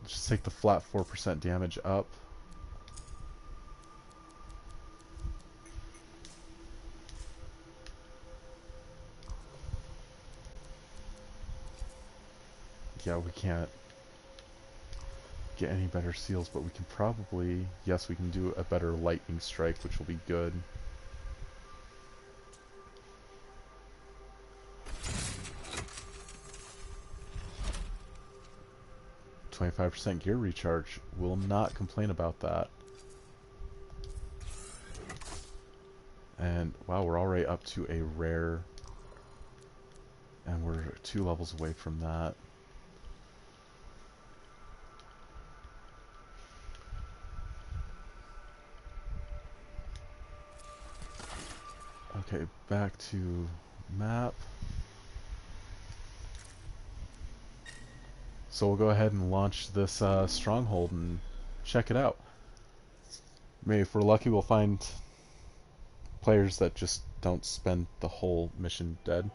Just take the flat 4% damage up. Yeah, we can't get any better seals, but we can probably... Yes, we can do a better lightning strike, which will be good. %gear recharge. Will not complain about that. And wow, we're already up to a rare, and we're 2 levels away from that. Okay, back to map. So we'll go ahead and launch this stronghold and check it out. Maybe if we're lucky we'll find players that just don't spend the whole mission dead.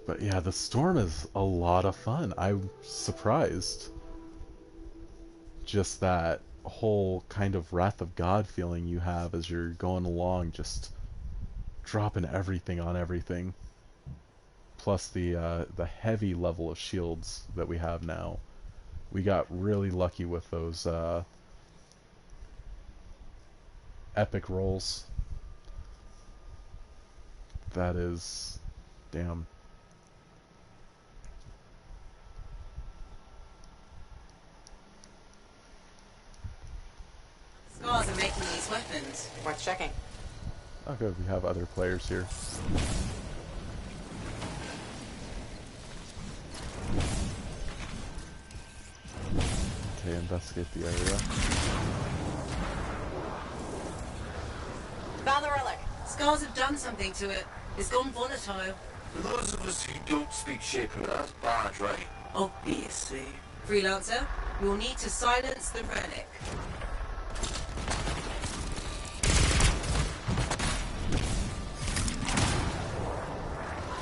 But yeah, the storm is a lot of fun. I'm surprised. Just that whole kind of Wrath of God feeling you have as you're going along, just dropping everything on everything. Plus the heavy level of shields that we have now. We got really lucky with those epic rolls. That is... damn. Scars are making these weapons. Worth checking. Oh good, we have other players here. Okay, investigate the area. Found the relic. Scars have done something to it. It's gone volatile. For those of us who don't speak Shaper, that's bad, right? Obviously. Freelancer, you'll need to silence the relic.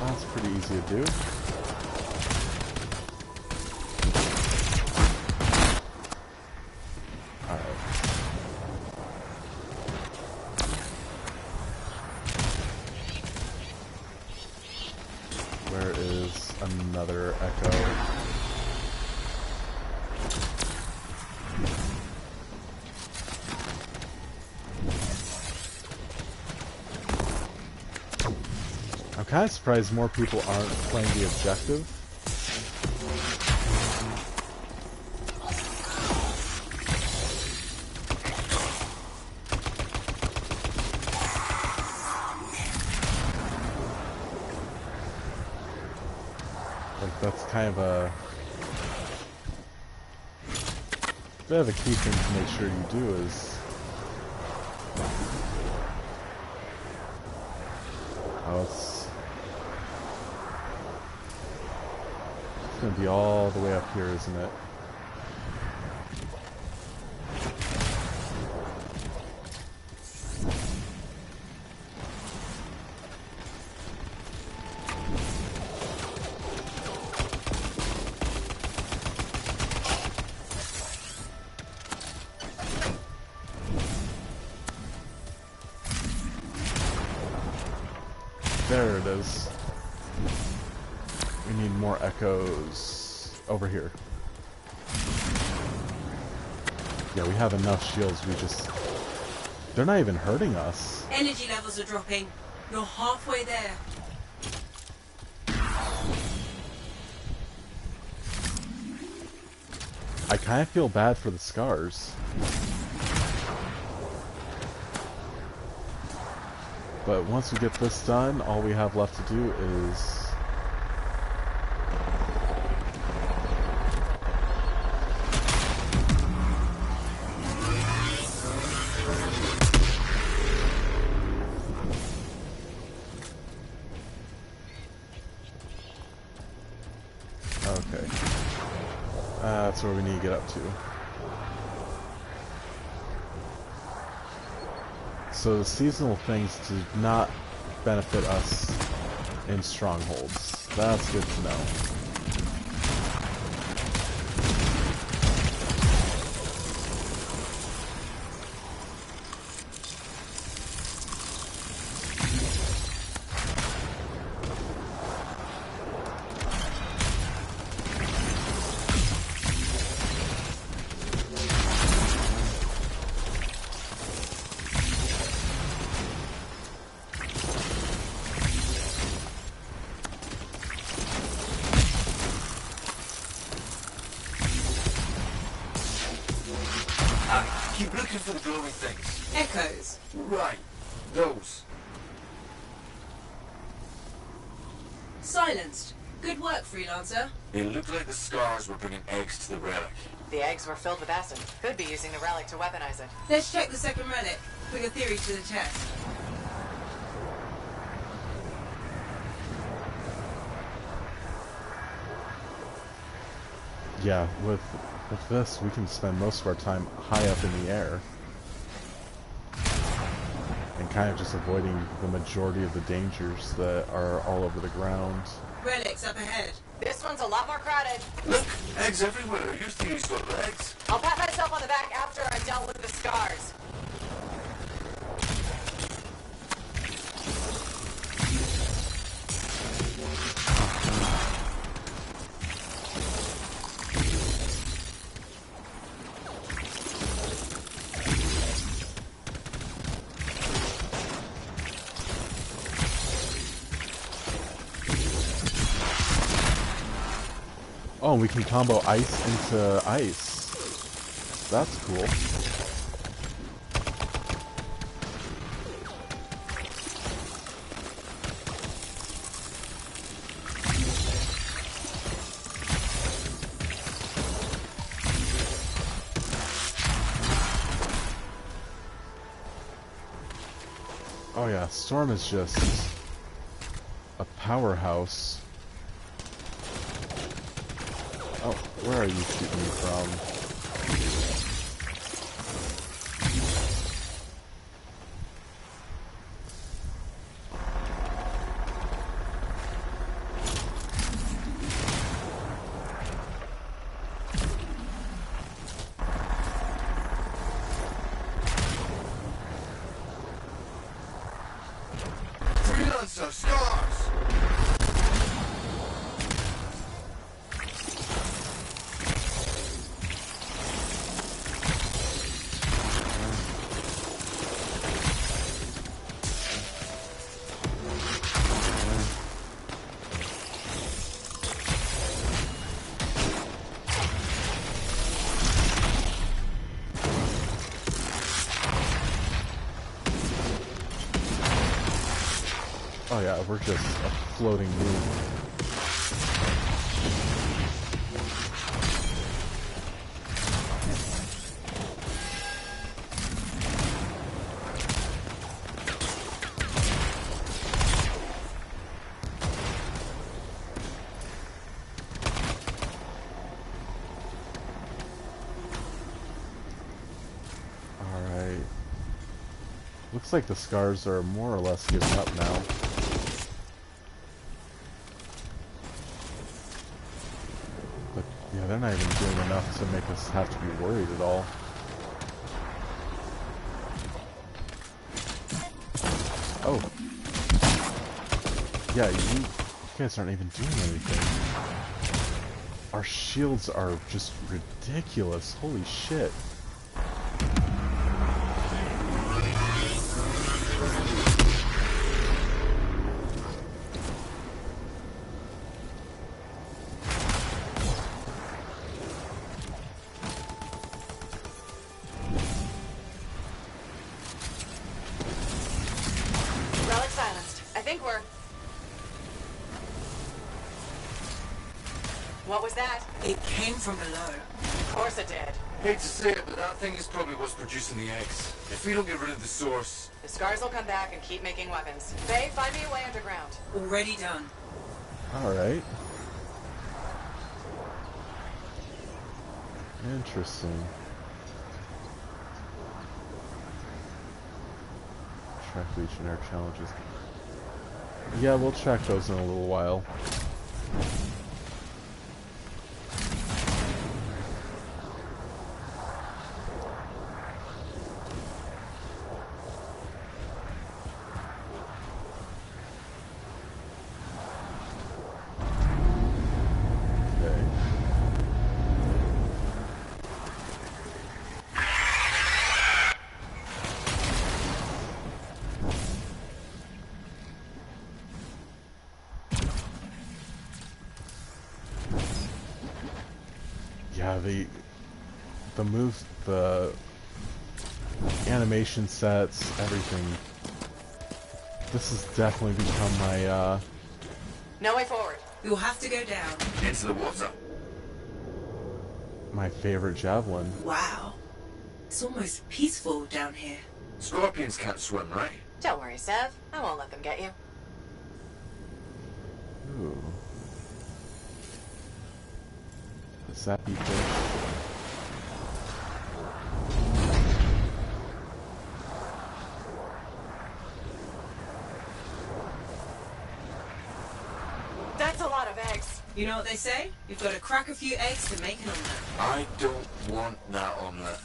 That's pretty easy to do. Alright. Where is another echo? I'm kind of surprised more people aren't playing the objective. Like, that's kind of a bit of a key thing to make sure you do is... Oh, it's going to be all the way up here, isn't it? There it is. We need more echoes over here. Yeah, we have enough shields, we just They're not even hurting us. Energy levels are dropping. You're halfway there. I kind of feel bad for the scars. But once we get this done, all we have left to do is... Okay. That's where we need to get up to. So the seasonal things do not benefit us in strongholds. That's good to know. Keep looking for the glowing things. Echoes. Right. Those. Silenced. Good work, Freelancer. It looked like the scars were bringing eggs to the relic. The eggs were filled with acid. Could be using the relic to weaponize it. Let's check the second relic. Put your theory to the test. Yeah, with this, we can spend most of our time high up in the air. And kind of just avoiding the majority of the dangers that are all over the ground. Relics up ahead. This one's a lot more crowded. Look, eggs everywhere. Your theory's got legs. I'll pat myself on the back after I've dealt with the scars. Oh, we can combo ice into ice. That's cool. Oh yeah, Storm is just a powerhouse. Oh, where are you shooting me from? Freelancer, scars! Oh yeah, we're just a floating moon. Alright. Looks like the scars are more or less giving up now. Yeah, they're not even doing enough to make us have to be worried at all. Oh. Yeah, you guys aren't even doing anything. Our shields are just ridiculous. Holy shit. What was that? It came from below. Of course it did. Hate to say it, but that thing is probably what's producing the eggs. If we don't get rid of the source... The scars will come back and keep making weapons. Faye, find me a way underground. Already done. Alright. Interesting. Track Legionnaire challenges. Yeah, we'll check those in a little while. Yeah, the moves, the animation sets, everything. This has definitely become my No way forward. We'll have to go down. Into the water. my favorite javelin. Wow. It's almost peaceful down here. Scorpions can't swim, right? Don't worry, Sev. I won't let them get you. Ooh. Does that be fish? That's a lot of eggs. You know what they say? You've got to crack a few eggs to make an omelette. I don't want that omelette.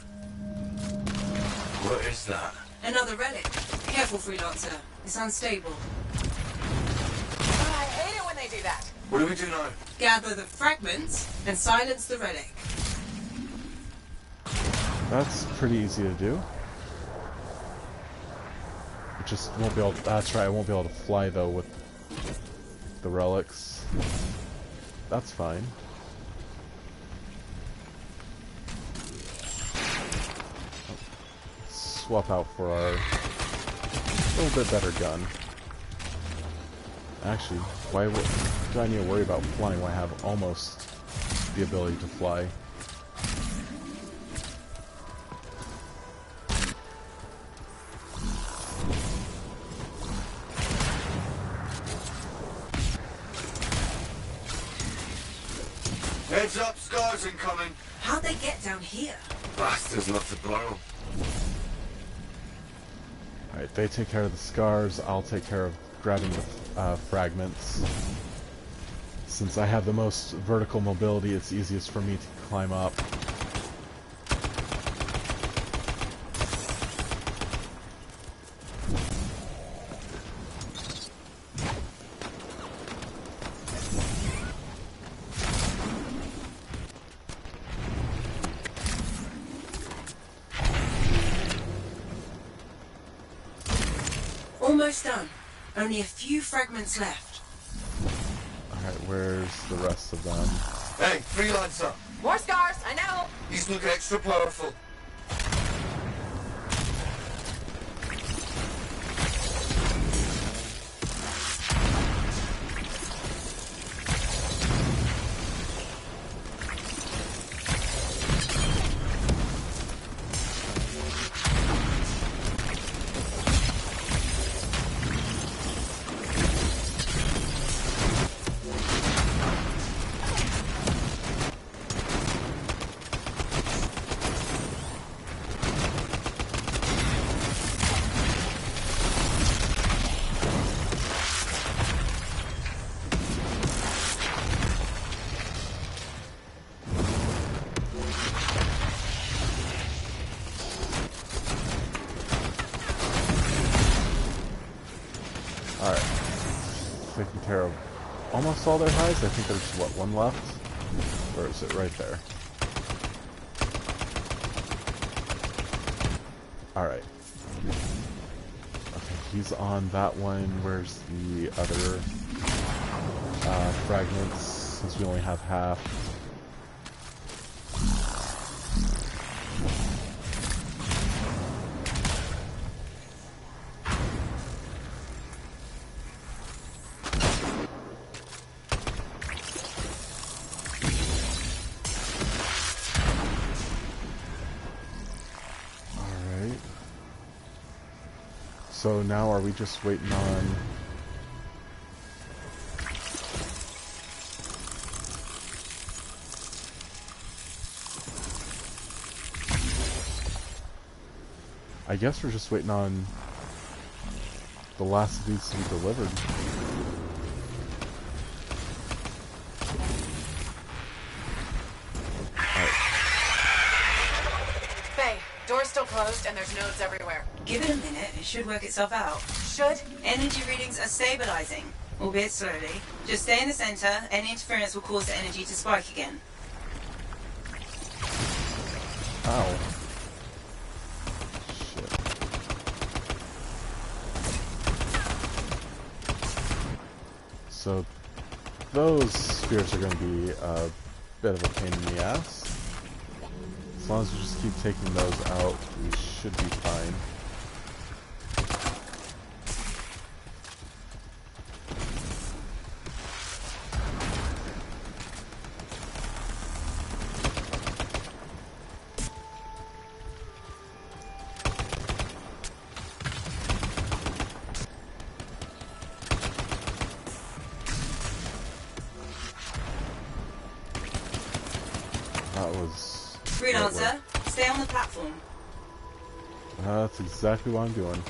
What is that? Another relic. Careful, freelancer. It's unstable. I hate it when they do that. What do we do now? Gather the fragments and silence the relic. That's pretty easy to do. It just won't be able. That's right. I won't be able to fly though with the relics. That's fine. Swap out for our little bit better gun. Actually, why do I need to worry about flying when I have almost the ability to fly? Heads up, scars incoming. How'd they get down here? Bastards love to borrow. Alright, they take care of the scars, I'll take care of grabbing the fragments. Since I have the most vertical mobility, it's easiest for me to climb up. Almost done. Only a few fragments left. Alright, where's the rest of them? Hey, freelancer. More scars, I know. He's looking extra powerful. Alright. Taking care of almost all their hides. I think there's, what, one left? Where is it? Right there. Alright. Okay, he's on that one. Where's the other fragments? Since we only have half. So now are we just waiting on... I guess we're just waiting on the last of these to be delivered. Faye, door's still closed and there's nodes everywhere. Give it a minute, it should work itself out. Should? Energy readings are stabilizing, albeit slowly. Just stay in the center, any interference will cause the energy to spike again. Ow. So those spheres are going to be a bit of a pain in the ass. As long as we just keep taking those out, we should be fine. That was... Freelancer, stay on the platform. That's exactly what I'm doing.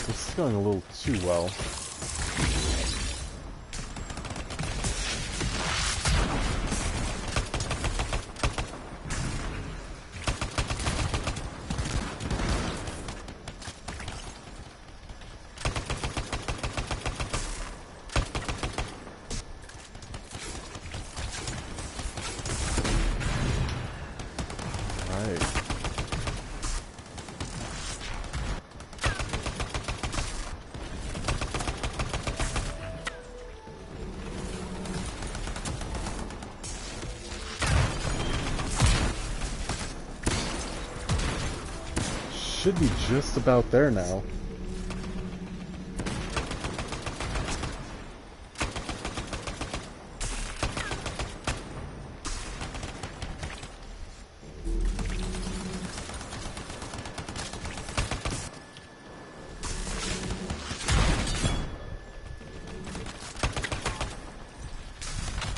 This is going a little too well. Should be just about there now.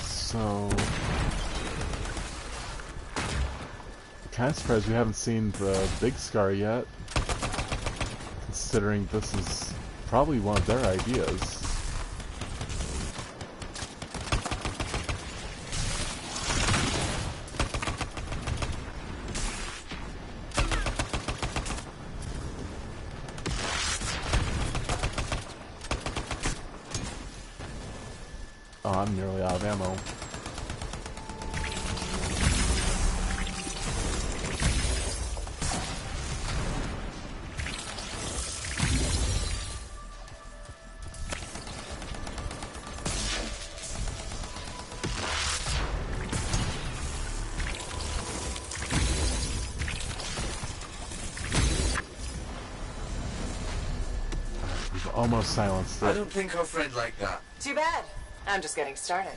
So... kind of surprised we haven't seen the big scar yet, considering this is probably one of their ideas. Oh, I'm nearly out of ammo. Almost silenced it. I don't think our friend like that. Too bad. I'm just getting started.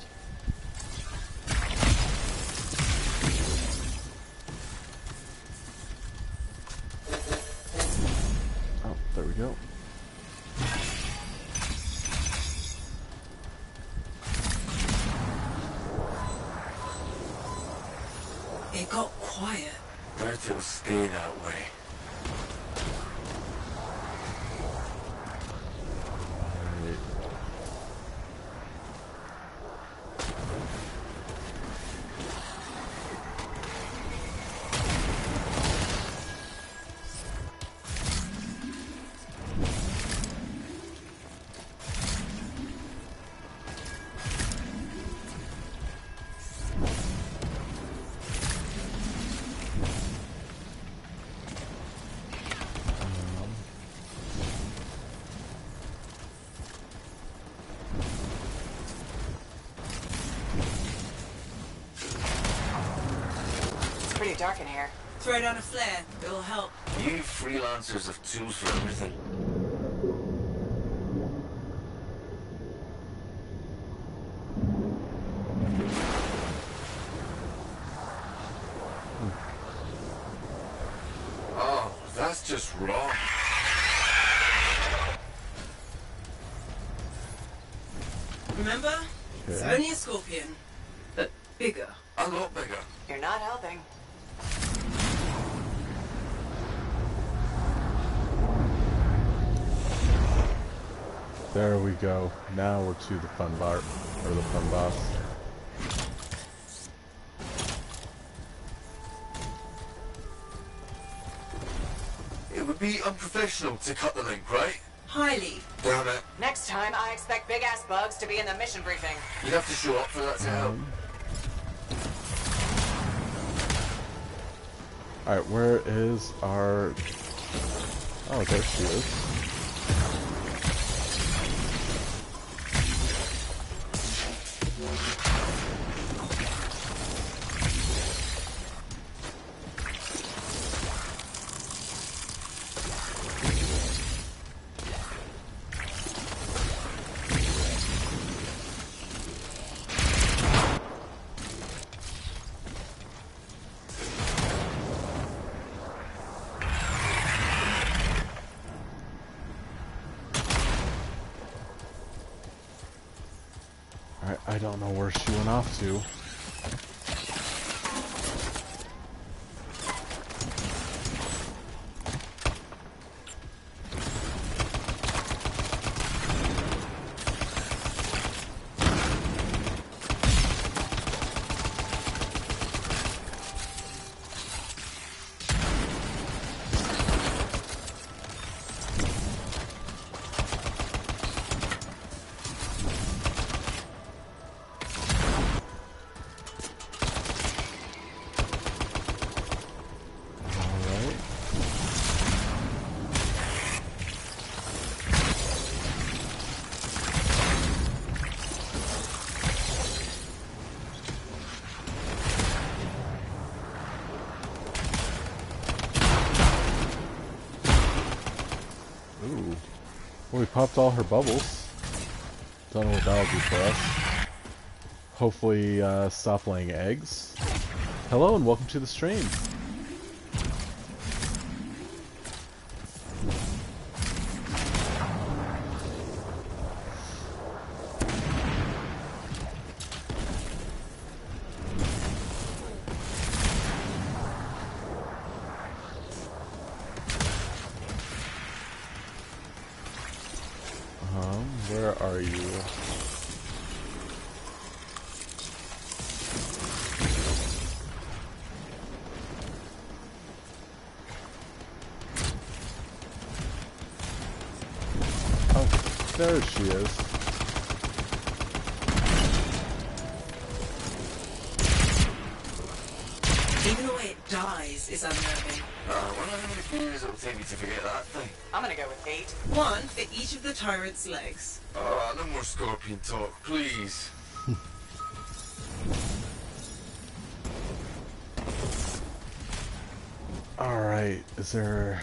Oh, there we go. It got quiet. Bet it'll stay that way. Pretty dark in here. Throw down a flare, it'll help. You freelancers have tools for everything. just wrong. Remember? It's Okay. only a scorpion, but bigger. A lot bigger. You're not helping. There we go. Now we're to the fun bar, or the fun boss. It would be unprofessional to cut the link, right? Highly. Damn it. Next time, I expect big-ass bugs to be in the mission briefing. You'd have to show up for that to help. Alright, where is our... Oh, there she is. I don't know where she went off to. Ooh. Well, we popped all her bubbles. Don't know what that'll do for us. Hopefully, stop laying eggs. Hello and welcome to the stream. Where are you? Oh, there she is. Even the way it dies is unnerving. Well, how many years it'll take me to forget that thing? I'm gonna go with 8. 1 for each of the tyrant's legs. No more scorpion talk, please. Alright, is there...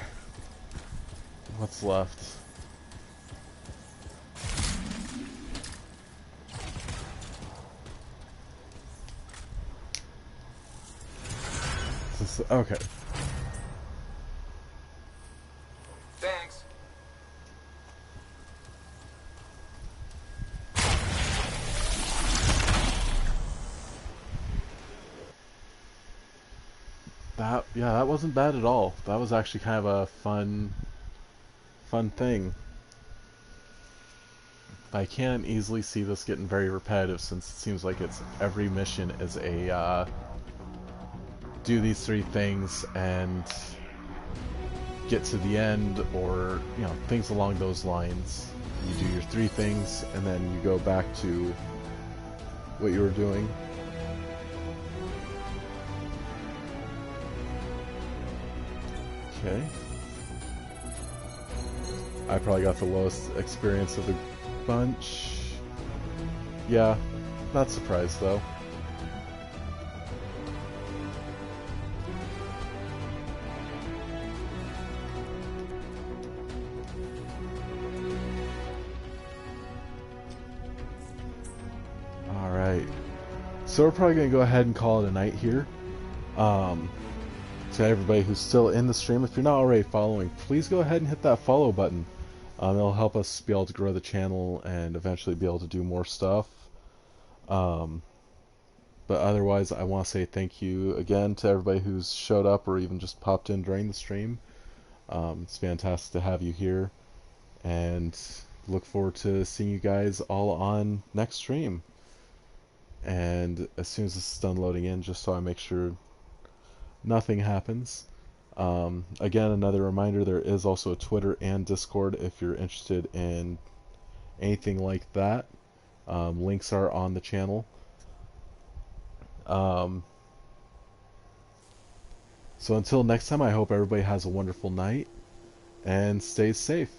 What's left? Okay. Thanks. That wasn't bad at all. That was actually kind of a fun thing. I can easily see this getting very repetitive since it seems like it's every mission is a do these 3 things and get to the end, or things along those lines. You do your 3 things and then you go back to what you were doing. Okay. I probably got the lowest experience of the bunch. Yeah, not surprised though. Alright. So we're probably going to go ahead and call it a night here. to everybody who's still in the stream, if you're not already following, please go ahead and hit that follow button. It'll help us be able to grow the channel and eventually be able to do more stuff. But otherwise, I want to say thank you again to everybody who's showed up or even just popped in during the stream. It's fantastic to have you here, and look forward to seeing you guys all on next stream. And as soon as this is done loading in, just so I make sure nothing happens. Again, another reminder, there is also a Twitter and Discord if you're interested in anything like that. Links are on the channel. So until next time, I hope everybody has a wonderful night and stay safe.